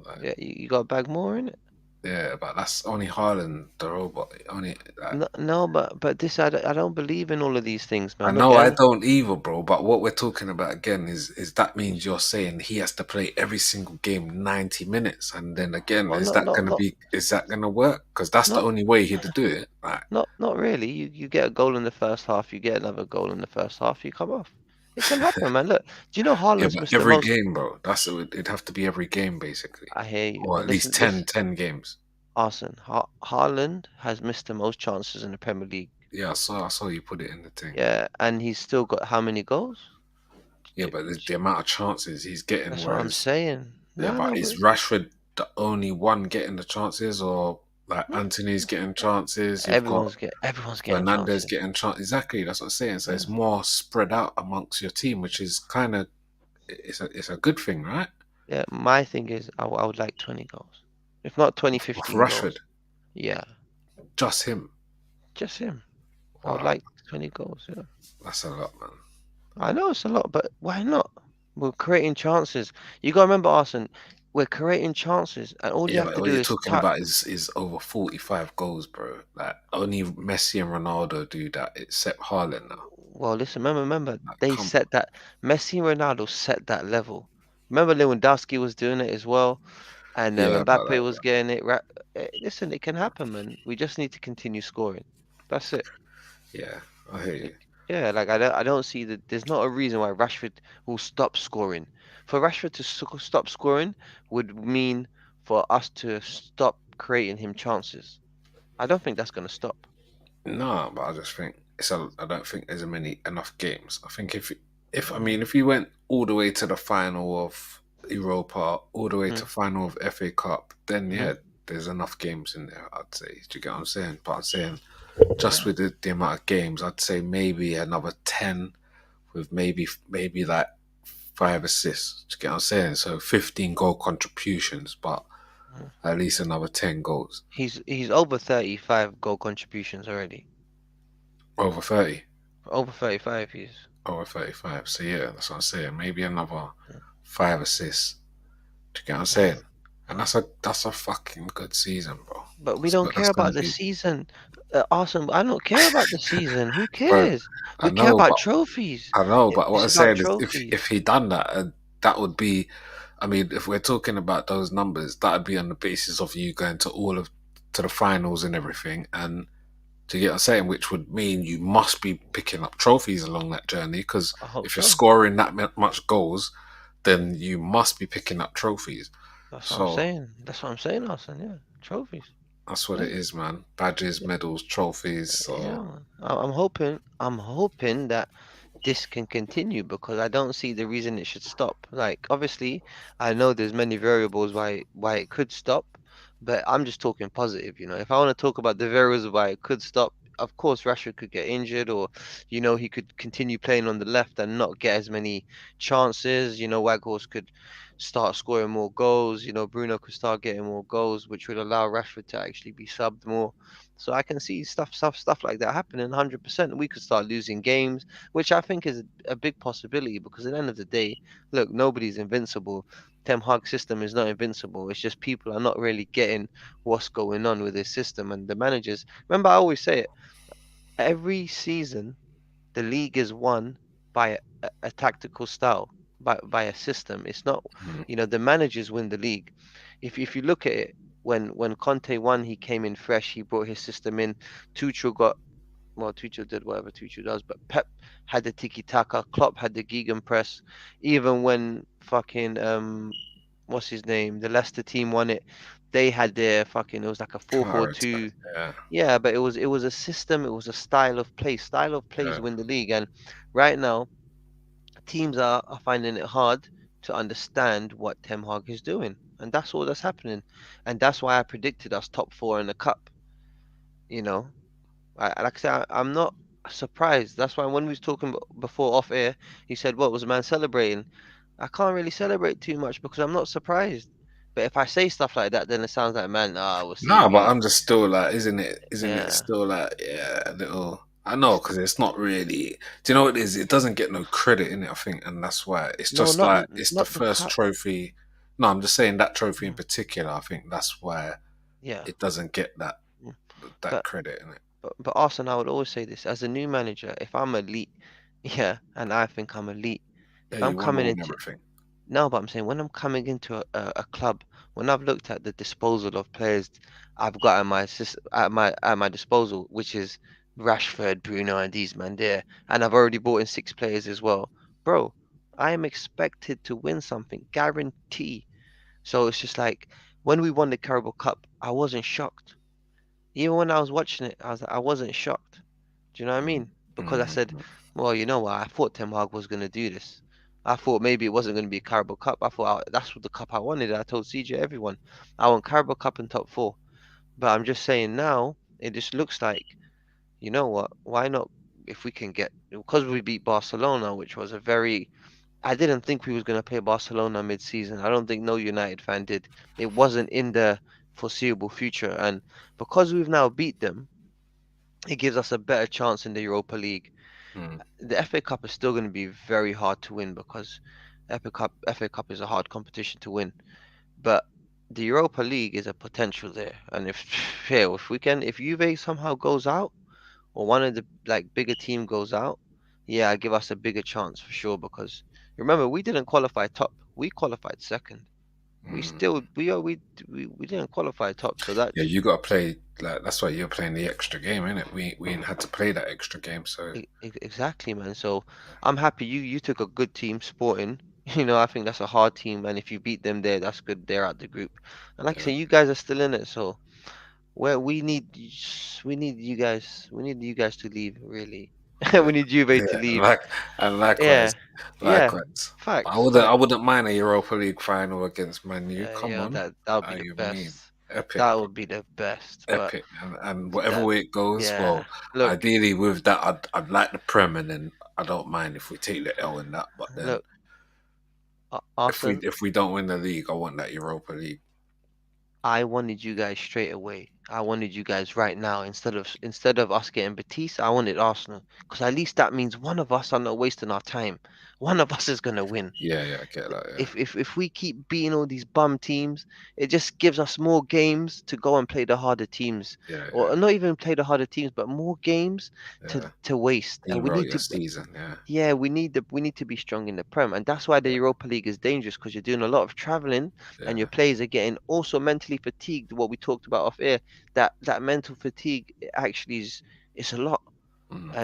Like, Yeah, you got to bag more in it. yeah, but that's only Haaland, the robot. Only like, No, no, but this I don't believe in all of these things, I man. Look, know I don't either, bro. But what we're talking about again is that means you're saying he has to play every single game 90 minutes, and then again, well, is not that not gonna not be is that gonna work? Because that's the not only way he'd do it. Like, not really. You get a goal in the first half, you get another goal in the first half, you come off. It can happen, man. Look, do you know yeah, Haaland's but missed the every most? game, bro. It'd have to be every game basically, I hear you, or but at least listen, 10, listen, 10 games. Arsene, Haaland has missed the most chances in the Premier League. Yeah, I saw you put it in the thing. Yeah, and he's still got how many goals? Yeah, but the amount of chances he's getting, That's what I'm whereas saying. yeah, No, but no, is but Rashford the only one getting the chances, or like no, Anthony's getting chances? You've got everyone's getting Fernandez chances. getting chance. Exactly, that's what I'm saying. So Yeah. it's more spread out amongst your team, which is kind of it's a good thing, right? Yeah, my thing is I would like 20 goals. If not 20, Of 15 Rashford, goals. Yeah, just him. just him. I would Wow, like 20 goals, yeah. that's a lot, man. I know it's a lot, but why not? We're creating chances. You gotta remember, Arsene, we're creating chances, and all you Yeah, have but to what do you're is talking touch. about is over 45 goals, bro. Like only Messi and Ronaldo do that, except Haaland now. Well, listen, remember, Like, they come set that. Messi and Ronaldo set that level. Remember, Lewandowski was doing it as well, and yeah, but Mbappe was getting it. Listen, it can happen, man. We just need to continue scoring. That's it. yeah, I hear Like, you. yeah, like I don't see that. There's not a reason why Rashford will stop scoring. For Rashford to stop scoring would mean for us to stop creating him chances. I don't think that's gonna stop. No, but I just think I don't think there's enough games. I think if I mean if you went all the way to the final of Europa, all the way Mm-hmm. to final of FA Cup, then Hmm. yeah, there's enough games in there. I'd say. Do you get what I'm saying? But I'm saying just Yeah. with the amount of games, I'd say maybe another 10 with maybe like 5 assists. Do you get what I'm saying? So 15 goal contributions, but Mhm. at least another 10 goals He's over 35 goal contributions already. over 30. Over 35, he's. Over 35. So yeah, that's what I'm saying. Maybe another 5 assists. Do you get what I'm Yeah. saying? And that's a fucking good season, bro. But we don't care That's gonna about the be, season. Awesome. I don't care about the season. Who bro. cares? I We care know, about but trophies. what It's I'm about saying is, if trophies. he done that, that would be. I mean, if we're talking about those numbers, that would be on the basis of you going to the finals and everything, and do you get what I'm saying? Which would mean you must be picking up trophies along that journey, because I hope if you're so. scoring that much goals, then you must be picking up trophies. That's what I'm So saying. That's what I'm saying, Austin. Yeah, trophies. that's what Yeah, it is, man. Badges, medals, trophies. yeah. So Man. I'm hoping that this can continue because I don't see the reason it should stop. Like, obviously, I know there's many variables why it could stop, but I'm just talking positive, you know. If I want to talk about the variables why it could stop, of course, Rashford could get injured, or he could continue playing on the left and not get as many chances. Weghorst could start scoring more goals. Bruno could start getting more goals, which would allow Rashford to actually be subbed more. So I can see stuff like that happening 100%. We could start losing games, which I think is a big possibility because at the end of the day, look, nobody's invincible. Ten Hag system is not invincible. It's just people are not really getting what's going on with this system and the managers. Remember, I always say it. Every season, the league is won by a tactical style, by a system. It's not, Mm. the managers win the league. If you look at it, when Conte won, he came in fresh. He brought his system in. Tuchel got well. Tuchel did whatever Tuchel does, but Pep had the tiki taka. Klopp had the gegenpress. Even when fucking what's his name, the Leicester team won it, they had their fucking. It was like a four four Counter attack. two. Yeah, Yeah, but it was a system. It was a style of play. Style of plays yeah. win the league, and right now teams are finding it hard to understand what Ten Hag is doing, and that's all that's happening, and that's why I predicted us top four in the cup. You know, like I said, I'm not surprised. That's why when we was talking before off air, he said, "What was the man celebrating?" I can't really celebrate too much because I'm not surprised. But if I say stuff like that, then it sounds like, man, we'll see. Nah, but I'm just still like, isn't it? Isn't it Yeah. still like, yeah, a little. I know because it's not really. Do you know what it is? It doesn't get no credit in it. I think, and that's why it's No, just like it's the not the first cup. trophy. No, I'm just saying that trophy in Mm, particular. I think that's why yeah. it doesn't get Mm. that But credit in it. but Arsenal, I would always say this as a new manager, if I'm elite, yeah, and I think I'm elite. Yeah, If I'm you want to coming win into everything. No, but I'm saying when I'm coming into a club, when I've looked at the disposal of players I've got at my disposal, which is Rashford, Bruno, and these man there, and I've already bought in six players as well, bro. I am expected to win something, guarantee. So it's just like when we won the Carabao Cup, I wasn't shocked. Even when I was watching it, I wasn't shocked. Do you know what I Mm, mean? Because I mm, said, well, you know what? I thought Ten Hag was gonna do this. I thought maybe it wasn't gonna be a Carabao Cup. I thought that's what the cup I wanted. I told CJ everyone, I want Carabao Cup in top four. But I'm just saying now, it just looks like, you know what? Why not? If we can get because we beat Barcelona, which was a very I didn't think we was gonna play Barcelona mid-season. I don't think no United fan did. It wasn't in the foreseeable future, and because we've now beat them, it gives us a better chance in the Europa League. mm, The FA Cup is still going to be very hard to win because FA Cup is a hard competition to win. But the Europa League is a potential there, and if yeah, if Juve somehow goes out or one of the like bigger team goes out, yeah, give us a bigger chance for sure. Because remember, we didn't qualify top; we qualified second. We mm. still we didn't qualify top, so Yeah, that's you got to play like that's why you're playing the extra game, innit? We ain't had to play that extra game, so Exactly, man. So I'm happy you took a good team, Sporting. I think that's a hard team, and if you beat them there, that's good. They're out the group, and like I yeah. say, you guys are still in it. So where we need you guys to leave, really. Yeah, We need Juve to yeah, leave. and Yeah, likewise, yeah. likewise. Facts, I facts. wouldn't mind a Europa League final against Man U. Come Yeah, on, that would be how the you mean? best. Epic, That bro. would be the best. But Epic, and whatever that, way it goes, yeah. well, Look, ideally with that, I'd like the Prem, and then I don't mind if we take the L in that. But then look, Arsenal. if we don't win the league, I want that Europa League. I wanted you guys straight away. I wanted you guys right now instead of us getting Batiste. I wanted Arsenal because at least that means one of us are not wasting our time. One of us is gonna win. Yeah, yeah, I get that. Yeah, If we keep beating all these bum teams, it just gives us more games to go and play the harder teams, yeah, or not even play the harder teams, but more games yeah, to yeah. to waste. And we Zero need your to season. Yeah, yeah, we need to be strong in the Prem, and that's why the yeah, Europa League is dangerous because you're doing a lot of traveling, and your yeah. players are getting also mentally fatigued. What we talked about off air, that mental fatigue actually is a lot,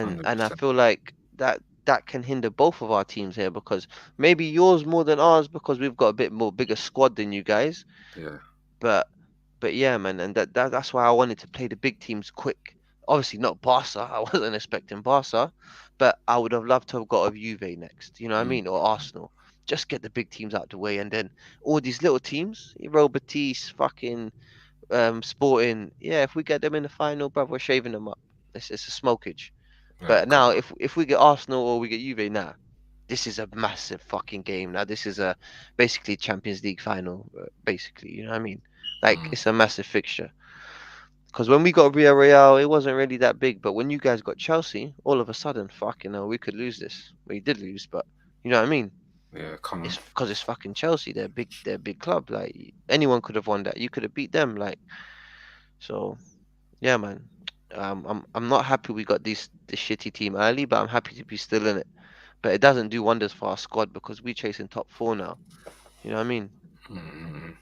Hundred and I percent. feel like that can hinder both of our teams here because maybe yours more than ours because we've got a bit more bigger squad than you guys, Yeah. but yeah, man, and that's why I wanted to play the big teams quick. Obviously not Barca. I wasn't expecting Barca, but I would have loved to have got a Juve next. You know what I Mm. mean? Or Arsenal. Just get the big teams out the way, and then all these little teams, Real Betis, fucking Sporting. Yeah, if we get them in the final, bruv, we're shaving them up. It's a smokage. Yeah, But come now, on. if we get Arsenal or we get Juve, now this is a massive fucking game. Now this is a basically Champions League final, basically. You know what I mean? Like Mm. it's a massive fixture. Because when we got Villarreal, it wasn't really that big. But when you guys got Chelsea, all of a sudden, fucking hell, we could lose this. We did lose, but you know what I mean? Yeah, come on. It's because it's fucking Chelsea. They're big. They're a big club. Like anyone could have won that. You could have beat them. Like so. Yeah, man. I'm not happy we got this shitty team early, but I'm happy to be still in it. But it doesn't do wonders for our squad because we're chasing top four now. You know what I mean? Mm.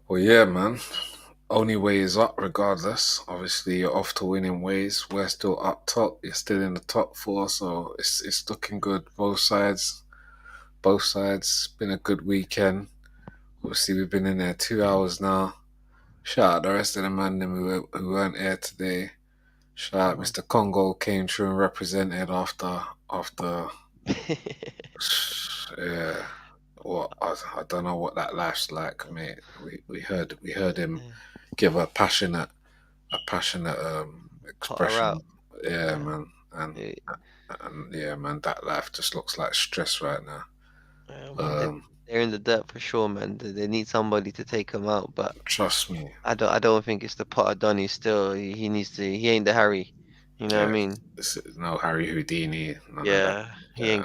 Well, yeah, man. Only way is up, regardless. Obviously, you're off to winning ways. We're still up top. You're still in the top four, so it's looking good. Both sides. Both sides. Been a good weekend. Obviously, we've been in there 2 hours now. Shout out the rest of the man them who weren't here today. Shout out Uh-huh. Mr. Congo came through and represented after yeah. What I don't know what that life's like, mate. We heard him Yeah. give a passionate Put her expression. out. Yeah, Yeah. man. Yeah, And yeah, man, that life just looks like stress right now. yeah, man. Um, They're in the dirt for sure, man. They need somebody to take them out, but Trust me. I don't think it's the Potter Donny still. He needs to. He ain't the Harry. You know what I Yeah, mean? it's no Harry Houdini, none of that. Yeah, Yeah, he ain't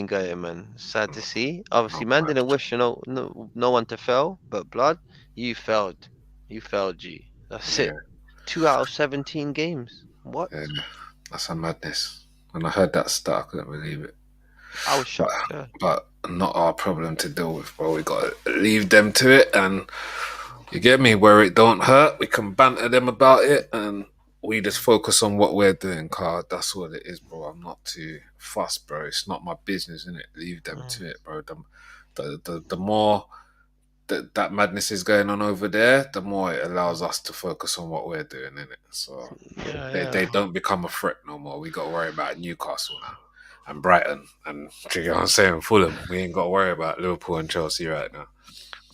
got it, man. Sad to see. Obviously, no man didn't vibes. wish no one to fail, but blood, you failed. You failed, G. That's Yeah, it. 2 out of 17 games. What? yeah, that's a madness. When I heard that start, I couldn't believe it. I was But, shocked. Yeah. but not our problem to deal with, bro. We got to leave them to it, and you get me where it don't hurt. We can banter them about it, and we just focus on what we're doing. Car, that's what it is, bro. I'm not too fussed, bro. It's not my business, innit? Leave them Mm. to it, bro. The more that madness is going on over there, the more it allows us to focus on what we're doing, innit? So Yeah, they yeah. don't become a threat no more. We got to worry about Newcastle now and Brighton and do you know what I'm saying? Fulham. We ain't got to worry about Liverpool and Chelsea right now.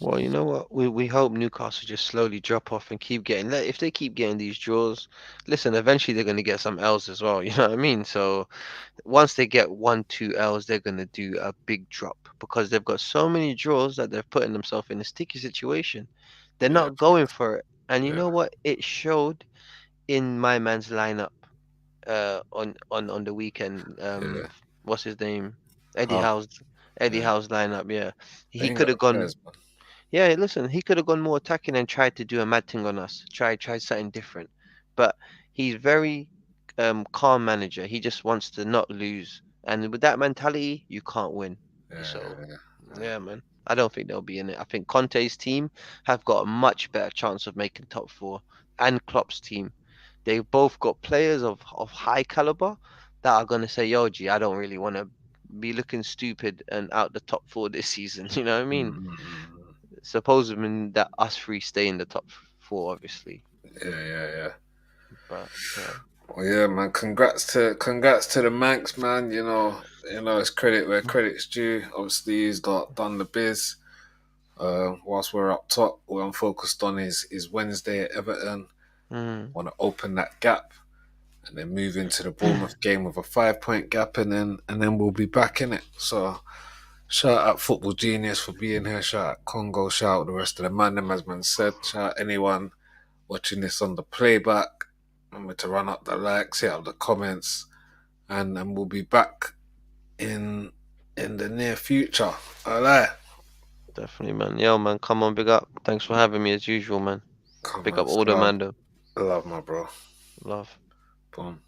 Well, you know what? We hope Newcastle just slowly drop off and keep getting. If they keep getting these draws, listen, eventually they're gonna get some L's as well. You know what I mean? So once they get 1, 2 L's, they're gonna do a big drop because they've got so many draws that they're putting themselves in a sticky situation. They're Yeah, not going for it. And you yeah, know what? It showed in my man's lineup on the weekend. yeah. What's his name? Eddie Hard. Howe's Eddie Yeah. Howe's lineup, yeah. They He ain't could got have the gone players, man. yeah, listen, he could have gone more attacking and tried to do a mad thing on us. Try something different. But he's very calm manager. He just wants to not lose. And with that mentality, you can't win. So Yeah, yeah, man. I don't think they'll be in it. I think Conte's team have got a much better chance of making top four, and Klopp's team. They've both got players of high caliber that are gonna say, "Yo, G, I don't really want to be looking stupid and out the top four this season." You know what I yeah. mean? Supposing that us three stay in the top four, obviously. Yeah. But yeah. Well, yeah, man. Congrats to the Manx, man. It's credit where credit's due. Obviously, he's got done the biz. Whilst we're up top, what I'm focused on is Wednesday at Everton. Mm. Want to open that gap and then move into the Bournemouth game with a 5 point gap, and then we'll be back in it. So shout out Football Genius for being here. Shout out Congo. Shout out the rest of the man. Them as man said. Shout out anyone watching this on the playback. Remember to run up the likes, hit up the comments, and we'll be back in the near future. Alright. Definitely, man. Yo, man, come on, big up. Thanks for having me as usual, man. Come Big on, up it's all the love. man, though. Love, my bro. Love. Boom.